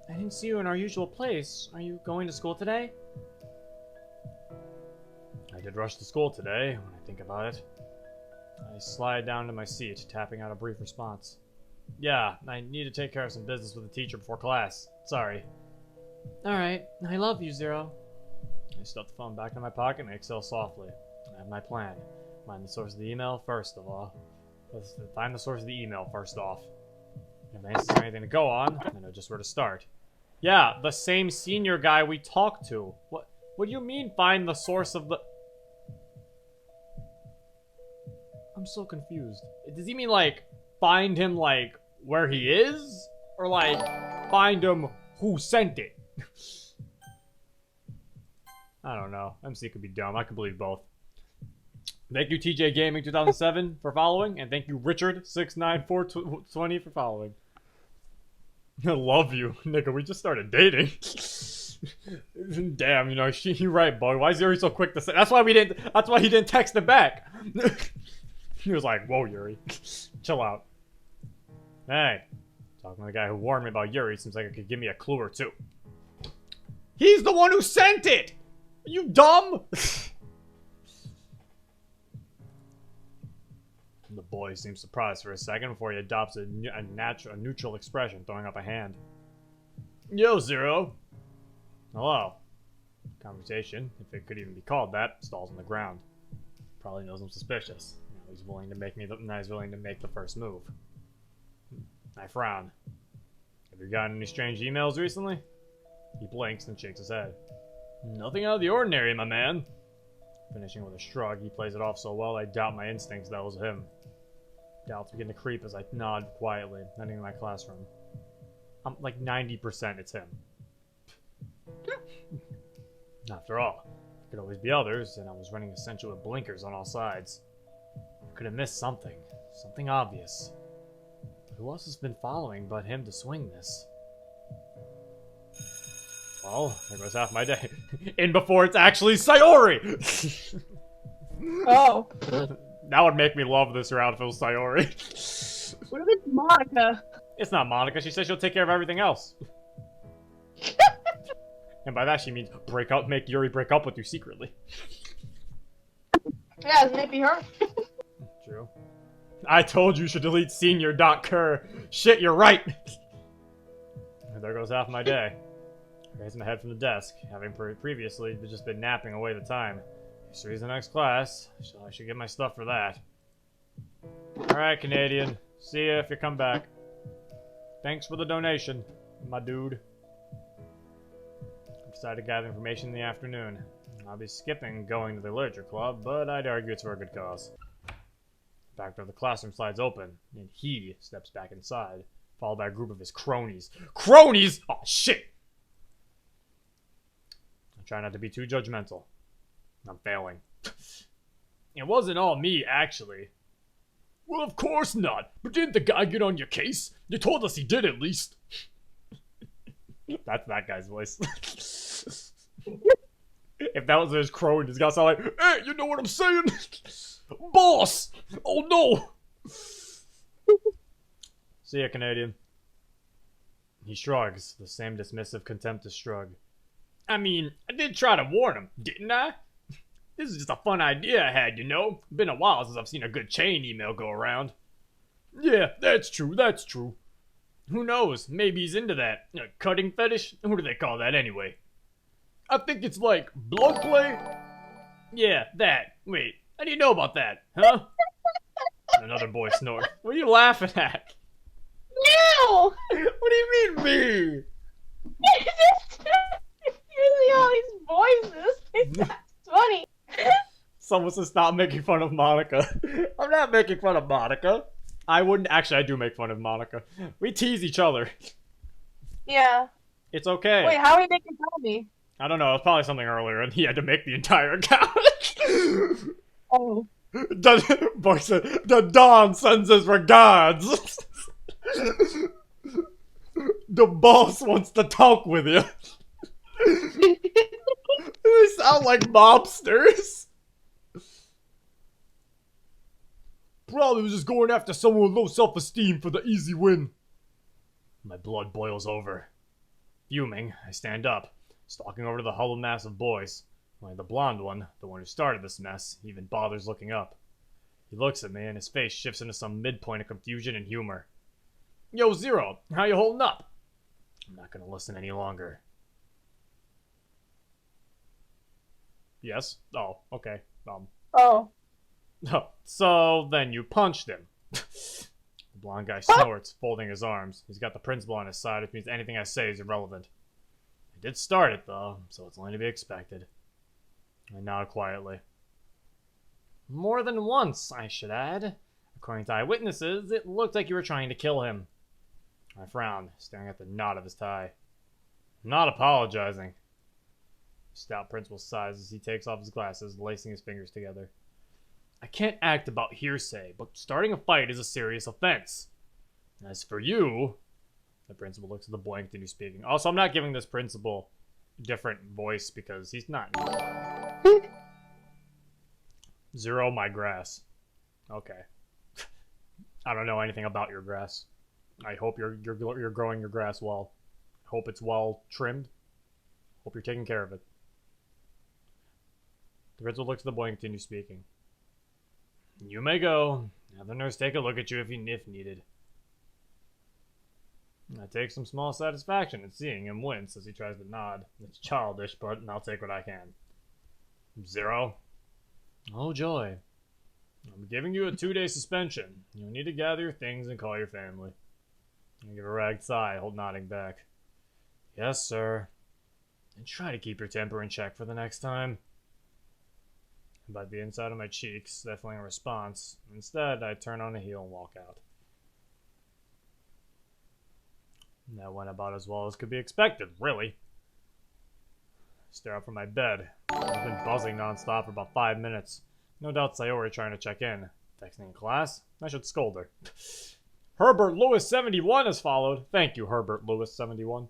I didn't see you in our usual place. Are you going to school today? I did rush to school today, when I think about it. I slide down to my seat, tapping out a brief response. Yeah, I need to take care of some business with the teacher before class. Sorry. Alright, I love you, Zero. I stuff the phone back in my pocket and exhale softly. I have my plan. Find the source of the email first of all. Find the source of the email first off. If I have anything to go on, I know just where to start. Yeah, the same senior guy we talked to. What do you mean find the source of the... I'm so confused. Does he mean, like, find him, like, where he is? Or, like, find him who sent it? I don't know. MC could be dumb. I could believe both. Thank you, TJ Gaming 2007 for following, and thank you, Richard69420 for following. I love you. Nigga, we just started dating. Damn, you know, you're right, boy. Why is Yuri so quick to say? That's why he didn't text it back. He was like, whoa, Yuri. Chill out. Hey. Talking to the guy who warned me about Yuri, seems like it could give me a clue or two. He's the one who sent it! Are you dumb? The boy seems surprised for a second before he adopts a neutral expression, throwing up a hand. Yo, Zero. Hello. Conversation, if it could even be called that, stalls on the ground. Probably knows I'm suspicious. Now he's willing to make the first move. I frown. Have you gotten any strange emails recently? He blinks and shakes his head. Nothing out of the ordinary, my man. Finishing with a shrug, he plays it off so well I doubt my instincts that was him. Doubts begin to creep as I nod quietly, heading to my classroom. I'm like 90% it's him. After all, there could always be others, and I was running essentially with blinkers on all sides. could have missed something. Something obvious. But who else has been following but him to swing this? Well, there goes half my day. In before it's actually Sayori! Oh. That would make me love this round if it was Sayori. What if it's Monica? It's not Monica. She says she'll take care of everything else. And by that she means break up, make Yuri break up with you secretly. Yeah, it may be her. True. I told you should delete senior.cur. Shit, you're right. And there goes half my day. I raised my head from the desk, having previously just been napping away the time. History's the next class, so I should get my stuff for that. Alright, Canadian. See ya if you come back. Thanks for the donation, my dude. I decided to gather information in the afternoon. I'll be skipping going to the literature club, but I'd argue it's for a good cause. Back door of the classroom slides open, and he steps back inside, followed by a group of his cronies. Cronies?! Oh, shit! I try not to be too judgmental. I'm failing. It wasn't all me, actually. Well, of course not. But didn't the guy get on your case? You told us he did, at least. That's that guy's voice. If that was his crow and he's got sound like, hey, you know what I'm saying? Boss! Oh no! See ya, Canadian. He shrugs, the same dismissive, contemptuous shrug. I mean, I did try to warn him, didn't I? This is just a fun idea I had, you know? Been a while since I've seen a good chain email go around. Yeah, that's true, that's true. Who knows? Maybe he's into that. Cutting fetish? What do they call that anyway? I think it's like blood play? Yeah, that. Wait, how do you know about that, huh? Another boy snort. What are you laughing at? No! What do you mean, me? Using all these voices. That's funny. Someone says stop making fun of Monica. I'm not making fun of Monica. I wouldn't. Actually, I do make fun of Monica. We tease each other. Yeah. It's okay. Wait, how are you making fun of me? I don't know. It was probably something earlier, and he had to make the entire account. Oh. Boy said, the Don sends his regards. The boss wants to talk with you. They sound like mobsters. Probably was just going after someone with low self-esteem for the easy win. My blood boils over. Fuming, I stand up, stalking over to the huddled mass of boys. Only the blonde one, the one who started this mess, even bothers looking up. He looks at me and his face shifts into some midpoint of confusion and humor. Yo, Zero, how you holding up? I'm not gonna listen any longer. Yes? Oh, okay. Oh. Oh, so then you punched him. The blonde guy snorts, folding his arms. He's got the principal on his side, which means anything I say is irrelevant. I did start it, though, so it's only to be expected. I nod quietly. More than once, I should add. According to eyewitnesses, it looked like you were trying to kill him. I frown, staring at the knot of his tie. I'm not apologizing. Stout principal sighs as he takes off his glasses, lacing his fingers together. I can't act about hearsay, but starting a fight is a serious offense. As for you... The principal looks at the boy and continues speaking. Also, I'm not giving this principal a different voice because he's not... Zero my grass. Okay. I don't know anything about your grass. I hope you're growing your grass well. Hope it's well trimmed. Hope you're taking care of it. The principal looks at the boy and continues speaking. You may go. Have the nurse take a look at you if needed. I take some small satisfaction in seeing him wince as he tries to nod. It's childish, but I'll take what I can. Zero. Oh joy. I'm giving you a 2-day suspension. You'll need to gather your things and call your family. I give a ragged sigh, hold nodding back. Yes, sir. And try to keep your temper in check for the next time. By the inside of my cheeks, stifling a response. Instead, I turn on a heel and walk out. That went about as well as could be expected, really. I stare up from my bed. I've been buzzing nonstop for about 5 minutes. No doubt Sayori trying to check in. Texting in class? I should scold her. Herbert Lewis 71 has followed. Thank you, Herbert Lewis 71.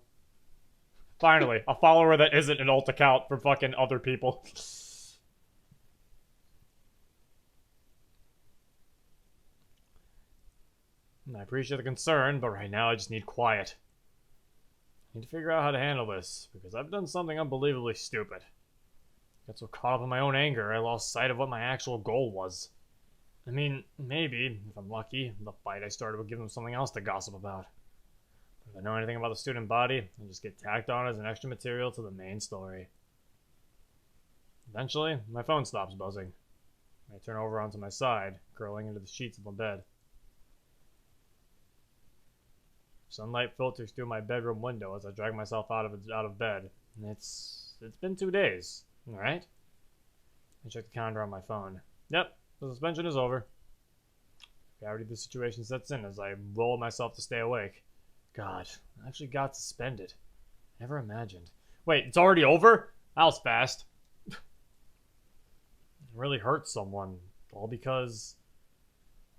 Finally, a follower that isn't an alt account from fucking other people. I appreciate the concern, but right now I just need quiet. I need to figure out how to handle this, because I've done something unbelievably stupid. I got so caught up in my own anger, I lost sight of what my actual goal was. I mean, maybe, if I'm lucky, the fight I started would give them something else to gossip about. But if I know anything about the student body, I'll just get tacked on as an extra material to the main story. Eventually, my phone stops buzzing. I turn over onto my side, curling into the sheets of my bed. Sunlight filters through my bedroom window as I drag myself out of bed. And it's been 2 days, alright? I check the calendar on my phone. Yep, the suspension is over. Gravity of the situation sets in as I roll myself to stay awake. God, I actually got suspended. Never imagined. Wait, it's already over? That was fast. It really hurt someone. All because...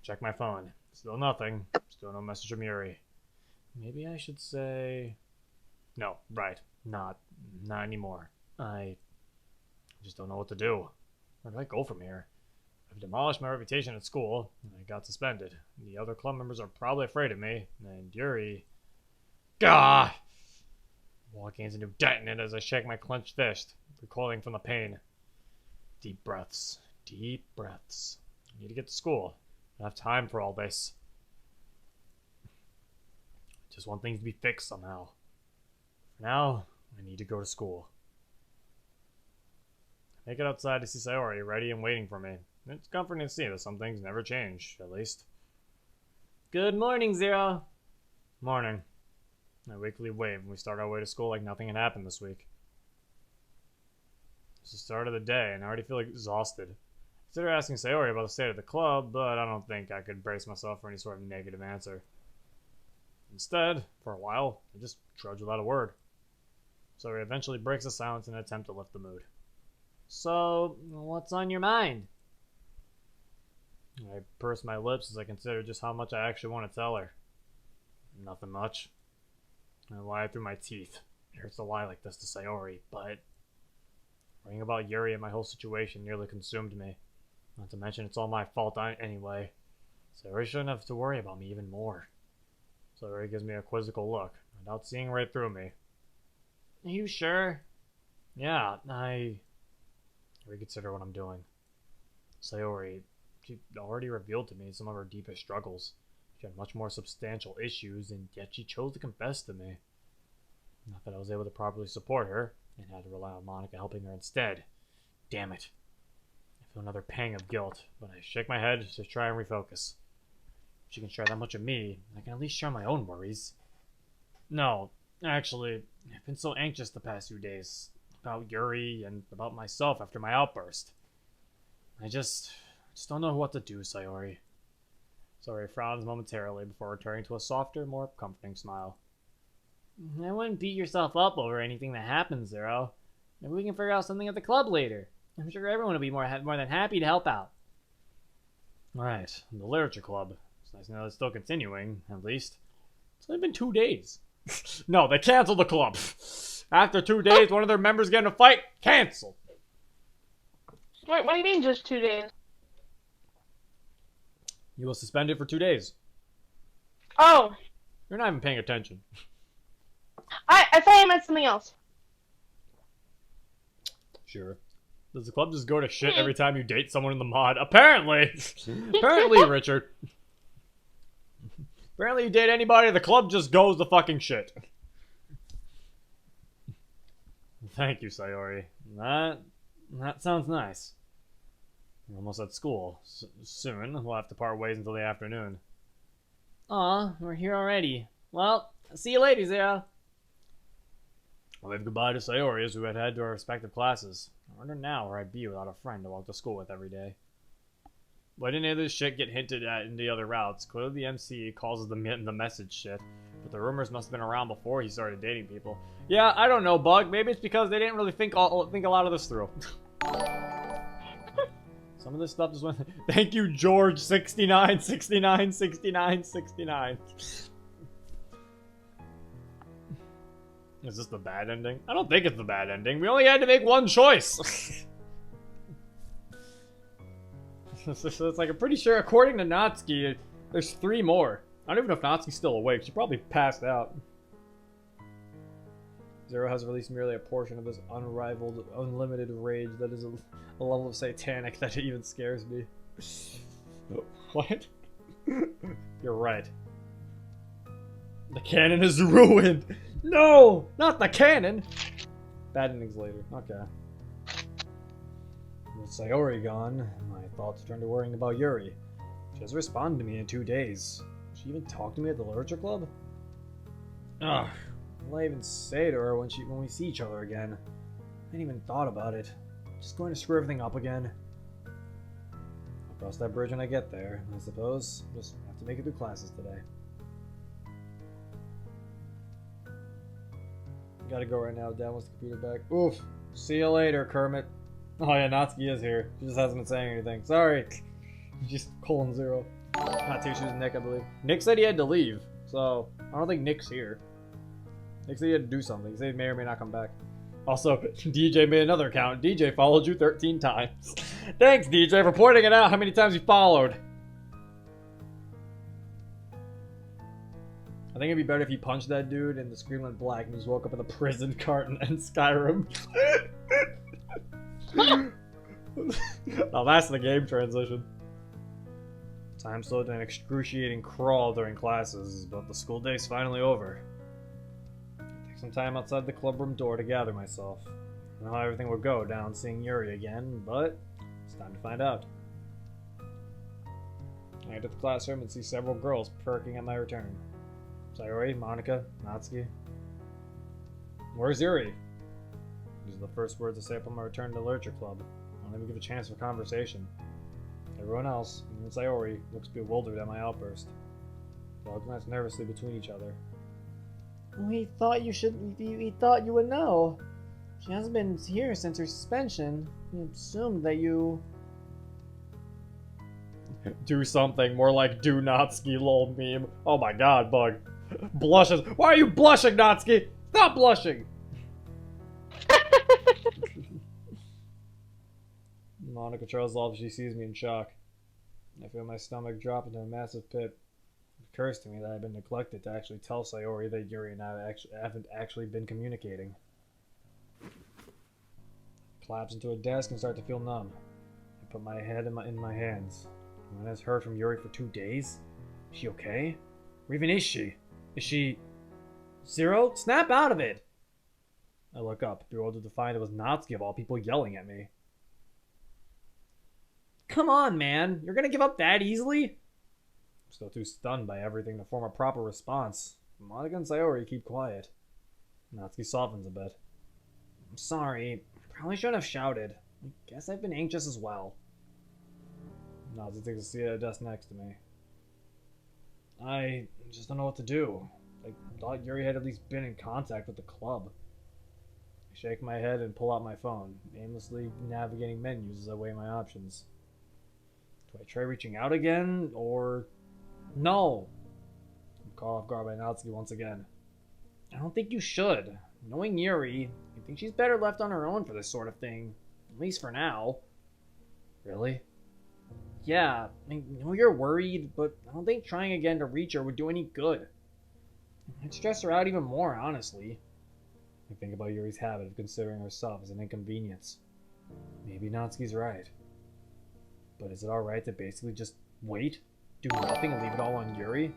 Check my phone. Still nothing. Still no message from Yuri. Maybe I should say... No, right. Not anymore. I just don't know what to do. Where do I go from here? I've demolished my reputation at school, and I got suspended. The other club members are probably afraid of me, and Yuri... Gah! Walking into new detonate as I shake my clenched fist, recoiling from the pain. Deep breaths. Deep breaths. I need to get to school. I don't have time for all this. Just want things to be fixed somehow. For now, I need to go to school. I make it outside to see Sayori ready and waiting for me. It's comforting to see that some things never change, at least. Good morning, Zero. Morning. I weakly wave and we start our way to school like nothing had happened this week. It's the start of the day and I already feel exhausted. I consider asking Sayori about the state of the club, but I don't think I could brace myself for any sort of negative answer. Instead, for a while, I just trudge without a word. Sayori eventually breaks the silence in an attempt to lift the mood. So, what's on your mind? I purse my lips as I consider just how much I actually want to tell her. Nothing much. I lie through my teeth. It hurts to lie like this to Sayori, but worrying about Yuri and my whole situation nearly consumed me. Not to mention it's all my fault anyway. Sayori shouldn't have to worry about me even more. Sayori gives me a quizzical look, without seeing right through me. Are you sure? Yeah, I reconsider what I'm doing. Sayori, she already revealed to me some of her deepest struggles. She had much more substantial issues, and yet she chose to confess to me. Not that I was able to properly support her, and had to rely on Monica helping her instead. Damn it. I feel another pang of guilt, but I shake my head to try and refocus. If she can share that much of me, I can at least share my own worries. No, actually, I've been so anxious the past few days. About Yuri, and about myself after my outburst. I just don't know what to do, Sayori. Sayori frowns momentarily before returning to a softer, more comforting smile. I wouldn't beat yourself up over anything that happens, Zero. Maybe we can figure out something at the club later. I'm sure everyone will be more than happy to help out. Right, the literature club. It's nice to know it's still continuing, at least. It's only been 2 days. No, they canceled the club. After 2 days, one of their members get in a fight. Canceled. Wait, what do you mean just 2 days? You was suspended for 2 days. Oh. You're not even paying attention. I thought you meant something else. Sure. Does the club just go to shit every time you date someone in the mod? Apparently! Apparently, Richard. Apparently you date anybody, the club just goes to fucking shit. Thank you, Sayori. That sounds nice. We're almost at school. Soon, we'll have to part ways until the afternoon. Aw, we're here already. Well, see you later, Zero. I wave goodbye to Sayori as we head to our respective classes. I wonder now where I'd be without a friend to walk to school with every day. Why didn't any of this shit get hinted at in the other routes? Clearly the MC calls the message shit, but the rumors must have been around before he started dating people. Yeah, I don't know, Bug. Maybe it's because they didn't really think a lot of this through. Some of this stuff just went... Thank you, George, 69, 69, 69, 69. Is this the bad ending? I don't think it's the bad ending. We only had to make one choice. So it's like, I'm pretty sure, according to Natsuki, there's 3 more. I don't even know if Natsuki's still awake. She probably passed out. Zero has released merely a portion of his unrivaled, unlimited rage that is a level of satanic that even scares me. What? You're right. The cannon is ruined! No! Not the cannon! Bad endings later. Okay. With Sayori gone, my thoughts turned to worrying about Yuri. She hasn't responded to me in 2 days. Did she even talk to me at the literature club? Ugh. What will I even say to her when we see each other again? I hadn't even thought about it. Just going to screw everything up again. I'll cross that bridge when I get there, I suppose. Just have to make it through classes today. Gotta go right now. Dad wants the computer back. Oof. See you later, Kermit. Oh yeah, Natsuki is here. She just hasn't been saying anything. Sorry. Just (0). Not too. She was Nick, I believe. Nick said he had to leave, so I don't think Nick's here. Nick said he had to do something. He said he may or may not come back. Also, DJ made another account. DJ followed you 13 times. Thanks, DJ, for pointing it out how many times you followed. I think it'd be better if you punched that dude and the screen went black and he just woke up in the prison cart in Skyrim. Oh, that's the game transition. Time slowed to an excruciating crawl during classes, but the school day's finally over. I take some time outside the clubroom door to gather myself. I don't know how everything will go down seeing Yuri again, but it's time to find out. I enter the classroom and see several girls perking at my return. Sayori, Monica, Natsuki. Where's Yuri? These are the first words I say upon my return to the literature club. I don't even give a chance for conversation. Everyone else, even Sayori, looks bewildered at my outburst. They all glance nervously between each other. We thought we thought you would know. She hasn't been here since her suspension. We assumed that you... Do something, more like do Natsuki lol meme. Oh my god, Bug. Blushes. Why are you blushing, Natsuki? Stop blushing! Monica trails off as she sees me in shock. I feel my stomach drop into a massive pit. It occurs to me that I've been neglected to actually tell Sayori that Yuri and I haven't actually been communicating. I collapse into a desk and start to feel numb. I put my head in my hands. No one has heard from Yuri for 2 days? Is she okay? Or even is she? Is she... Zero? Snap out of it! I look up, bewildered to find it was Natsuki of all people yelling at me. Come on, man! You're gonna give up that easily? I'm still too stunned by everything to form a proper response. Monica and Sayori keep quiet. Natsuki softens a bit. I'm sorry. Probably shouldn't have shouted. I guess I've been anxious as well. Natsuki takes a seat at a desk next to me. I just don't know what to do. I thought Yuri had at least been in contact with the club. I shake my head and pull out my phone, aimlessly navigating menus as I weigh my options. Do I try reaching out again, or... No! I'm caught off guard by Natsuki once again. I don't think you should. Knowing Yuri, I think she's better left on her own for this sort of thing. At least for now. Really? Yeah, I know you're worried, but I don't think trying again to reach her would do any good. It'd stress her out even more, honestly. I think about Yuri's habit of considering herself as an inconvenience. Maybe Natsuki's right. But is it alright to basically just wait? Do nothing and leave it all on Yuri?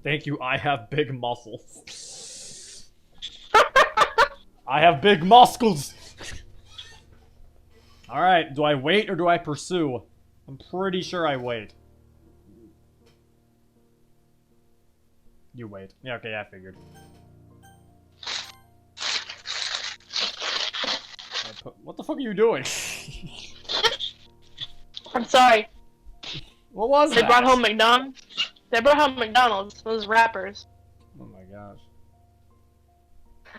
Thank you, I have big muscles. I have big muscles! Alright, do I wait or do I pursue? I'm pretty sure I wait. You wait. Yeah, okay, I figured. What the fuck are you doing? I'm sorry. What was They that? brought home McDonald's. They brought home McDonald's. Those rappers. Oh my gosh.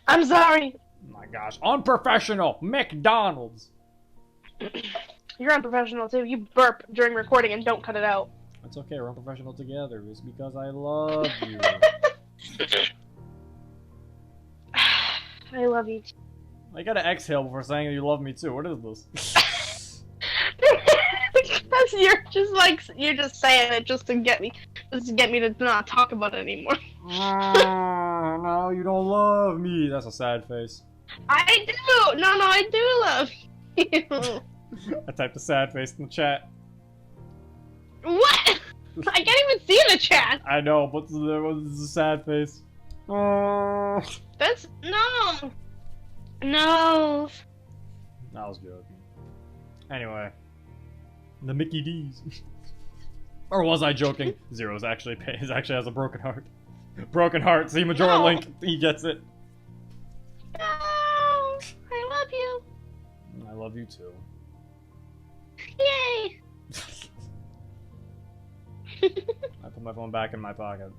I'm sorry. Oh my gosh. Unprofessional! McDonald's! You're unprofessional too. You burp during recording and don't cut it out. It's okay, we're unprofessional together. It's because I love you. I love you too. I gotta exhale before saying that you love me too. What is this? Because you're just saying it just to get me to not talk about it anymore. No, you don't love me. That's a sad face. I do. No, I do love you. I typed a sad face in the chat. What? I can't even see the chat. I know, but there was a sad face. That's no. I was joking. Anyway, the Mickey D's. Or was I joking? Zero's actually has a broken heart. Broken heart. See Majora No. Link. He gets it. No, I love you. I love you too. Yay. I put my phone back in my pocket.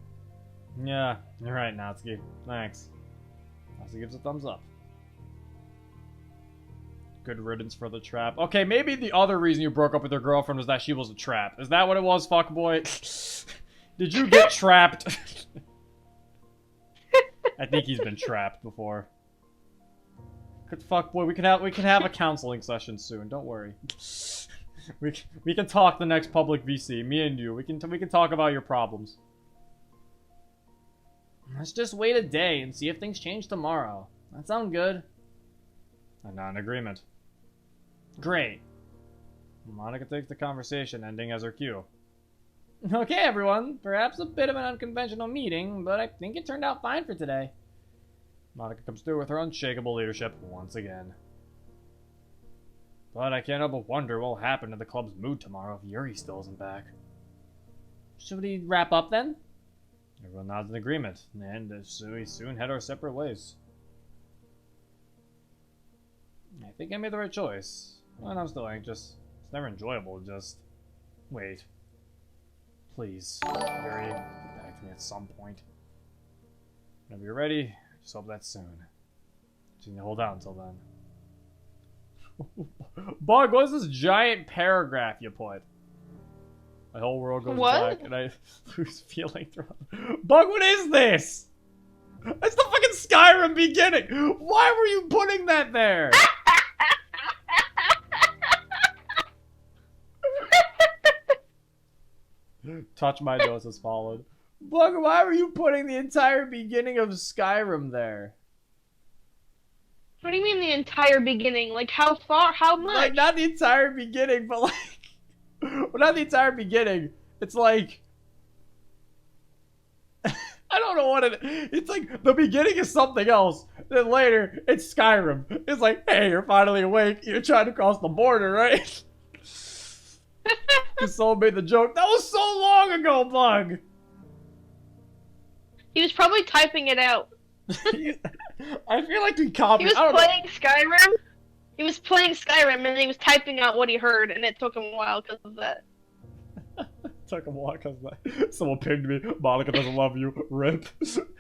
Yeah, you're right, Natsuki. Thanks. Natsuki gives a thumbs up. Good riddance for the trap. Okay, maybe the other reason you broke up with your girlfriend was that she was a trap. Is that what it was, fuckboy? Did you get trapped? I think he's been trapped before. Fuckboy, we can have a counseling session soon. Don't worry. We can talk the next public VC. Me and you. We can talk about your problems. Let's just wait a day and see if things change tomorrow. That sound good? I'm not in agreement. Great. Monica takes the conversation, ending as her cue. Okay, everyone. Perhaps a bit of an unconventional meeting, but I think it turned out fine for today. Monica comes through with her unshakable leadership once again. But I can't help but wonder what will happen to the club's mood tomorrow if Yuri still isn't back. Should we wrap up then? Everyone nods in agreement, and we soon head our separate ways. I think I made the right choice. And I'm still anxious. It's never enjoyable, just... Wait. Please, Yuri, get back to me at some point. Whenever you're ready, just hope that's soon. Just need to hold out until then. Bug, what's this giant paragraph you put? My whole world goes What? black and I lose feeling throughout. Bug, what is this? It's the fucking Skyrim beginning! Why were you putting that there? Touch my nose as followed. Bug, why were you putting the entire beginning of Skyrim there? What do you mean the entire beginning? Like how far? How much? Like, not the entire beginning, but like... well, not the entire beginning. It's like... I don't know what it's like, the beginning is something else. Then later, it's Skyrim. It's like, hey, you're finally awake. You're trying to cross the border, right? Because someone made the joke. That was so long ago, Bug! He was probably typing it out. I feel like he copied. He was playing Skyrim. He was playing Skyrim and he was typing out what he heard, and it took him a while because of that. Took him a while because that. Someone pinged me. Monica doesn't love you. Rip.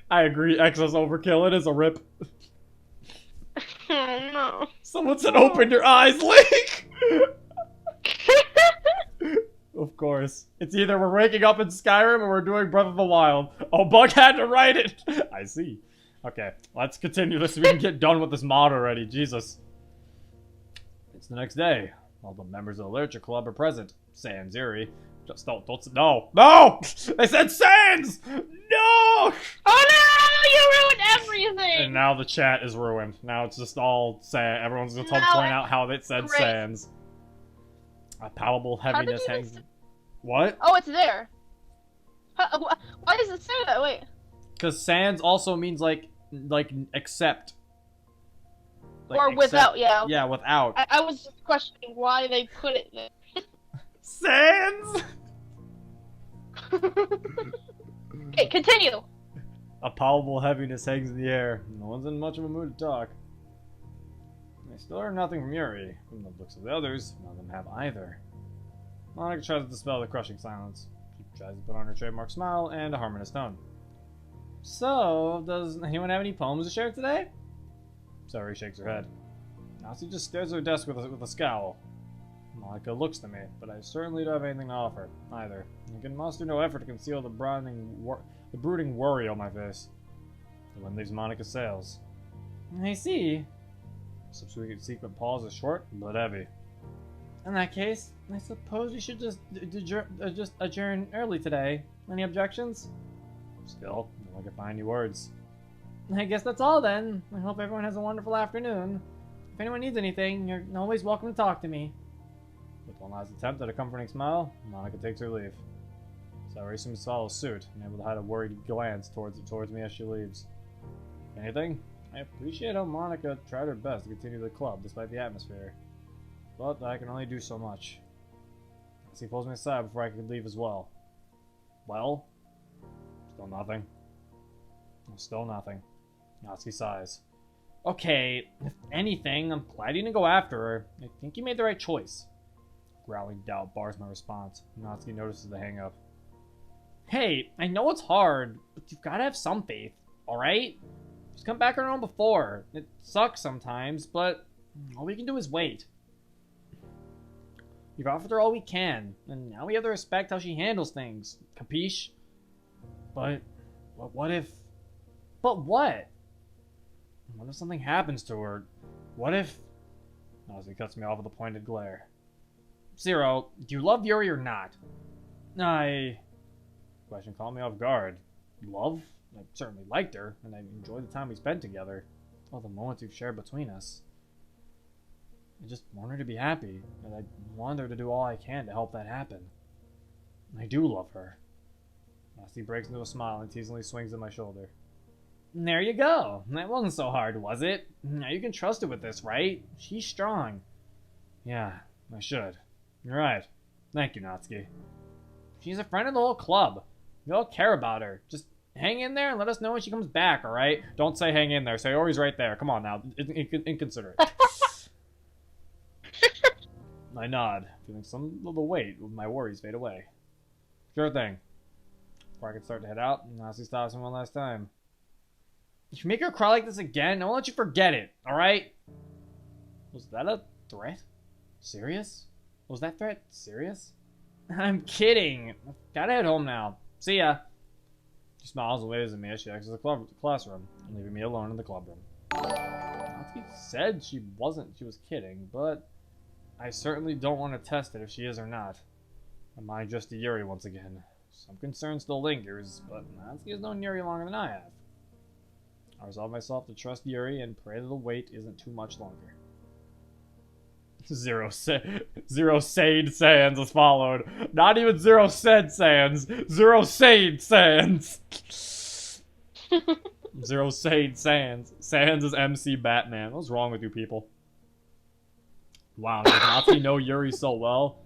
I agree. Excess overkill. It is a rip. Oh no. Someone said, "Open your eyes, Link." Of course. It's either we're waking up in Skyrim or we're doing Breath of the Wild. Oh, Bug had to write it. I see. Okay, let's continue this so we can get done with this mod already. Jesus. It's the next day. All the members of the Literature Club are present. Sans Yuri. Just don't, no! No! They said Sans! No! Oh no! You ruined everything! And now the chat is ruined. Now it's just all Sans. Everyone's just going to No, point out how it said great. Sans. A palpable heaviness you hangs. just- What? Oh, it's there. Why does it say that? Wait. Because sans also means like accept. Like, Or without, yeah. Yeah, without. I was just questioning why they put it there. Sans! Okay, continue. A palpable heaviness hangs in the air. No one's in much of a mood to talk. They still heard nothing from Yuri. From the looks of the others, none of them have either. Monica tries to dispel the crushing silence. She tries to put on her trademark smile and a harmonious tone. So, does anyone have any poems to share today? Sorry, shakes her head. Nazi just stares at her desk with a scowl. Monica looks to me, but I certainly don't have anything to offer, either. I can muster no effort to conceal the brooding worry on my face. The wind leaves Monica sails. I see. Subsequent pause is short, but heavy. In that case, I suppose we should just adjourn early today. Any objections? Still, no one can find any words. I guess that's all then. I hope everyone has a wonderful afternoon. If anyone needs anything, you're always welcome to talk to me. With one last attempt at a comforting smile, Monica takes her leave. Sayori seems to follow suit, and able to hide a worried glance towards me as she leaves. Anything? I appreciate how Monica tried her best to continue the club despite the atmosphere. But I can only do so much. As he pulls me aside before I can leave as well. Well? Still nothing. Still nothing. Natsuki sighs. Okay, if anything, I'm glad you didn't go after her. I think you made the right choice. Growling doubt bars my response. Natsuki notices the hang-up. Hey, I know it's hard, but you've got to have some faith, alright? She's come back around before. It sucks sometimes, but all we can do is wait. We've offered her all we can, and now we have to respect how she handles things. Capiche? But what if... But what? What if something happens to her? What if... Natsuki cuts me off with a pointed glare. Zero, do you love Yuri or not? Question caught me off guard. Love? I certainly liked her, and I enjoyed the time we spent together. All the moments we've shared between us. I just want her to be happy, and I want her to do all I can to help that happen. I do love her. Natsuki breaks into a smile and teasingly swings at my shoulder. There you go. That wasn't so hard, was it? Now you can trust her with this, right? She's strong. Yeah, I should. You're right. Thank you, Natsuki. She's a friend of the whole club. We all care about her. Just hang in there and let us know when she comes back, alright? Don't say hang in there. Say Yuri's right there. Come on now. Inconsiderate. I nod, feeling some of the weight of my worries fade away. Sure thing. Before I can start to head out, Natsuki stops me one last time. If you make her cry like this again, I won't let you forget it, alright? Was that a threat? Serious? Was that threat serious? I'm kidding. Gotta head home now. See ya. She smiles and waves at me as she exits the classroom, leaving me alone in the club room. Natsuki said she was kidding, but I certainly don't want to test it if she is or not. My mind just to Yuri once again. Some concern still lingers, but Natsuki has known Yuri longer than I have. I resolve myself to trust Yuri and pray that the wait isn't too much longer. Zero Sade Sands is followed. Not even Zero Said Sands. Zero Sade Sands. Zero Sade Sands. Sands is MC Batman. What's wrong with you people? Wow, does Natsuki know Yuri so well?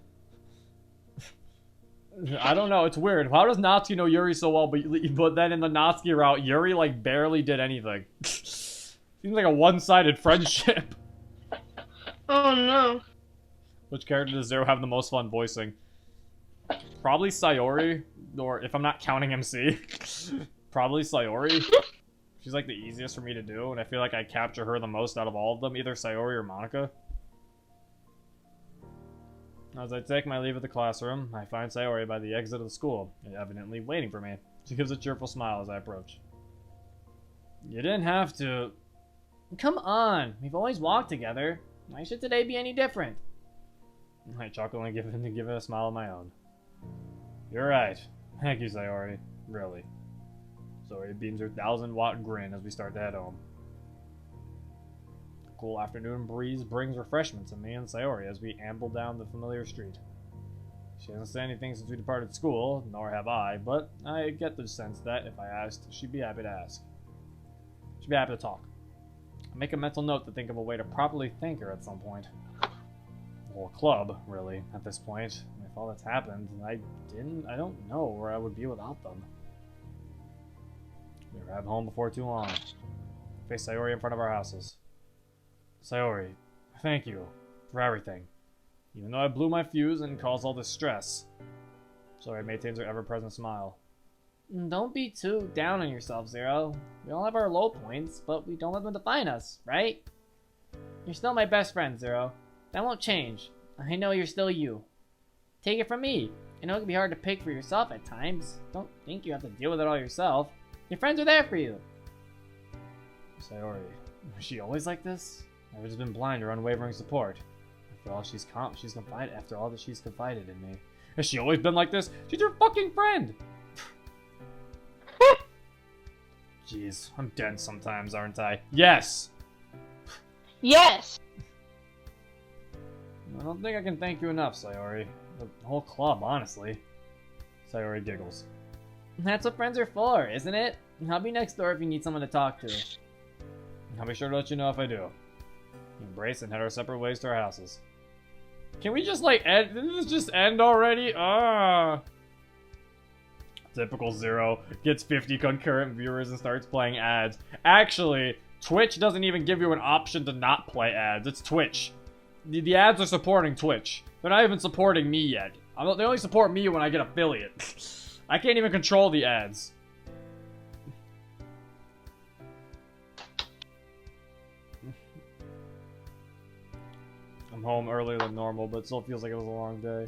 I don't know, it's weird. How does Natsuki know Yuri so well, but then in the Natsuki route, Yuri, like, barely did anything? Seems like a one-sided friendship. Oh no. Which character does Zero have the most fun voicing? Probably Sayori, or if I'm not counting MC, probably Sayori. She's like the easiest for me to do, and I feel like I capture her the most out of all of them, either Sayori or Monica. As I take my leave of the classroom, I find Sayori by the exit of the school, evidently waiting for me. She gives a cheerful smile as I approach. You didn't have to... Come on, we've always walked together. Why should today be any different? I chuckle and give it a smile of my own. You're right. Thank you, Sayori. Really. Sayori beams her 1,000-watt grin as we start to head home. The cool afternoon breeze brings refreshments to me and Sayori as we amble down the familiar street. She hasn't said anything since we departed school, nor have I, but I get the sense that if I asked, she'd be happy to ask. She'd be happy to talk. I make a mental note to think of a way to properly thank her at some point. The whole club, really, at this point. If all that's happened, I don't know where I would be without them. We arrive home before too long. Face Sayori in front of our houses. Sayori, thank you for everything. Even though I blew my fuse and caused all this stress. Sayori maintains her ever-present smile. Don't be too down on yourself, Zero. We all have our low points, but we don't let them define us, right? You're still my best friend, Zero. That won't change. I know you're still you. Take it from me. I know it can be hard to pick for yourself at times. Don't think you have to deal with it all yourself. Your friends are there for you. Sayori, was she always like this? I've just been blind to unwavering support. After all she's confided after all that she's confided in me. Has she always been like this? She's your fucking friend! Jeez, I'm dense sometimes, aren't I? Yes! Yes! I don't think I can thank you enough, Sayori. The whole club, honestly. Sayori giggles. That's what friends are for, isn't it? I'll be next door if you need someone to talk to. I'll be sure to let you know if I do. Embrace and head our separate ways to our houses. Can we just, like, end? Didn't this just end already? Ah! Typical Zero gets 50 concurrent viewers and starts playing ads. Actually, Twitch doesn't even give you an option to not play ads. It's Twitch. The ads are supporting Twitch. They're not even supporting me yet. They only support me when I get affiliate. I can't even control the ads. I'm home earlier than normal, but it still feels like it was a long day.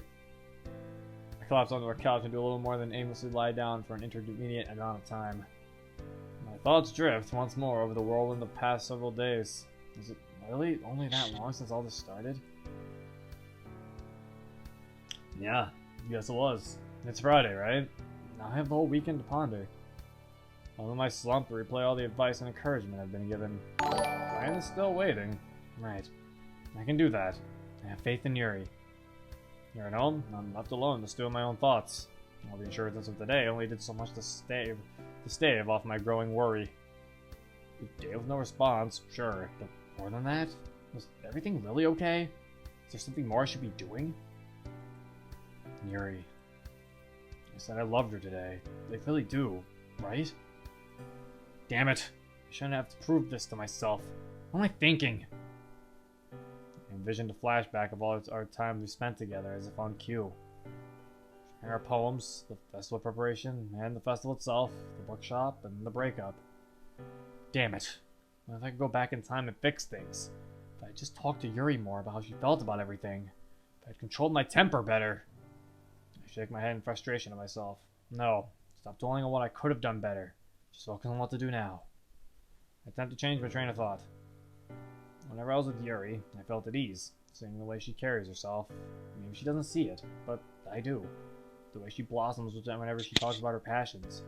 I collapse onto our couch and do a little more than aimlessly lie down for an intermediate amount of time. My thoughts drift once more over the whirlwind of the past several days. Is it really only that long since all this started? Yeah, yes it was. It's Friday, right? Now I have the whole weekend to ponder. I'm in my slump to replay all the advice and encouragement I've been given. Ryan is still waiting. Right. I can do that. I have faith in Yuri. Here at home, I'm left alone to stew in my own thoughts. All the insurances of today only did so much to stave off my growing worry. A day with no response, sure, but more than that? Was everything really okay? Is there something more I should be doing? Yuri. I said I loved her today. They really do, right? Damn it. I shouldn't have to prove this to myself. What am I thinking? I envisioned a flashback of all our time we spent together as if on cue. Our poems, the festival preparation, and the festival itself, the bookshop, and the breakup. Damn it. What if I could go back in time and fix things? If I had just talked to Yuri more about how she felt about everything. If I had controlled my temper better. I shake my head in frustration at myself. No. Stop dwelling on what I could have done better. Just focus on what to do now. I attempt to change my train of thought. Whenever I was with Yuri, I felt at ease, seeing the way she carries herself. Maybe she doesn't see it, but I do. The way she blossoms whenever she talks about her passions.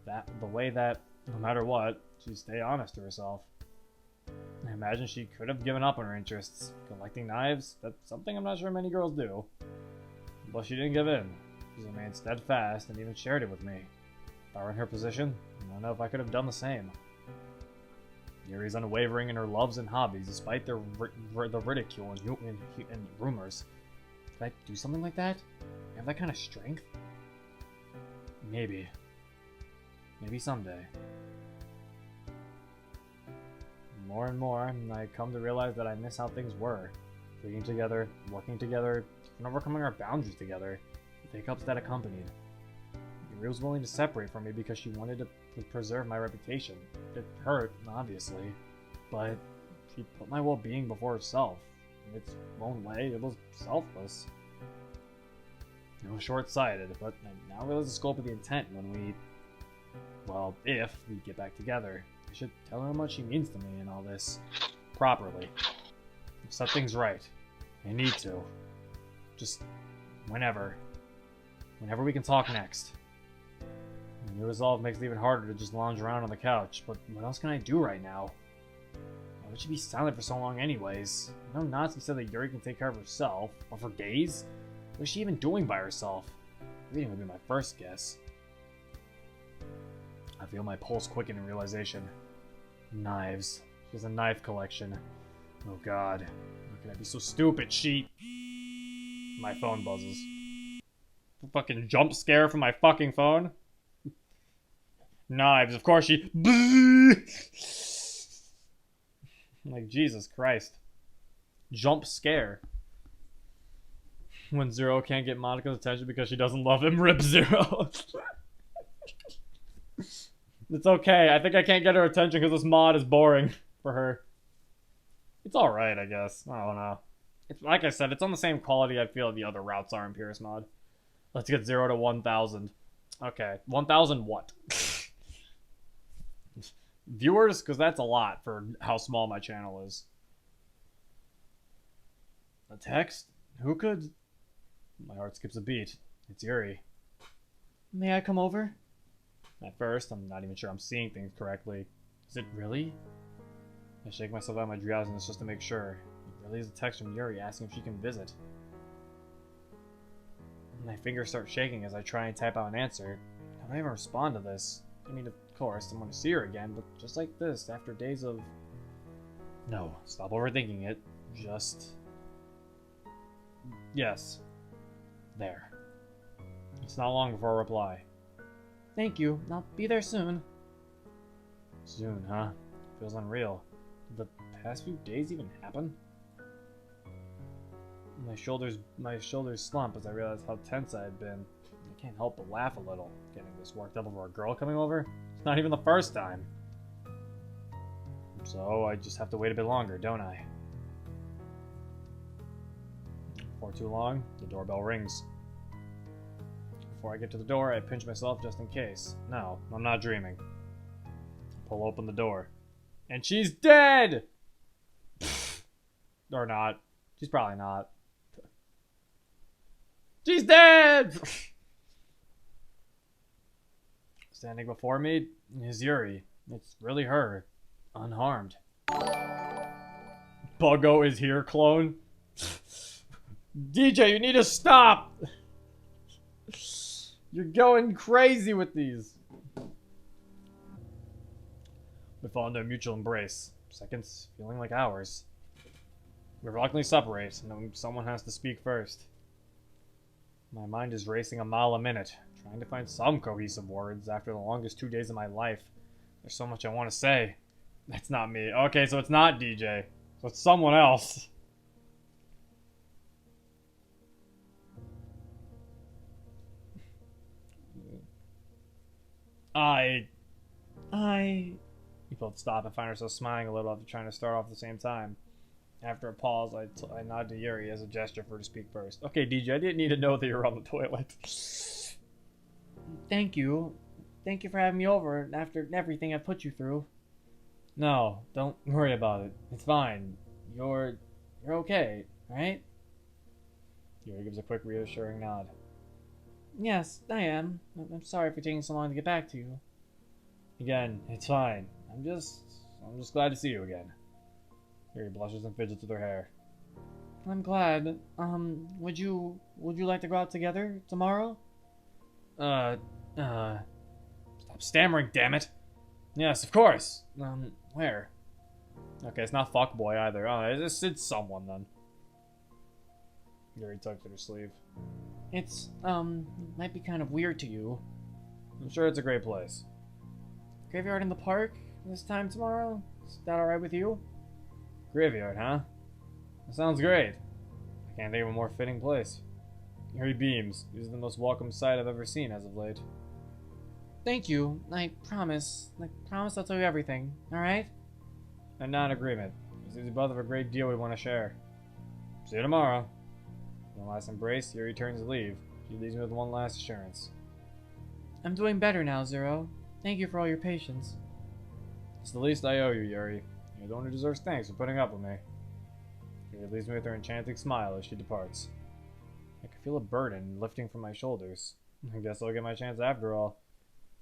The way that, no matter what, she'd stay honest to herself. I imagine she could have given up on her interests. Collecting knives, that's something I'm not sure many girls do. But she didn't give in. She remained steadfast and even shared it with me. If I were in her position, I don't know if I could have done the same. Yuri's unwavering in her loves and hobbies, despite the ridicule and rumors. Could I do something like that? Have that kind of strength? Maybe. Maybe someday. More and more, I come to realize that I miss how things were. Being together, working together, and overcoming our boundaries together. The hiccups that accompanied. Yuri was willing to separate from me because she wanted to preserve my reputation. It hurt, obviously, but she put my well-being before herself. In its own way, it was selfless. It was short-sighted, but I now realize the scope of the intent when we... Well, if we get back together. I should tell her how much she means to me and all this. Properly. Set things right. I need to. Just... whenever. Whenever we can talk next. The new resolve makes it even harder to just lounge around on the couch, but what else can I do right now? Why would she be silent for so long anyways? I know Natsuki said that Yuri can take care of herself, or for days? What is she even doing by herself? Reading would be my first guess. I feel my pulse quicken in realization. Knives. She has a knife collection. Oh god. How can I be so stupid? My phone buzzes. A fucking jump scare from my fucking phone? Knives, of course she... Like, Jesus Christ. Jump scare. When Zero can't get Monika's attention because she doesn't love him, rip Zero. It's okay, I think I can't get her attention because this mod is boring for her. It's alright, I guess. I don't know. It's like I said, it's on the same quality I feel the other routes are in Purist mod. Let's get 0 to 1,000. Okay, 1,000 what? Viewers? Because that's a lot for how small my channel is. A text? Who could? My heart skips a beat. It's Yuri. May I come over? At first, I'm not even sure I'm seeing things correctly. Is it really? I shake myself out of my drowsiness just to make sure. It really is a text from Yuri asking if she can visit. My fingers start shaking as I try and type out an answer. How do I even respond to this? I mean, of course, I'm going to see her again, but just like this, after days of... No, stop overthinking it. Just... Yes. There. It's not long before I reply. Thank you. I'll be there soon. Soon, huh? Feels unreal. Did the past few days even happen? My shoulders slump as I realize how tense I had been. I can't help but laugh a little, getting this worked up over a girl coming over. It's not even the first time. So I just have to wait a bit longer, don't I? Before too long, the doorbell rings. Before I get to the door, I pinch myself just in case. No, I'm not dreaming. I pull open the door. And she's dead! Or not. She's probably not. She's dead! Standing before me is Yuri. It's really her. Unharmed. Buggo is here, clone. DJ, you need to stop! You're going crazy with these. We fall into a mutual embrace. Seconds feeling like hours. We reluctantly separate, and someone has to speak first. My mind is racing a mile a minute, trying to find some cohesive words after the longest 2 days of my life. There's so much I want to say. That's not me. Okay, so it's not DJ. So it's someone else. We both stop and find ourselves smiling a little after trying to start off at the same time. After a pause, I nod to Yuri as a gesture for her to speak first. Okay, DJ, I didn't need to know that you were on the toilet. Thank you. Thank you for having me over after everything I've put you through. No, don't worry about it. It's fine. You're okay, right? Yuri gives a quick reassuring nod. Yes, I am. I'm sorry for taking so long to get back to you. Again, it's fine. I'm just glad to see you again. Yuri blushes and fidgets with her hair. I'm glad. Would you like to go out together tomorrow? Stop stammering, damn it. Yes, of course. Where? Okay, it's not fuckboy either. Oh, it's someone then. Yuri tugs at her sleeve. It's, might be kind of weird to you. I'm sure it's a great place. Graveyard in the park this time tomorrow? Is that alright with you? Graveyard, huh? That sounds great. I can't think of a more fitting place. Yuri beams. This is the most welcome sight I've ever seen as of late. Thank you. I promise I'll tell you everything. Alright? I'm not in agreement. It seems we both have a great deal we want to share. See you tomorrow. One last embrace, Yuri turns to leave. She leaves me with one last assurance. I'm doing better now, Zero. Thank you for all your patience. It's the least I owe you, Yuri. You're the one who deserves thanks for putting up with me. Yuri leaves me with her enchanting smile as she departs. I can feel a burden lifting from my shoulders. I guess I'll get my chance after all.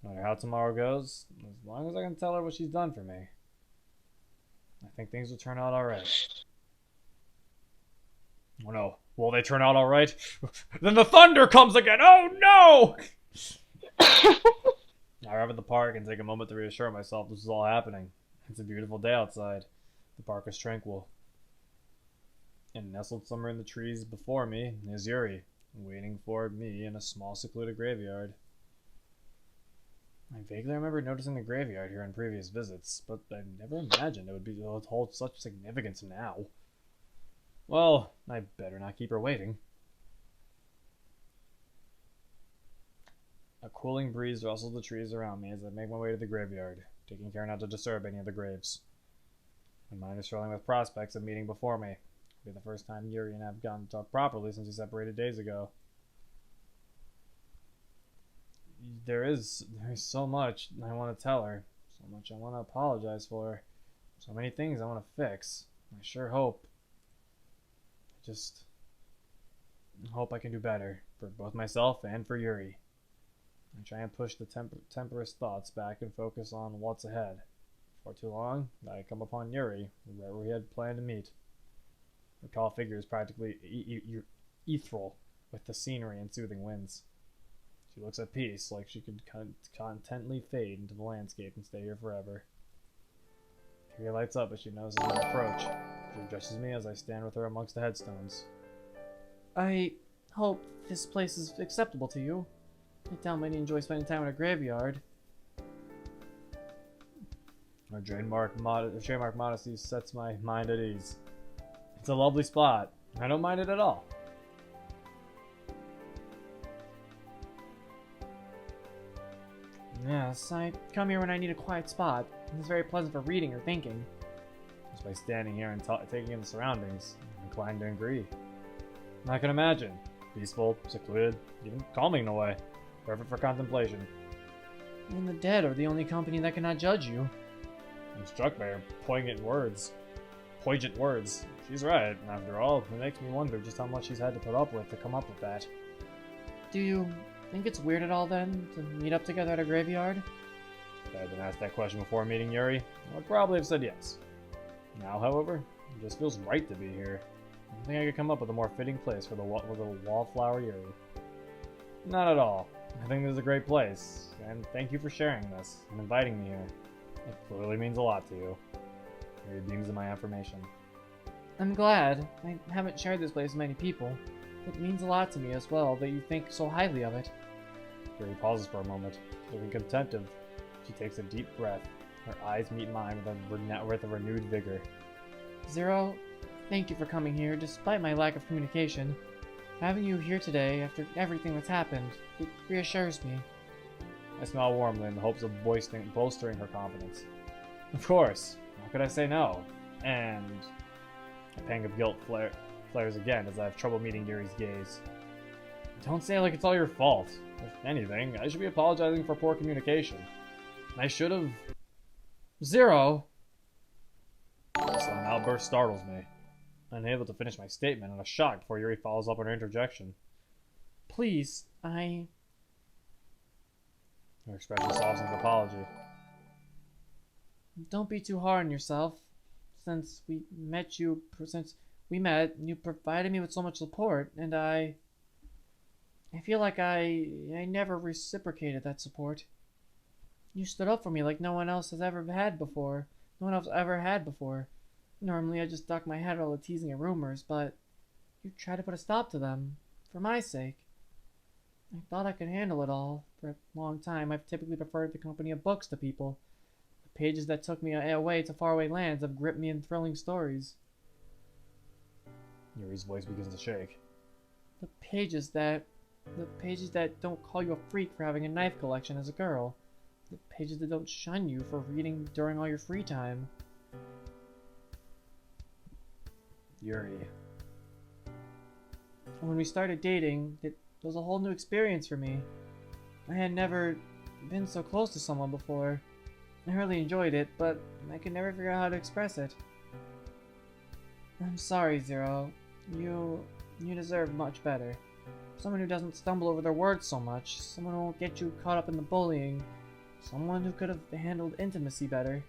No matter how tomorrow goes, as long as I can tell her what she's done for me. I think things will turn out alright. Oh no. Will they turn out alright? Then the thunder comes again! Oh no! I arrive at the park and take a moment to reassure myself this is all happening. It's a beautiful day outside. The park is tranquil. And nestled somewhere in the trees before me is Yuri, waiting for me in a small secluded graveyard. I vaguely remember noticing the graveyard here in previous visits, but I never imagined it would hold such significance now. Well, I better not keep her waiting. A cooling breeze rustles the trees around me as I make my way to the graveyard, taking care not to disturb any of the graves. My mind is swirling with prospects of meeting before me. practically the first time Yuri and I have gotten to talk properly since we separated days ago. There's so much I want to tell her, so much I want to apologize for, so many things I want to fix. I sure hope. I just hope I can do better for both myself and for Yuri. I try and push the temperous thoughts back and focus on what's ahead. For too long, I come upon Yuri, where we had planned to meet. Her tall figure is practically ethereal with the scenery and soothing winds. She looks at peace, like she could contently fade into the landscape and stay here forever. Yuri lights up as she notices my approach. She addresses me as I stand with her amongst the headstones. I hope this place is acceptable to you. I tell many enjoy spending time in a graveyard. Her trademark modesty sets my mind at ease. It's a lovely spot. I don't mind it at all. Yes, I come here when I need a quiet spot. It's very pleasant for reading or thinking. Just by standing here and taking in the surroundings, I'm inclined to agree. I can imagine. Peaceful, secluded, even calming in a way. Perfect for contemplation. Even the dead are the only company that cannot judge you. I'm struck by her poignant words. She's right, after all. It makes me wonder just how much she's had to put up with to come up with that. Do you think it's weird at all, then, to meet up together at a graveyard? If I had been asked that question before meeting Yuri, I would probably have said yes. Now, however, it just feels right to be here. I don't think I could come up with a more fitting place for the wallflower Yuri. Not at all. I think this is a great place, and thank you for sharing this and inviting me here. It clearly means a lot to you. Yuri beams in my affirmation. I'm glad. I haven't shared this place with many people. It means a lot to me as well that you think so highly of it. Yuri pauses for a moment, looking contemplative. She takes a deep breath. Her eyes meet mine with a renewed vigor. Zero, thank you for coming here despite my lack of communication. Having you here today, after everything that's happened, it reassures me. I smile warmly in the hopes of bolstering her confidence. Of course, how could I say no? And a pang of guilt flares again as I have trouble meeting Yuri's gaze. Don't say it like it's all your fault. If anything, I should be apologizing for poor communication. I should have... Zero! A sudden outburst startles me. Unable to finish my statement, and a shock before Yuri follows up on her interjection. Please, Her expression softens with apology. Don't be too hard on yourself. Since we met, you provided me with so much support, and I feel like I never reciprocated that support. You stood up for me like no one else has ever had before. No one else ever had before. Normally I just duck my head all the teasing and rumors, but you tried to put a stop to them, for my sake. I thought I could handle it all. For a long time, I've typically preferred the company of books to people. The pages that took me away to faraway lands have gripped me in thrilling stories. Yuri's voice begins to shake. The pages that don't call you a freak for having a knife collection as a girl. The pages that don't shun you for reading during all your free time. Yuri. When we started dating, it was a whole new experience for me. I had never been so close to someone before. I really enjoyed it, but I could never figure out how to express it. I'm sorry, Zero. You deserve much better. Someone who doesn't stumble over their words so much. Someone who won't get you caught up in the bullying. Someone who could have handled intimacy better.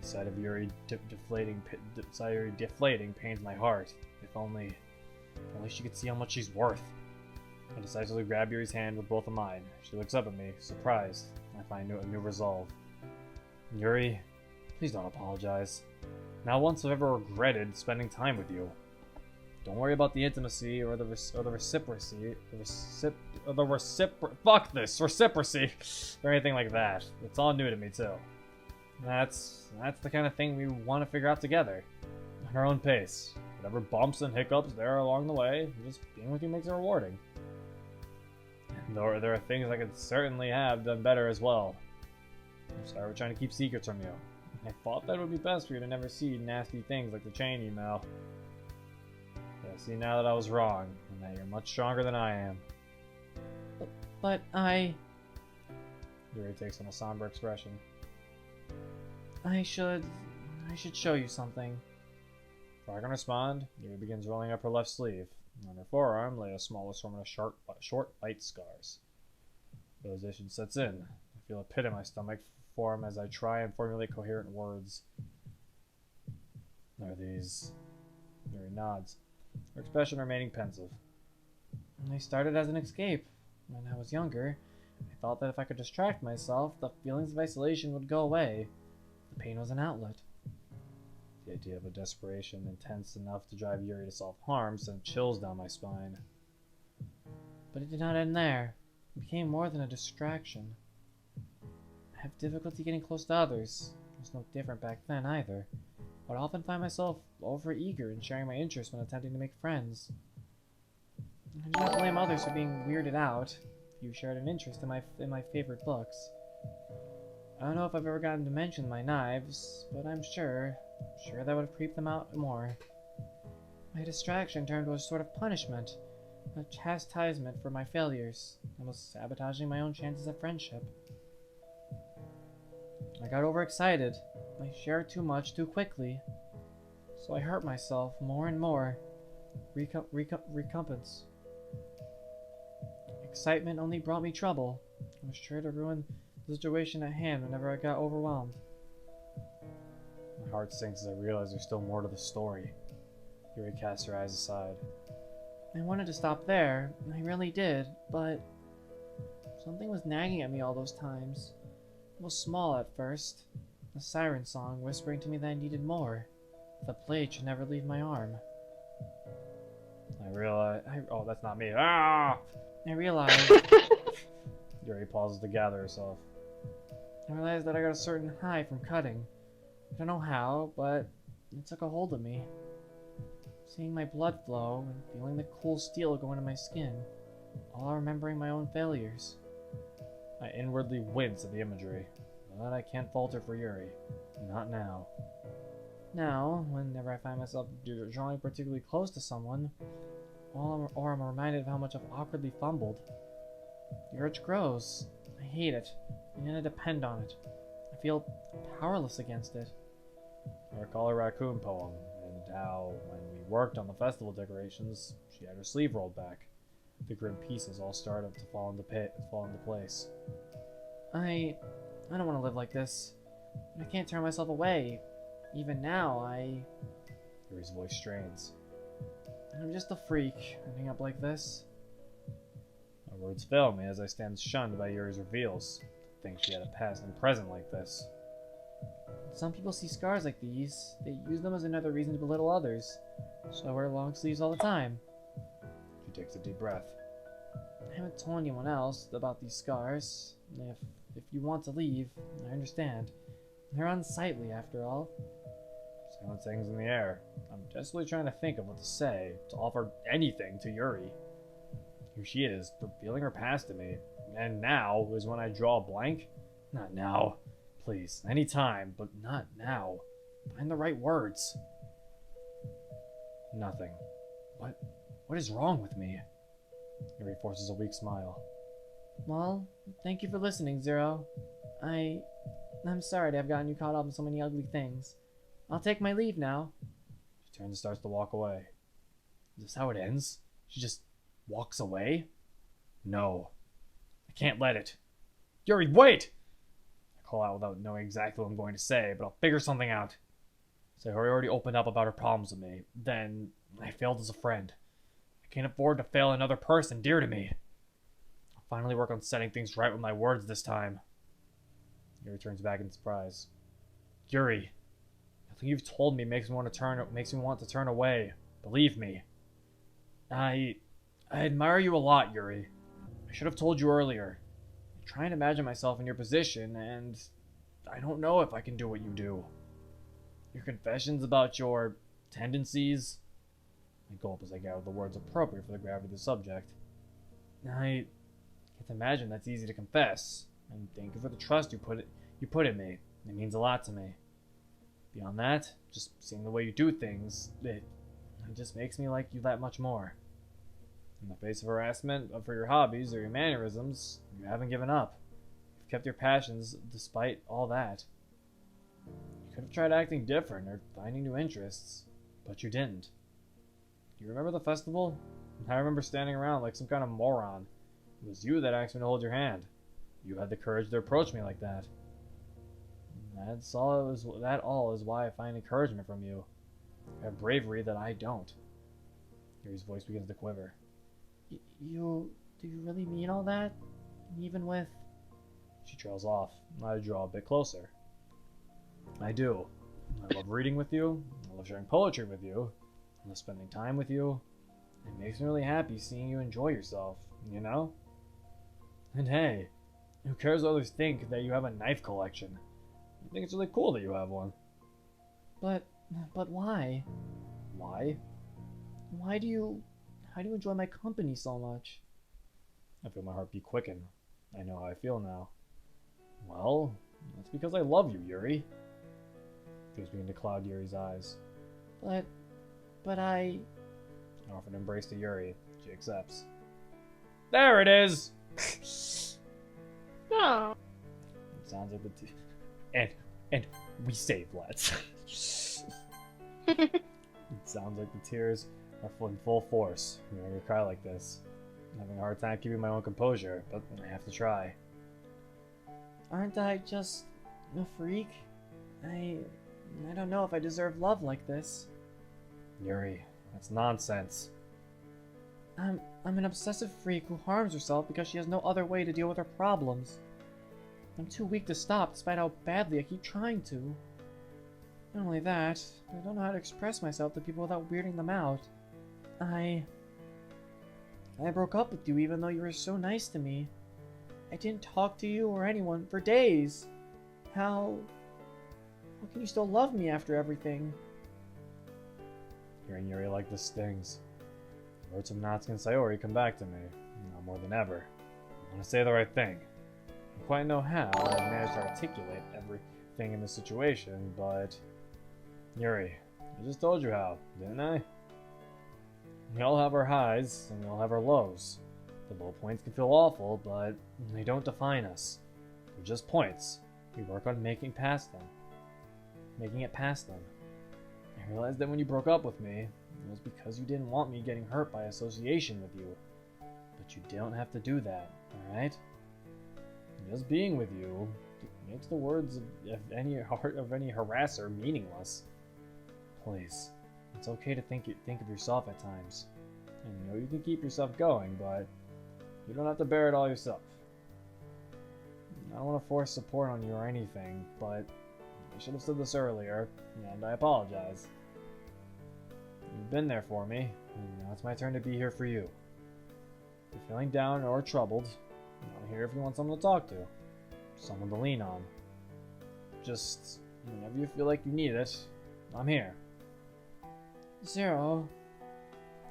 The sight of Yuri deflating pains my heart. If only she could see how much she's worth. I decisively grab Yuri's hand with both of mine. She looks up at me, surprised. I find a new resolve. Yuri, please don't apologize. Not once have I ever regretted spending time with you. Don't worry about the intimacy or the reciprocity, or anything like that. It's all new to me too. That's the kind of thing we want to figure out together, at our own pace. Whatever bumps and hiccups there are along the way, just being with you makes it rewarding. And there are things I could certainly have done better as well. I'm sorry we're trying to keep secrets from you. I thought that it would be best for you to never see nasty things like the chain email. I see now that I was wrong, and that you're much stronger than I am. But I Yuri takes on a somber expression. should show you something. Before I can respond, Yuri begins rolling up her left sleeve. On her forearm lay a small assortment of short, light scars. Realization sets in. I feel a pit in my stomach form as I try and formulate coherent words. Are these... Yuri nods, her expression remaining pensive. They started as an escape. When I was younger, I thought that if I could distract myself, the feelings of isolation would go away. The pain was an outlet. The idea of a desperation intense enough to drive Yuri to self-harm sent chills down my spine. But it did not end there. It became more than a distraction. I have difficulty getting close to others. It was no different back then either. I would often find myself overeager in sharing my interests when attempting to make friends. I do not blame others for being weirded out. You shared an interest in my favorite books. I don't know if I've ever gotten to mention my knives, but I'm sure that would have creeped them out more. My distraction turned to a sort of punishment, a chastisement for my failures. I was sabotaging my own chances at friendship. I got overexcited. I shared too much too quickly. So I hurt myself more and more. Recompense. Excitement only brought me trouble. I was sure to ruin the situation at hand whenever I got overwhelmed. My heart sinks as I realize there's still more to the story. Yuri casts her eyes aside. I wanted to stop there. I really did, but something was nagging at me all those times. It was small at first. A siren song whispering to me that I needed more. The blade should never leave my arm. Oh, that's not me. Ah! I realized Yuri pauses to gather herself. that I got a certain high from cutting. I don't know how, but it took a hold of me. Seeing my blood flow and feeling the cool steel go into my skin, all while remembering my own failures. I inwardly wince at the imagery, but I can't falter for Yuri. Not now. Now, whenever I find myself drawing particularly close to someone, or I'm reminded of how much I've awkwardly fumbled, the urge grows. I hate it, and I depend on it. I feel powerless against it. I recall her raccoon poem, and how, when we worked on the festival decorations, she had her sleeve rolled back. The grim pieces all started to fall into place. I don't want to live like this. I can't turn myself away. Even now, Yuri's voice strains. I'm just a freak, ending up like this. My words fail me as I stand shunned by Yuri's reveals. To think she had a past and present like this. Some people see scars like these. They use them as another reason to belittle others. So I wear long sleeves all the time. She takes a deep breath. I haven't told anyone else about these scars. If you want to leave, I understand. They're unsightly, after all. Silence hangs in the air. I'm desperately trying to think of what to say, to offer anything to Yuri. Here she is, revealing her past to me. And now is when I draw a blank? Not now. Please, any time, but not now. Find the right words. Nothing. What is wrong with me? Yuri forces a weak smile. Well, thank you for listening, Zero. I'm sorry to have gotten you caught up in so many ugly things. I'll take my leave now. She turns and starts to walk away. Is this how it ends? She just walks away? No. I can't let it. Yuri, wait! I call out without knowing exactly what I'm going to say, but I'll figure something out. So Yuri already opened up about her problems with me. Then I failed as a friend. I can't afford to fail another person dear to me. I'll finally work on setting things right with my words this time. Yuri turns back in surprise. Yuri, nothing you've told me makes me want to turn away. Believe me. I admire you a lot, Yuri. I should have told you earlier. I'm trying to imagine myself in your position, and I don't know if I can do what you do. Your confessions about your tendencies. I gulp as I gather the words appropriate for the gravity of the subject. I can't imagine that's easy to confess. And thank you for the trust you put in me. It means a lot to me. Beyond that, just seeing the way you do things, it just makes me like you that much more. In the face of harassment for your hobbies or your mannerisms, you haven't given up. You've kept your passions despite all that. You could have tried acting different or finding new interests, but you didn't. Do you remember the festival? I remember standing around like some kind of moron. It was you that asked me to hold your hand. You had the courage to approach me like that. That all is why I find encouragement from you. You have bravery that I don't. Yuri's voice begins to quiver. Do you really mean all that? Even with... She trails off. I draw a bit closer. I do. I love reading with you. I love sharing poetry with you. I love spending time with you. It makes me really happy seeing you enjoy yourself, you know? And hey, who cares what others think that you have a knife collection? I think it's really cool that you have one. But why? Why? How do you enjoy my company so much? I feel my heartbeat quicken. I know how I feel now. Well, that's because I love you, Yuri. Tears begin to cloud Yuri's eyes. But I offer an embrace to Yuri. She accepts. There it is! Oh. It sounds like the and we save lads. It sounds like the tears are in full force. I'm gonna cry like this. I'm having a hard time keeping my own composure, but I have to try. Aren't I just a freak? I don't know if I deserve love like this. Yuri, that's nonsense. I'm an obsessive freak who harms herself because she has no other way to deal with her problems. I'm too weak to stop despite how badly I keep trying to. Not only that, I don't know how to express myself to people without weirding them out. I broke up with you even though you were so nice to me. I didn't talk to you or anyone for days. How can you still love me after everything? Hearing Yuri like this stings. The words of Natsuki and Sayori come back to me, now more than ever. I want to say the right thing. I don't quite know how I managed to articulate everything in this situation, but... Yuri, I just told you how, didn't I? We all have our highs, and we all have our lows. The low points can feel awful, but they don't define us. They're just points. We work on making it past them. I realized that when you broke up with me, it was because you didn't want me getting hurt by association with you. But you don't have to do that, alright? Just being with you makes the words of any harasser meaningless. Please, it's okay to think of yourself at times. I know you can keep yourself going, but you don't have to bear it all yourself. I don't want to force support on you or anything, but I should have said this earlier, and I apologize. You've been there for me, and now it's my turn to be here for you. If you're feeling down or troubled, I'm here if you want someone to talk to, someone to lean on. Just whenever you feel like you need it, I'm here. Zero.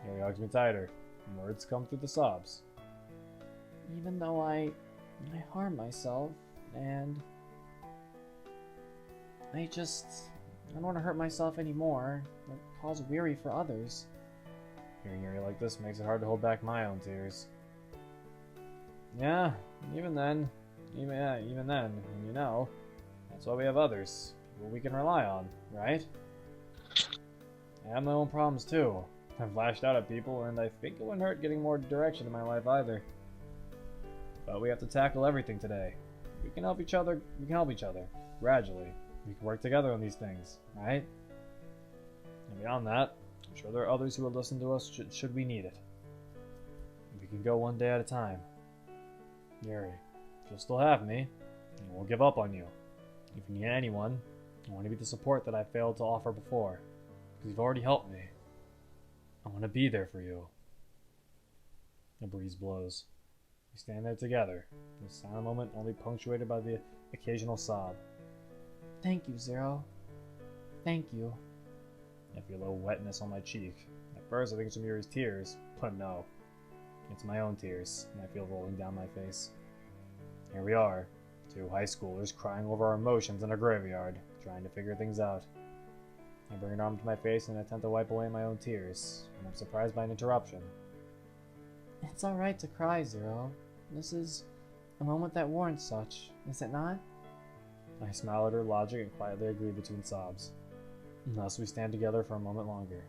Yuri hugs me tighter, and words come through the sobs. Even though I harm myself, and I don't want to hurt myself anymore, or cause weary for others. Hearing Yuri like this makes it hard to hold back my own tears. Yeah, even then, you know, that's why we have others, people we can rely on, right? I have my own problems too. I've lashed out at people, and I think it wouldn't hurt getting more direction in my life either. But we have to tackle everything today. We can help each other, gradually. We can work together on these things, right? And beyond that, I'm sure there are others who will listen to us should we need it. We can go one day at a time. Yuri, you'll still have me, and I won't give up on you. If you need anyone, I want to be the support that I failed to offer before, because you've already helped me. I want to be there for you. A breeze blows. We stand there together, the silent moment only punctuated by the occasional sob. Thank you, Zero. Thank you. I feel a little wetness on my cheek. At first I think it's from Yuri's tears, but no. It's my own tears, and I feel rolling down my face. Here we are, two high schoolers crying over our emotions in a graveyard, trying to figure things out. I bring an arm to my face and attempt to wipe away my own tears, and I'm surprised by an interruption. It's alright to cry, Zero. This is a moment that warrants such, is it not? I smile at her logic and quietly agree between sobs. And thus we stand together for a moment longer.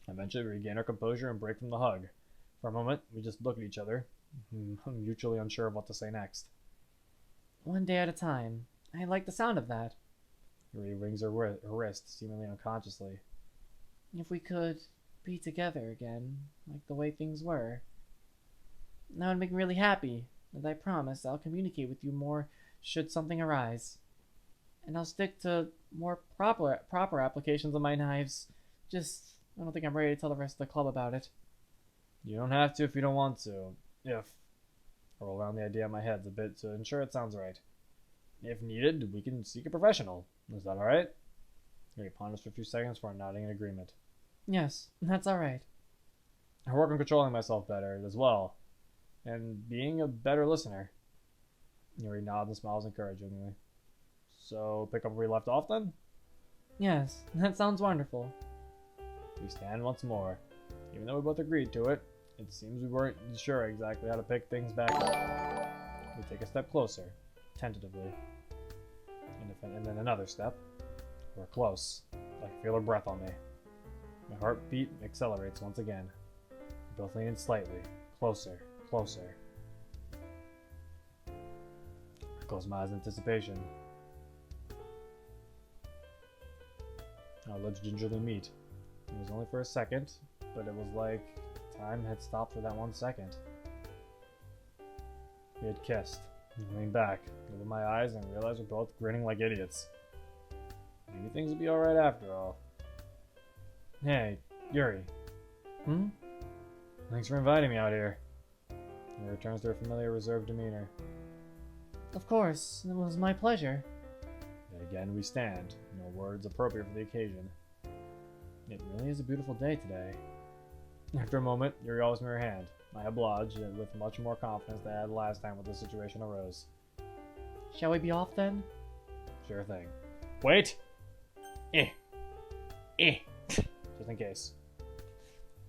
Eventually we regain our composure and break from the hug. For a moment, we just look at each other, mutually unsure of what to say next. One day at a time. I like the sound of that. Yuri wrings her wrist, seemingly unconsciously. If we could be together again, like the way things were, that would make me really happy, and I promise I'll communicate with you more should something arise. And I'll stick to more proper applications of my knives. Just, I don't think I'm ready to tell the rest of the club about it. You don't have to if you don't want to. If. I roll around the idea in my head a bit to ensure it sounds right. If needed, we can seek a professional. Is that alright? Yuri ponders for a few seconds before nodding in agreement. Yes, that's alright. I work on controlling myself better as well, and being a better listener. Yuri nods and smiles encouragingly. So, pick up where we left off then? Yes, that sounds wonderful. We stand once more. Even though we both agreed to it, it seems we weren't sure exactly how to pick things back up. We take a step closer, tentatively. And then another step. We're close. I can feel her breath on me. My heartbeat accelerates once again. We both lean in slightly. Closer. Closer. I close my eyes in anticipation. Our lips gingerly meet. It was only for a second, but it was like time had stopped for that 1 second. We had kissed. I leaned back, opened my eyes, and realized we're both grinning like idiots. Maybe things will be alright after all. Hey, Yuri. Thanks for inviting me out here. He returns to her familiar reserved demeanor. Of course, it was my pleasure. Yet again we stand, no words appropriate for the occasion. It really is a beautiful day today. After a moment, Yuri offers me her hand. I oblige, with much more confidence than I had last time when this situation arose. Shall we be off then? Sure thing. Wait! Just in case.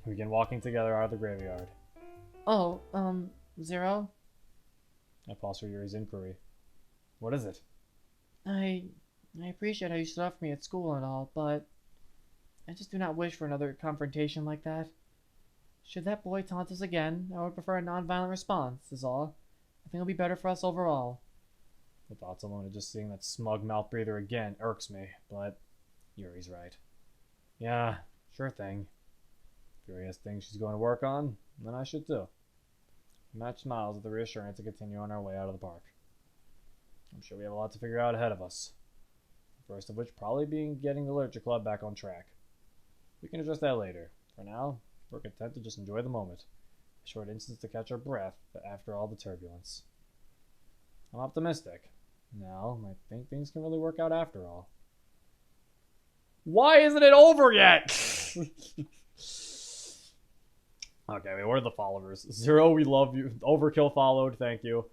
We begin walking together out of the graveyard. Oh, Zero? I pause for Yuri's inquiry. What is it? I appreciate how you stood up for me at school and all, but I just do not wish for another confrontation like that. Should that boy taunt us again, I would prefer a non-violent response, is all. I think it'll be better for us overall. The thoughts alone of just seeing that smug mouth breather again irks me, but Yuri's right. Yeah, sure thing. If Yuri has things she's going to work on, then I should too. We match smiles with the reassurance to continue on our way out of the park. I'm sure we have a lot to figure out ahead of us. The first of which probably being getting the literature club back on track. We can address that later. For now, we're content to just enjoy the moment. A short instance to catch our breath after all the turbulence. I'm optimistic. Now, I think things can really work out after all. Why isn't it over yet? Okay, wait, where are the followers? Zero, we love you. Overkill followed, thank you.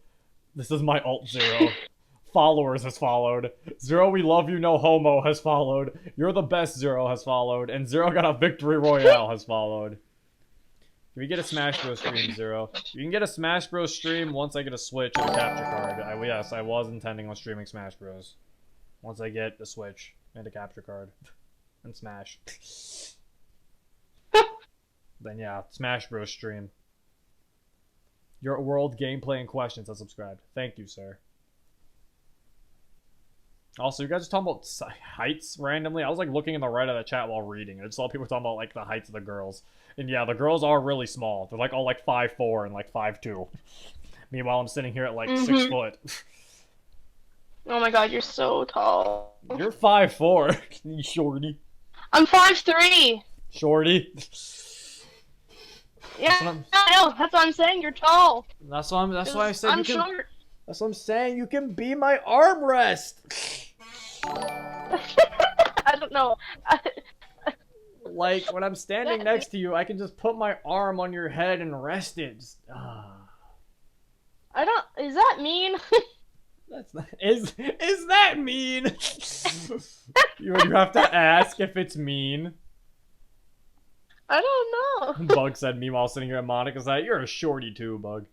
This is my alt Zero. Followers has followed. Zero, we love you, no homo has followed. You're the best Zero has followed. And Zero got a victory royale has followed. Can we get a Smash Bros stream, Zero? You can get a Smash Bros stream once I get a Switch and a capture card. Yes, I was intending on streaming Smash Bros. Once I get the Switch and a capture card. And Smash. Then yeah, Smash Bros stream. Your world gameplay and questions has subscribed. Thank you, sir. Also, you guys are talking about heights randomly. I was like looking in the right of the chat while reading. I just saw people talking about like the heights of the girls. And yeah, the girls are really small. They're like all like 5'4" and like 5'2". Meanwhile, I'm sitting here at like 6 foot. Oh my god, you're so tall. You're 5'4", you shorty. I'm 5'3". Shorty. Yeah, I know. That's what I'm saying. You're tall. That's why I said I'm you can. short. That's what I'm saying. You can be my armrest. I don't know. Like when I'm standing next to you, I can just put my arm on your head and rest it. Just, I don't. Is that mean? That's not, is that mean? you have to ask if it's mean. I don't know. Bug said, meanwhile sitting here at Monica's side, you're a shorty too, Bug.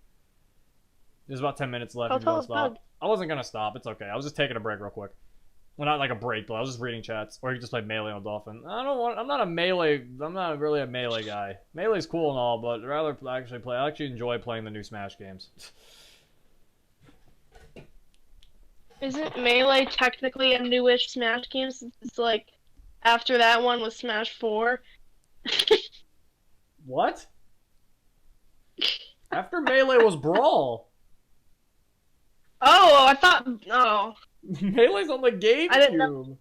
There's about 10 minutes left. I'll You can tell stop. Bug. I wasn't gonna stop. It's okay. I was just taking a break real quick. Well, not like a break, but I was just reading chats. Or you can just play Melee on Dolphin. I'm not a Melee. I'm not really a Melee guy. Melee's cool and all, but I'd rather actually play. I actually enjoy playing the new Smash games. Isn't Melee technically a newish Smash game? Since it's like after that one was Smash 4. What? After Melee was Brawl. Oh, I thought. Oh. Melee's on the GameCube. I didn't know.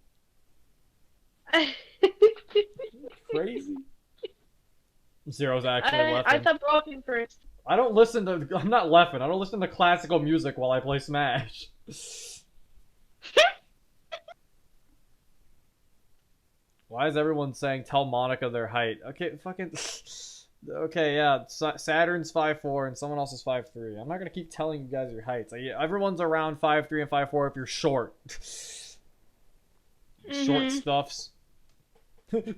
Crazy. Zero's actually left. I thought Brawl came first. I don't listen to. I'm not leffing. I don't listen to classical music while I play Smash. Why is everyone saying tell Monica their height? Okay, fucking. Okay, yeah. Saturn's 5'4" and someone else is 5'3". I'm not gonna keep telling you guys your heights. Like, yeah, everyone's around 5'3" and 5'4" if you're short. Short stuffs.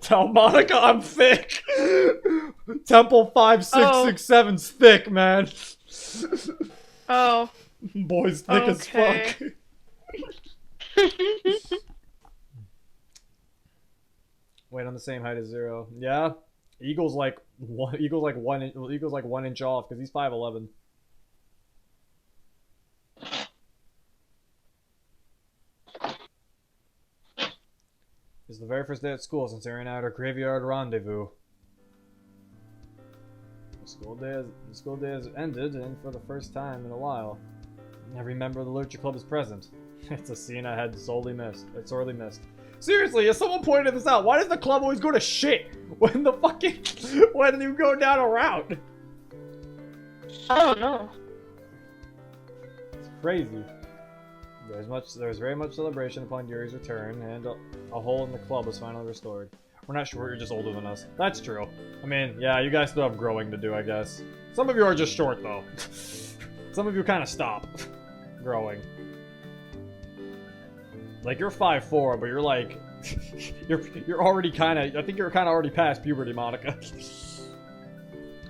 Tell Monica I'm thick. Temple 5667's thick, man. Oh. Boy's thick as fuck. Wait, on the same height as Zero. Yeah. Eagle's like 1 inch off because he's 5'11". It's the very first day at school since airing out our graveyard rendezvous. The school day has ended, and for the first time in a while, every member of the Literature Club is present. It's a scene I had sorely missed. Seriously, if someone pointed this out, why does the club always go to shit when when you go down a route? I don't know. It's crazy. There's very much celebration upon Yuri's return, and a hole in the club was finally restored. We're not sure, you're just older than us. That's true. I mean, yeah, you guys still have growing to do, I guess. Some of you are just short, though. Some of you kind of stop growing. Like, you're 5'4", but you're like... you're already kind of... I think you're kind of already past puberty, Monica.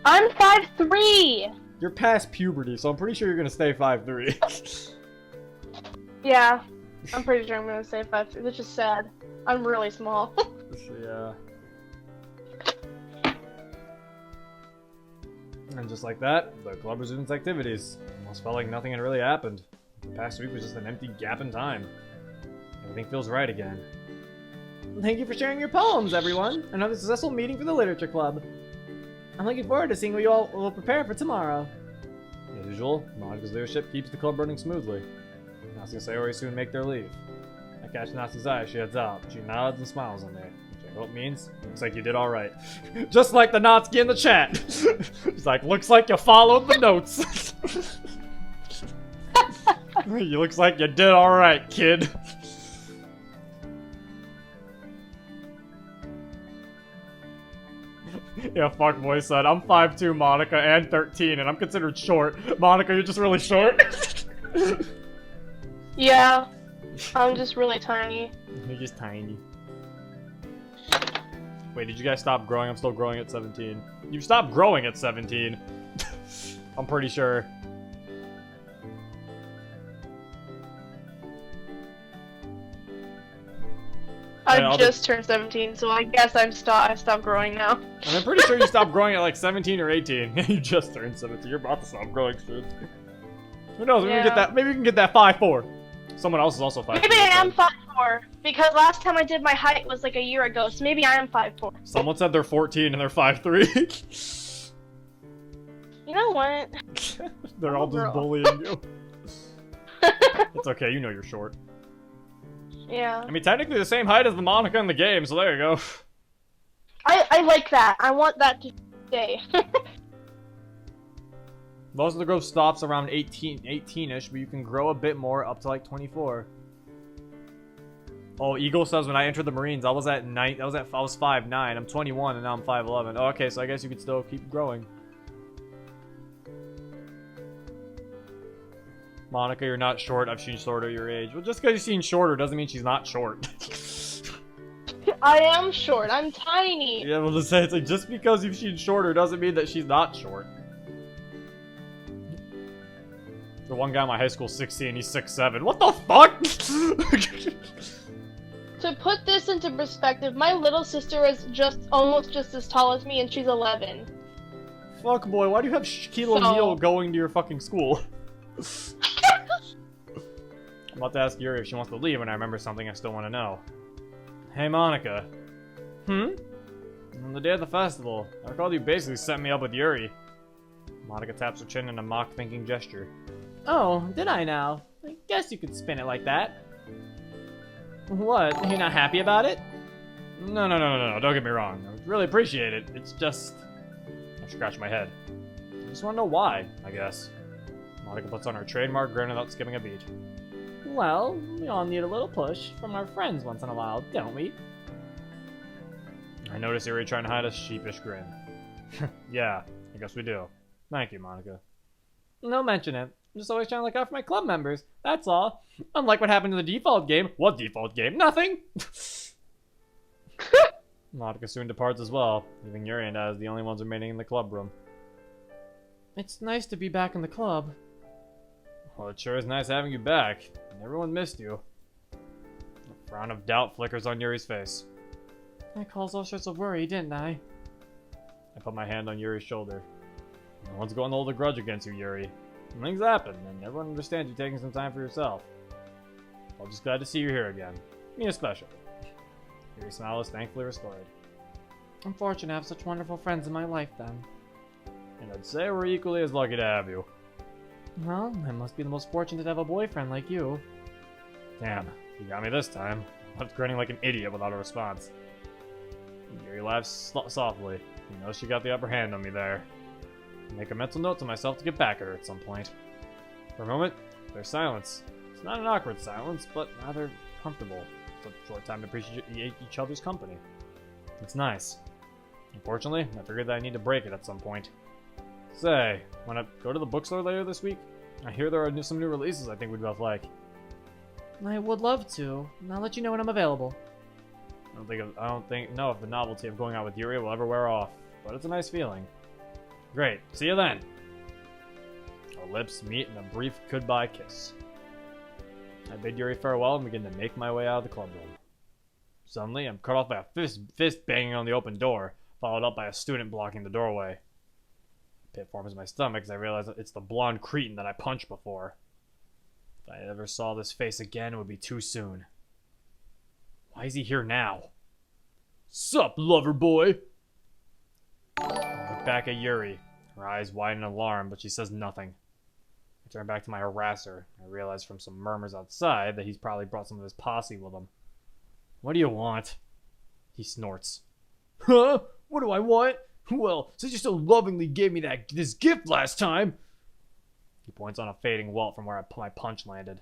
I'm 5'3". You're past puberty, so I'm pretty sure you're gonna stay 5'3". Yeah, I'm pretty sure I'm gonna say 5'3", which is sad. I'm really small. Yeah. And just like that, the club resumed its activities. Almost felt like nothing had really happened. The past week was just an empty gap in time. Everything feels right again. Thank you for sharing your poems, everyone. Another successful meeting for the Literature Club. I'm looking forward to seeing what you all will prepare for tomorrow. As usual, Monica's leadership keeps the club running smoothly. Natsuki and Sayori soon make their leave. I catch Natsuki's eye as she heads out. She nods and smiles on me, which I hope means, looks like you did alright. Just like the Natsuki in the chat! She's like, looks like you followed the notes. You looks like you did alright, kid. Yeah, fuck boy son. I'm 5'2", Monica, and 13, and I'm considered short. Monica, you're just really short. Yeah, I'm just really tiny. You're just tiny. Wait, did you guys stop growing? I'm still growing at 17. You stopped growing at 17. I'm pretty sure. I just turned 17, so I guess I stopped growing now. And I'm pretty sure you stopped growing at like 17 or 18. You just turned 17. You're about to stop growing soon. Who knows? Yeah. Maybe we can get that 5'4". Someone else is also 5'4". Maybe I am 5'4", because last time I did my height was like a year ago, so maybe I am 5'4". Someone said they're 14 and they're 5'3". You know what? They're all just girl. bullying you. It's okay, you know you're short. Yeah. I mean, technically the same height as the Monica in the game, so there you go. I like that. I want that to stay. Most of the growth stops around 18-ish, but you can grow a bit more up to like 24. Oh, Eagle says when I entered the Marines, I was 5'9". I'm 21 and now I'm 5'11". Oh, okay, so I guess you could still keep growing. Monica, you're not short. I've seen shorter your age. Well, just because you've seen shorter doesn't mean she's not short. I am short. I'm tiny. Yeah, well, to say it's like just because you've seen shorter doesn't mean that she's not short. The one guy in my high school, 16, he's 6'7". What the fuck? To put this into perspective, my little sister is almost just as tall as me, and she's 11. Fuck, boy, why do you have Shaquille O'Neal going to your fucking school? I'm about to ask Yuri if she wants to leave, and I remember something I still want to know. Hey, Monica. On the day of the festival, I recall you basically set me up with Yuri. Monica taps her chin in a mock-thinking gesture. Oh, did I now? I guess you could spin it like that. What? You're not happy about it? No, don't get me wrong. I would really appreciate it. It's just... I scratch my head. I just want to know why, I guess. Monica puts on her trademark grin without skipping a beat. Well, we all need a little push from our friends once in a while, don't we? I notice Yuri trying to hide a sheepish grin. Yeah, I guess we do. Thank you, Monica. No mention it. I'm just always trying to look out for my club members. That's all. Unlike what happened in the default game. What default game? Nothing! Monica soon departs as well, leaving Yuri and I as the only ones remaining in the club room. It's nice to be back in the club. Well, it sure is nice having you back. Everyone missed you. A frown of doubt flickers on Yuri's face. I caused all sorts of worry, didn't I? I put my hand on Yuri's shoulder. No one's going to hold a grudge against you, Yuri. Things happen, and everyone understands you taking some time for yourself. I'm just glad to see you here again. Me especially. Yuri's smile is thankfully restored. I'm fortunate to have such wonderful friends in my life, then. And I'd say we're equally as lucky to have you. Well, I must be the most fortunate to have a boyfriend like you. Damn, you got me this time. I was grinning like an idiot without a response. Yuri laughs softly. He knows she got the upper hand on me there. I make a mental note to myself to get back at her at some point. For a moment, there's silence. It's not an awkward silence, but rather comfortable. It's a short time to appreciate each other's company. It's nice. Unfortunately, I figured that I need to break it at some point. Say, wanna go to the bookstore later this week? I hear there are some new releases I think we'd both like. I would love to. I'll let you know when I'm available. I don't know if the novelty of going out with Yuri will ever wear off, but it's a nice feeling. Great, see you then. Our lips meet in a brief goodbye kiss. I bid Yuri farewell and begin to make my way out of the club room. Suddenly, I'm cut off by a fist banging on the open door, followed up by a student blocking the doorway. A pit forms in my stomach as I realize that it's the blonde cretin that I punched before. If I ever saw this face again, it would be too soon. Why is he here now? Sup, lover boy? I look back at Yuri. Her eyes widen in alarm, but she says nothing. I turn back to my harasser. I realize from some murmurs outside that he's probably brought some of his posse with him. What do you want? He snorts. Huh? What do I want? Well, since you so lovingly gave me this gift last time. He points on a fading welt from where my punch landed.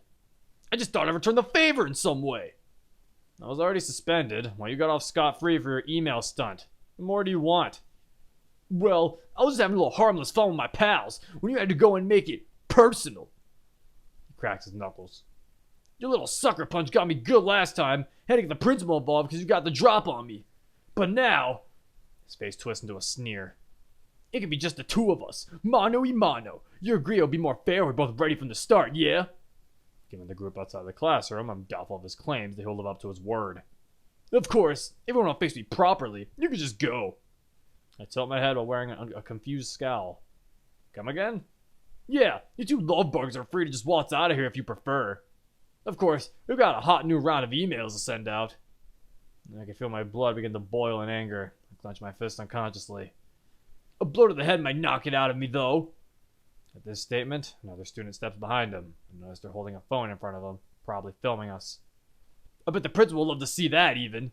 I just thought I'd return the favor in some way. I was already suspended while you got off scot-free for your email stunt. What more do you want? Well, I was just having a little harmless fun with my pals when you had to go and make it personal. He cracks his knuckles. Your little sucker punch got me good last time. Had to get the principal involved because you got the drop on me. But now... His face twists into a sneer. It could be just the two of us. Mano y mano. You agree it'll be more fair we're both ready from the start, yeah? Given the group outside the classroom, I'm doubtful of his claims that he'll live up to his word. Of course, if you want to face me properly, you can just go. I tilt my head while wearing a confused scowl. Come again? Yeah, you two love bugs are free to just waltz out of here if you prefer. Of course, we've got a hot new round of emails to send out. I can feel my blood begin to boil in anger. I clench my fist unconsciously. A blow to the head might knock it out of me, though. At this statement, another student steps behind him. I notice they're holding a phone in front of them, probably filming us. I bet the principal will love to see that, even.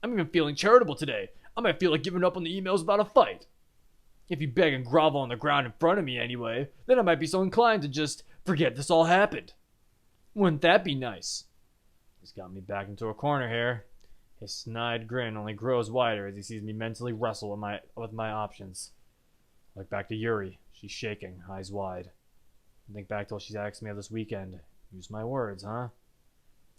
I'm even feeling charitable today. I might feel like giving up on the emails about a fight. If you beg and grovel on the ground in front of me anyway, then I might be so inclined to just forget this all happened. Wouldn't that be nice? He's got me back into a corner here. His snide grin only grows wider as he sees me mentally wrestle with my options. I look back to Yuri. She's shaking, eyes wide. Think back till she's asked me of this weekend. Use my words, huh?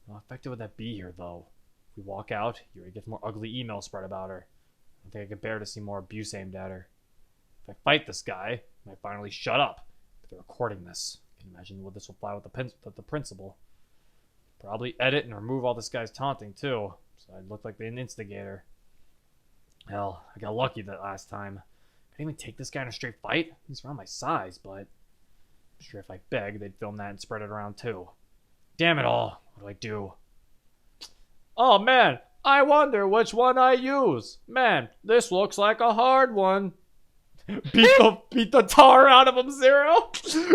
How effective would that be here, though? If we walk out, Yuri gets more ugly emails spread about her. I think I could bear to see more abuse aimed at her. If I fight this guy, I might finally shut up. But they're recording this. I can imagine what this will fly with the principal. Probably edit and remove all this guy's taunting, too. So I'd look like an instigator. Hell, I got lucky that last time. I didn't even take this guy in a straight fight. He's around my size, but I'm sure if I begged, they'd film that and spread it around, too. Damn it all. What do I do? Oh, man. I wonder which one I use. Man, this looks like a hard one. beat the tar out of him, Zero.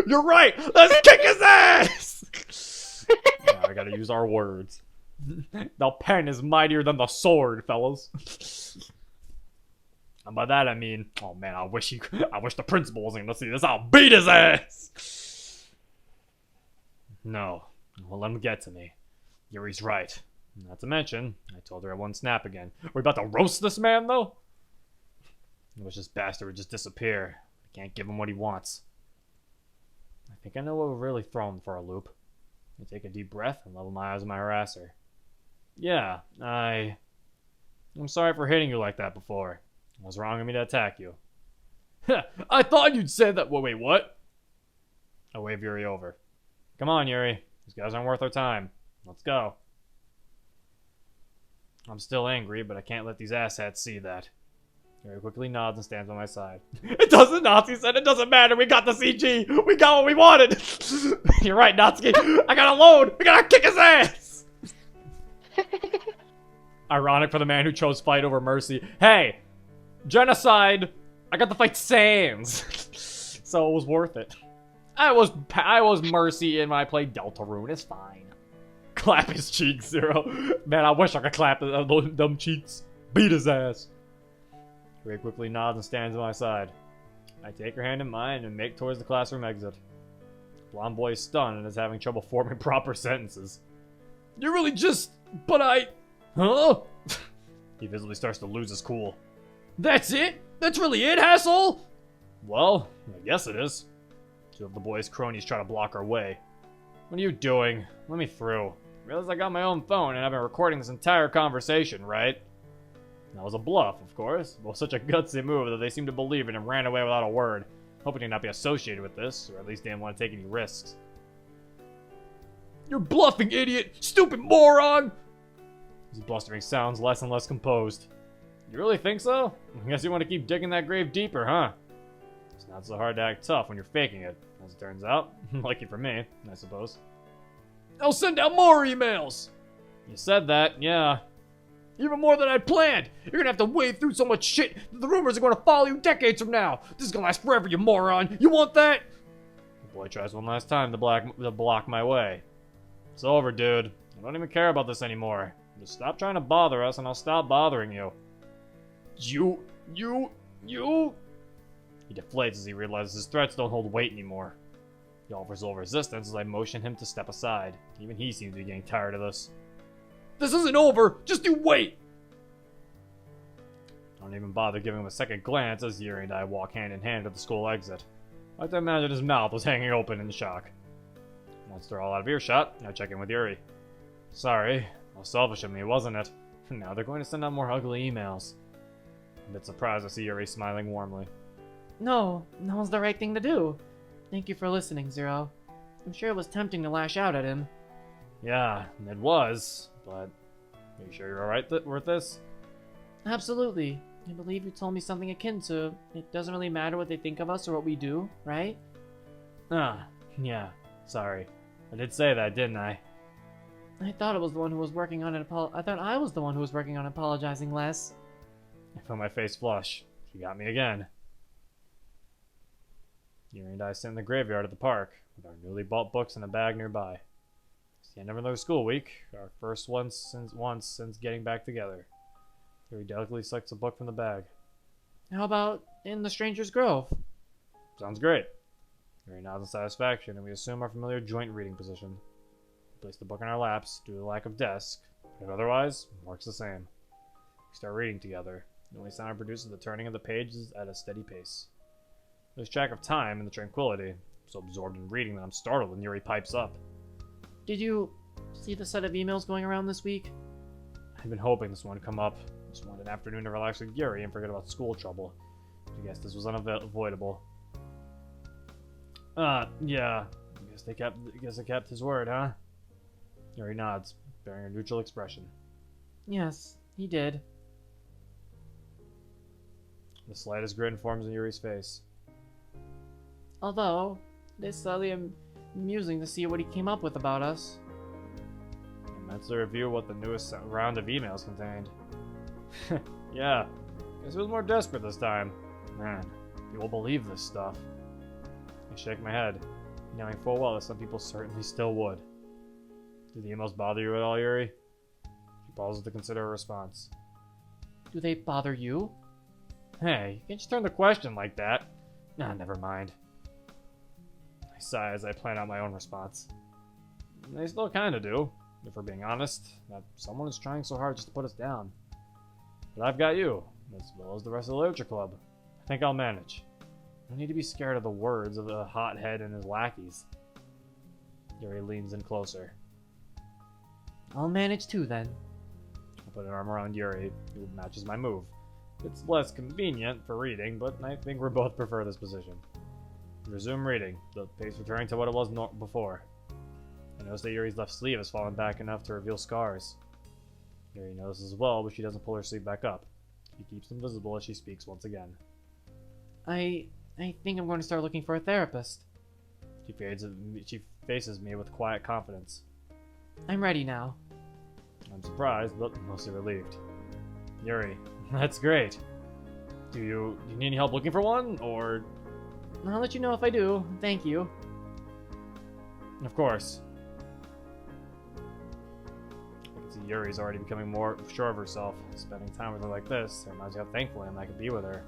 You're right. Let's kick his ass. Now I gotta use our words. The pen is mightier than the sword, fellas. And by that I mean, oh man, I wish the principal wasn't gonna see this. I'll beat his ass. No, well, let him get to me. Yuri's right. Not to mention, I told her I wouldn't snap again. We're about to roast this man, though? I wish this bastard would just disappear. I can't give him what he wants. I think I know what would really throw him for a loop. I take a deep breath and level my eyes on my harasser. Yeah, I'm sorry for hitting you like that before. It was wrong of me to attack you. I thought you'd say that. Well, wait, what? I wave Yuri over. Come on, Yuri. These guys aren't worth our time. Let's go. I'm still angry, but I can't let these asshats see that. Yuri quickly nods and stands by my side. It doesn't, Nazi said. It doesn't matter. We got the CG. We got what we wanted. You're right, Natsuki. I got a load. We gotta kick his ass. Ironic for the man who chose fight over mercy. Hey, genocide. I got to fight Sans. So it was worth it. I was mercy and I played Deltarune. It's fine. Clap his cheeks, Zero. Man, I wish I could clap them cheeks. Beat his ass. Ray quickly nods and stands at my side. I take her hand in mine and make towards the classroom exit. Blonde boy is stunned and is having trouble forming proper sentences. You really just... But I... Huh? He visibly starts to lose his cool. That's it? That's really it, asshole? Well, I guess it is. Two of the boy's cronies try to block our way. What are you doing? Let me through. Realize I got my own phone and I've been recording this entire conversation, right? That was a bluff, of course. Well, such a gutsy move that they seemed to believe it and ran away without a word, hoping to not be associated with this, or at least didn't want to take any risks. You're bluffing, idiot! Stupid moron! His blustering sounds less and less composed. You really think so? I guess you want to keep digging that grave deeper, huh? It's not so hard to act tough when you're faking it, as it turns out. Lucky for me, I suppose. I'll send out more emails! You said that, yeah. Even more than I'd planned! You're gonna have to wade through so much shit that the rumors are gonna follow you decades from now! This is gonna last forever, you moron! You want that? The boy tries one last time to block my way. It's over, dude. I don't even care about this anymore. Just stop trying to bother us and I'll stop bothering you. You... He deflates as he realizes his threats don't hold weight anymore. He offers little resistance as I motion him to step aside. Even he seems to be getting tired of this. This isn't over! Just you wait! Don't even bother giving him a second glance as Yuri and I walk hand in hand to the school exit. I like to imagine his mouth was hanging open in shock. Once they're all out of earshot, I check in with Yuri. Sorry, how selfish of me, wasn't it? Now they're going to send out more ugly emails. I'm a bit surprised to see Yuri smiling warmly. No, that was the right thing to do. Thank you for listening, Zero. I'm sure it was tempting to lash out at him. Yeah, it was, but are you sure you're alright with this? Absolutely. I believe you told me something akin to, it doesn't really matter what they think of us or what we do, right? Ah, yeah, sorry. I did say that, didn't I? I thought I was the one who was working on apologizing less. I felt my face flush. She got me again. Yuri and I sit in the graveyard at the park, with our newly bought books in a bag nearby. It's the end of another school week, our first one since getting back together. Yuri delicately selects a book from the bag. How about In the Stranger's Grove? Sounds great. Yuri nods in satisfaction, and we assume our familiar joint reading position. We place the book in our laps due to the lack of desk, but otherwise, works the same. We start reading together. The only sound it produces is the turning of the pages at a steady pace. Lose track of time in the tranquility. so absorbed in reading that I'm startled when Yuri pipes up. Did you see the set of emails going around this week? I've been hoping this one would come up. Just wanted an afternoon to relax with Yuri and forget about school trouble. I guess this was unavoidable. Yeah. I guess I kept his word, huh? Yuri nods, bearing a neutral expression. Yes, he did. The slightest grin forms on Yuri's face. Although, it is slightly amusing to see what he came up with about us. And that's the review of what the newest round of emails contained. Yeah, guess it was more desperate this time. Man, people believe this stuff. I shake my head, knowing full well that some people certainly still would. Did the emails bother you at all, Yuri? She pauses to consider a response. Do they bother you? Hey, you can't just turn the question like that. Nah, never mind. I sigh as I plan out my own response. They still kinda do, if we're being honest. That someone is trying so hard just to put us down. But I've got you, as well as the rest of the literature club. I think I'll manage. I don't need to be scared of the words of the hothead and his lackeys. Yuri leans in closer. I'll manage too, then. I put an arm around Yuri, who matches my move. It's less convenient for reading, but I think we both prefer this position. Resume reading, the pace returning to what it was before. I notice that Yuri's left sleeve has fallen back enough to reveal scars. Yuri notices as well, but she doesn't pull her sleeve back up. She keeps them visible as she speaks once again. I think I'm going to start looking for a therapist. She faces me with quiet confidence. I'm ready now. I'm surprised, but mostly relieved. Yuri, that's great. Do you need any help looking for one, or...? I'll let you know if I do. Thank you. Of course. I can see Yuri's already becoming more sure of herself. Spending time with her like this reminds me how thankful I am I could be with her.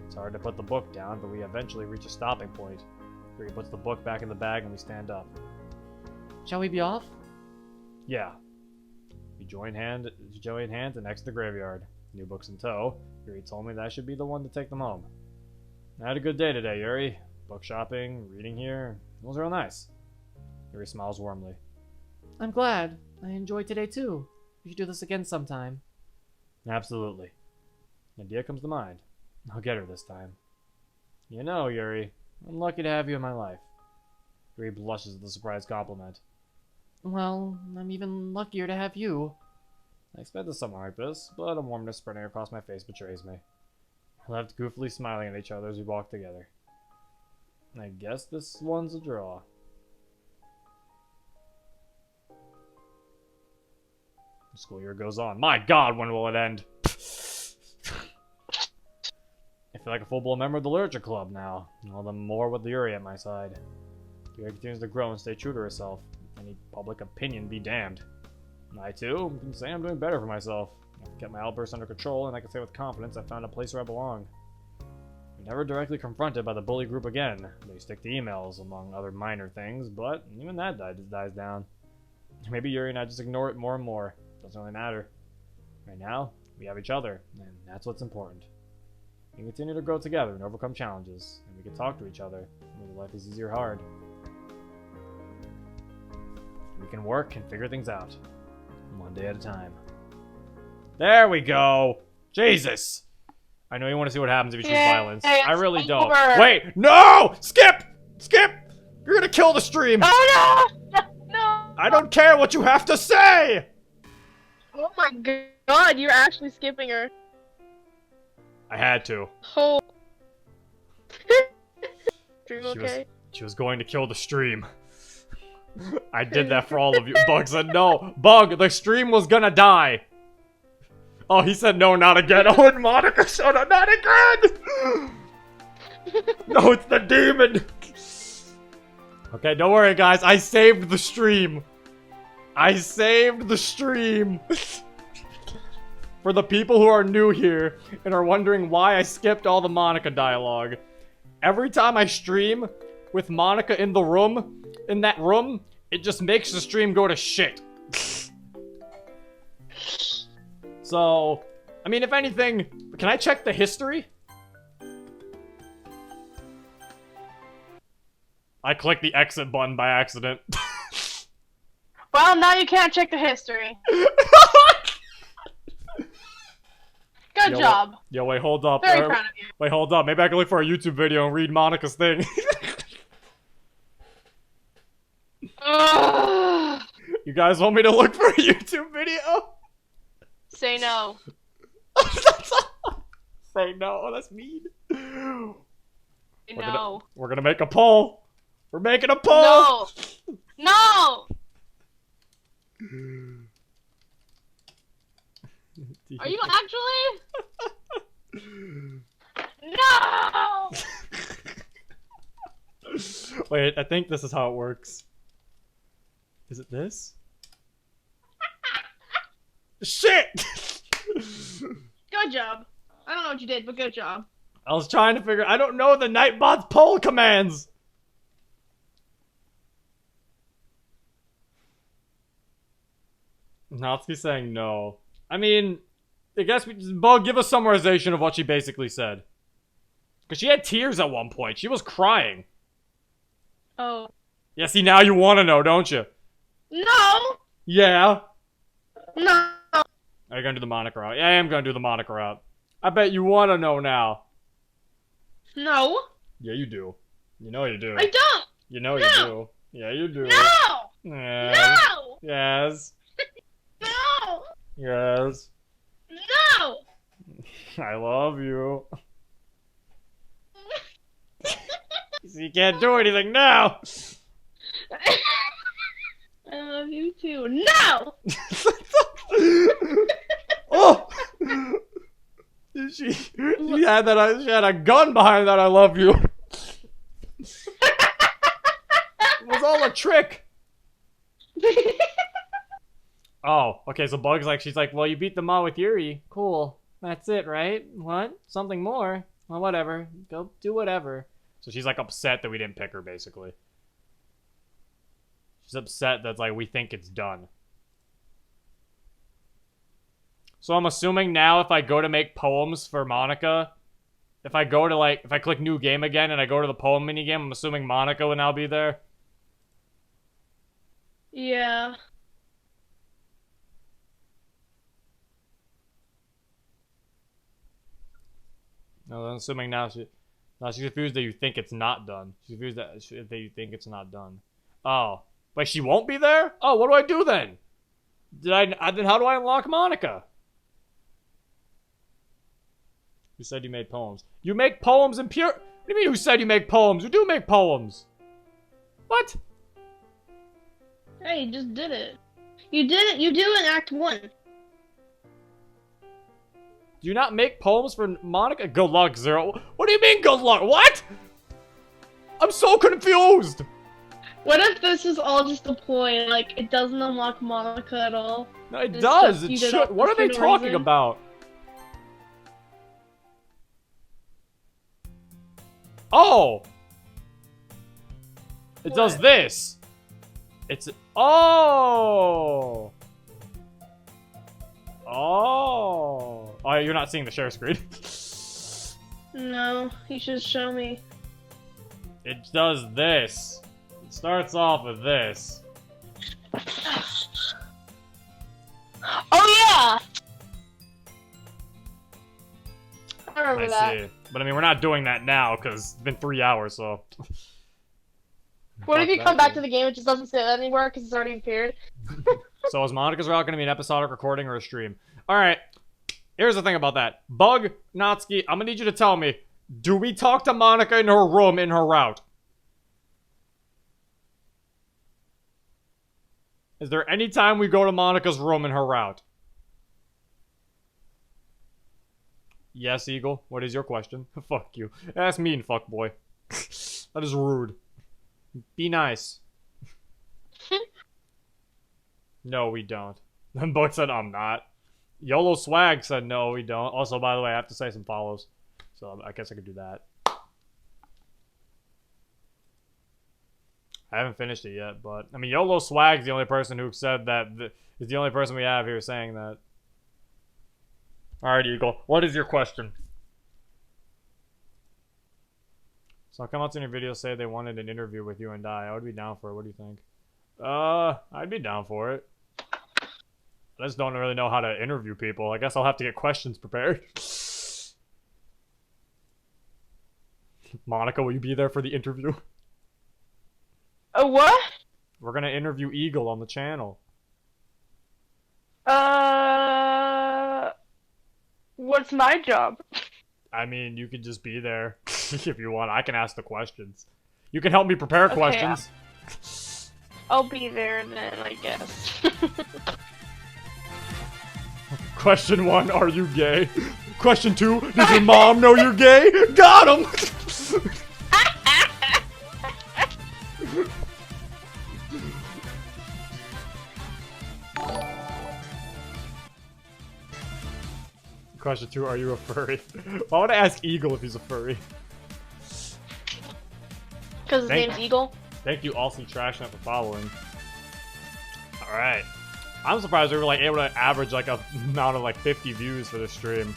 It's hard to put the book down, but we eventually reach a stopping point. Yuri puts the book back in the bag and we stand up. Shall we be off? Yeah. We join hands and exit the graveyard. New books in tow. Yuri told me that I should be the one to take them home. I had a good day today, Yuri. Book shopping, reading here. It was real nice. Yuri smiles warmly. I'm glad. I enjoyed today too. We should do this again sometime. Absolutely. An idea comes to mind. I'll get her this time. You know, Yuri, I'm lucky to have you in my life. Yuri blushes at the surprise compliment. Well, I'm even luckier to have you. I expected something like this, but a warmness spreading across my face betrays me. We left goofily smiling at each other as we walked together. I guess this one's a draw. The school year goes on. My God, when will it end? I feel like a full-blown member of the literature club now. All the more with Yuri at my side. Yuri continues to grow and stay true to herself. Any public opinion be damned. I, too, can say I'm doing better for myself. I've kept my outbursts under control, and I can say with confidence I found a place where I belong. I'm never directly confronted by the bully group again. They stick to emails, among other minor things, but even that dies down. Maybe Yuri and I just ignore it more and more. Doesn't really matter. Right now, we have each other, and that's what's important. We can continue to grow together and overcome challenges, and we can talk to each other, whether life is easy or hard. We can work and figure things out. One day at a time. There we go! Jesus! I know you want to see what happens if you choose violence. I really don't. Wait! No! Skip! Skip! You're gonna kill the stream! Oh no! No! I don't care what you have to say! Oh my God, you're actually skipping her. I had to. Oh. Stream okay? She was going to kill the stream. I did that for all of you. Bug said no. Bug, the stream was gonna die. Oh, he said no, not again. Oh, and Monica showed up. Not again! No, it's the demon. Okay, don't worry, guys. I saved the stream. I saved the stream. For the people who are new here and are wondering why I skipped all the Monica dialogue. Every time I stream with Monica in that room, it just makes the stream go to shit. So, I mean, if anything, can I check the history? I clicked the exit button by accident. Well, now you can't check the history. Good job. Yo, wait, hold up. Very proud of you. Wait, hold up. Maybe I can look for a YouTube video and read Monica's thing. You guys want me to look for a YouTube video? Say no. Say no, that's mean. No. We're gonna make a poll. We're making a poll. No. No. Are you actually? No. Wait, I think this is how it works. Is it this? Shit! Good job. I don't know what you did, but good job. I was trying to figure. I don't know the Nightbot's poll commands. Natsuki's saying no. I mean, I guess we just, Bug, give us summarization of what she basically said. Because she had tears at one point. She was crying. Oh. Yeah, see, now you want to know, don't you? No. Yeah. No. Are you going to do the Monica route? Yeah, I am going to do the Monica route. I bet you want to know now. No. Yeah, you do. You know you do. I don't. You know you do. Yeah, you do. No. Yes. No. Yes. No. Yes. No. I love you. So you can't do anything now. I love you too. No. Oh. She had that. She had a gun behind that. I love you. It was all a trick. Oh, okay. So Bug's like, she's like, well, you beat them all with Yuri. Cool. That's it, right? What? Something more? Well, whatever. Go do whatever. So she's like upset that we didn't pick her, basically. She's upset that like we think it's done. So I'm assuming now if I go to make poems for Monica, if I go to like, if I click new game again and I go to the poem minigame, I'm assuming Monica will now be there. Yeah. No, I'm assuming now she's confused that you think it's not done. She's confused that you think it's not done. Oh, wait, she won't be there? Oh, what do I do then? Then how do I unlock Monica? You said you made poems. You make poems in pure... What do you mean who said you make poems? You do make poems. What? Hey, you just did it. You did it. You do in Act 1. Do you not make poems for Monica? Good luck, Zero. What do you mean good luck? What? I'm so confused. What if this is all just a ploy? Like, it doesn't unlock Monica at all? No, it It's does. just It you did should. all What are they this for no talking reason? about? Oh! It does What? this. It's... Oh! Oh! Oh, you're not seeing the share screen. No, you should show me. It does this. It starts off with this. Oh yeah! I remember I that. see. But I mean, we're not doing that now because it's been 3 hours, so... What if Fuck you come that, back to the game, it just doesn't say that anywhere because it's already appeared? So is Monica's route going to be an episodic recording or a stream? Alright, here's the thing about that. Bug, Natsuki, I'm going to need you to tell me, do we talk to Monica in her room in her route? Is there any time we go to Monica's room in her route? Yes, Eagle. What is your question? Fuck you. That's mean, fuckboy. That is rude. Be nice. No, we don't. Then Bug said, I'm not. YOLO Swag said, no, we don't. Also, by the way, I have to say some follows. So I guess I could do that. I haven't finished it yet, but... I mean, YOLO Swag's the only person who said that... Is the only person we have here saying that. Alright, Eagle. What is your question? So come out in your video, say they wanted an interview with you and I would be down for it. What do you think? I'd be down for it. I just don't really know how to interview people. I guess I'll have to get questions prepared. Monica, will you be there for the interview? What? We're gonna interview Eagle on the channel. What's my job? I mean, you could just be there if you want. I can ask the questions. You can help me prepare questions. I'll be there then, I guess. Question 1, are you gay? Question 2, does your mom know you're gay? Got him! Question 2, are you a furry? Why would I ask Eagle if he's a furry? Because his name's Eagle? Thank you, Aussie Trashnet, for following. Alright. I'm surprised we were like able to average like a amount of like 50 views for this stream.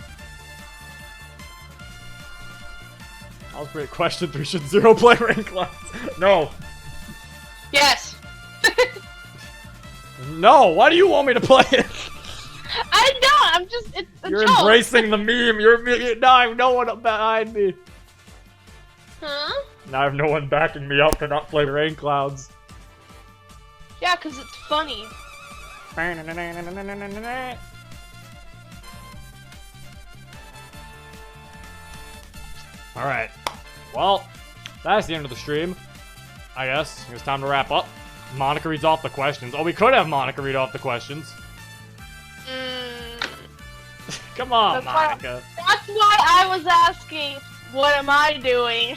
That was great. Question 3, should Zero play rank class? No. Yes. No, why do you want me to play it? I don't, I'm just, it's a You're joke. embracing the meme. Now I have no one behind me. Huh? Now I have no one backing me up to not play Rain Clouds. Yeah, because it's funny. Alright. Well, that's the end of the stream. I guess. It's time to wrap up. Monica reads off the questions. Oh, we could have Monica read off the questions. Come on, Monica. That's why I was asking, what am I doing?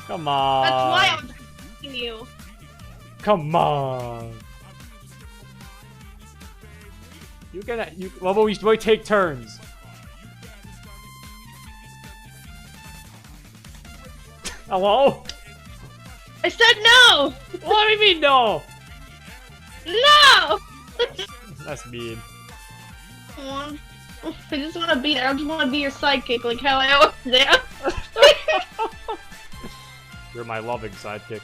Come on. That's why I'm asking you. Come on. You can. Well, but we take turns. Hello? I said no! What do you mean no? No! That's mean. Come on. I just want to be your sidekick, like how I always am. You're my loving sidekick.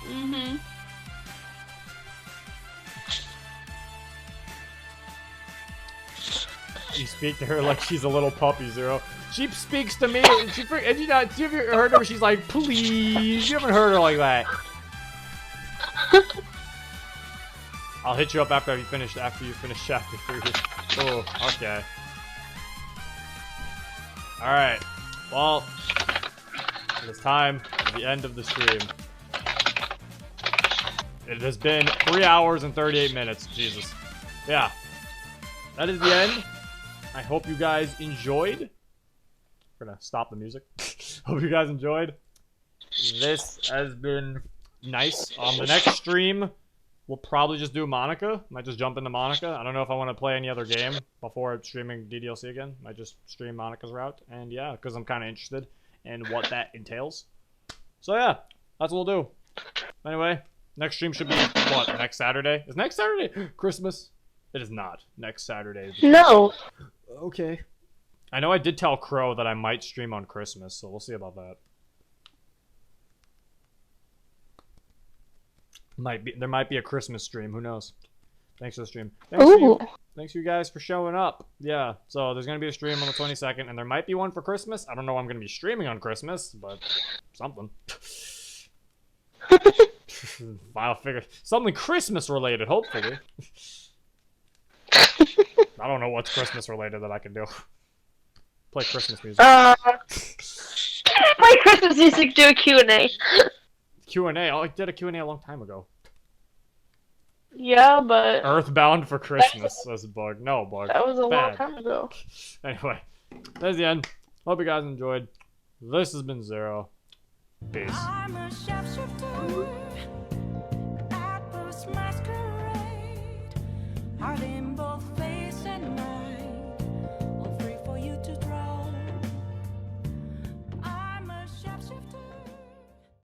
Mm-hmm. You speak to her like she's a little puppy, Zero. She speaks to me, and you know, have you ever heard her where she's like, please? You haven't heard her like that. I'll hit you up after you finish chapter 3. Oh, okay. Alright. Well, it is time for the end of the stream. It has been 3 hours and 38 minutes. Jesus. Yeah. That is the end. I hope you guys enjoyed. We're gonna stop the music. Hope you guys enjoyed. This has been nice. The next stream, we'll probably just do Monica. Might just jump into Monica. I don't know if I want to play any other game before streaming DDLC again. Might just stream Monica's route. And yeah, because I'm kind of interested in what that entails. So yeah, that's what we'll do. Anyway, next stream should be, what, next Saturday? Is next Saturday Christmas? It is not. Next Saturday. No. Okay. I know I did tell Crow that I might stream on Christmas, so we'll see about that. There might be a Christmas stream. Who knows? Thanks for the stream. Thanks you guys for showing up. Yeah, so there's going to be a stream on the 22nd, and there might be one for Christmas. I don't know I'm going to be streaming on Christmas, but something. I'll figure something Christmas related, hopefully. I don't know what's Christmas related that I can do. Play Christmas music. Play Christmas music, do a Q&A. Q&A? Oh, I did a Q&A a long time ago. Yeah, but... Earthbound for Christmas. That's a bug. No bug. That was a long Bad. time ago. Anyway, that's the end. Hope you guys enjoyed. This has been Zero. Peace. I'm a sharpshooter.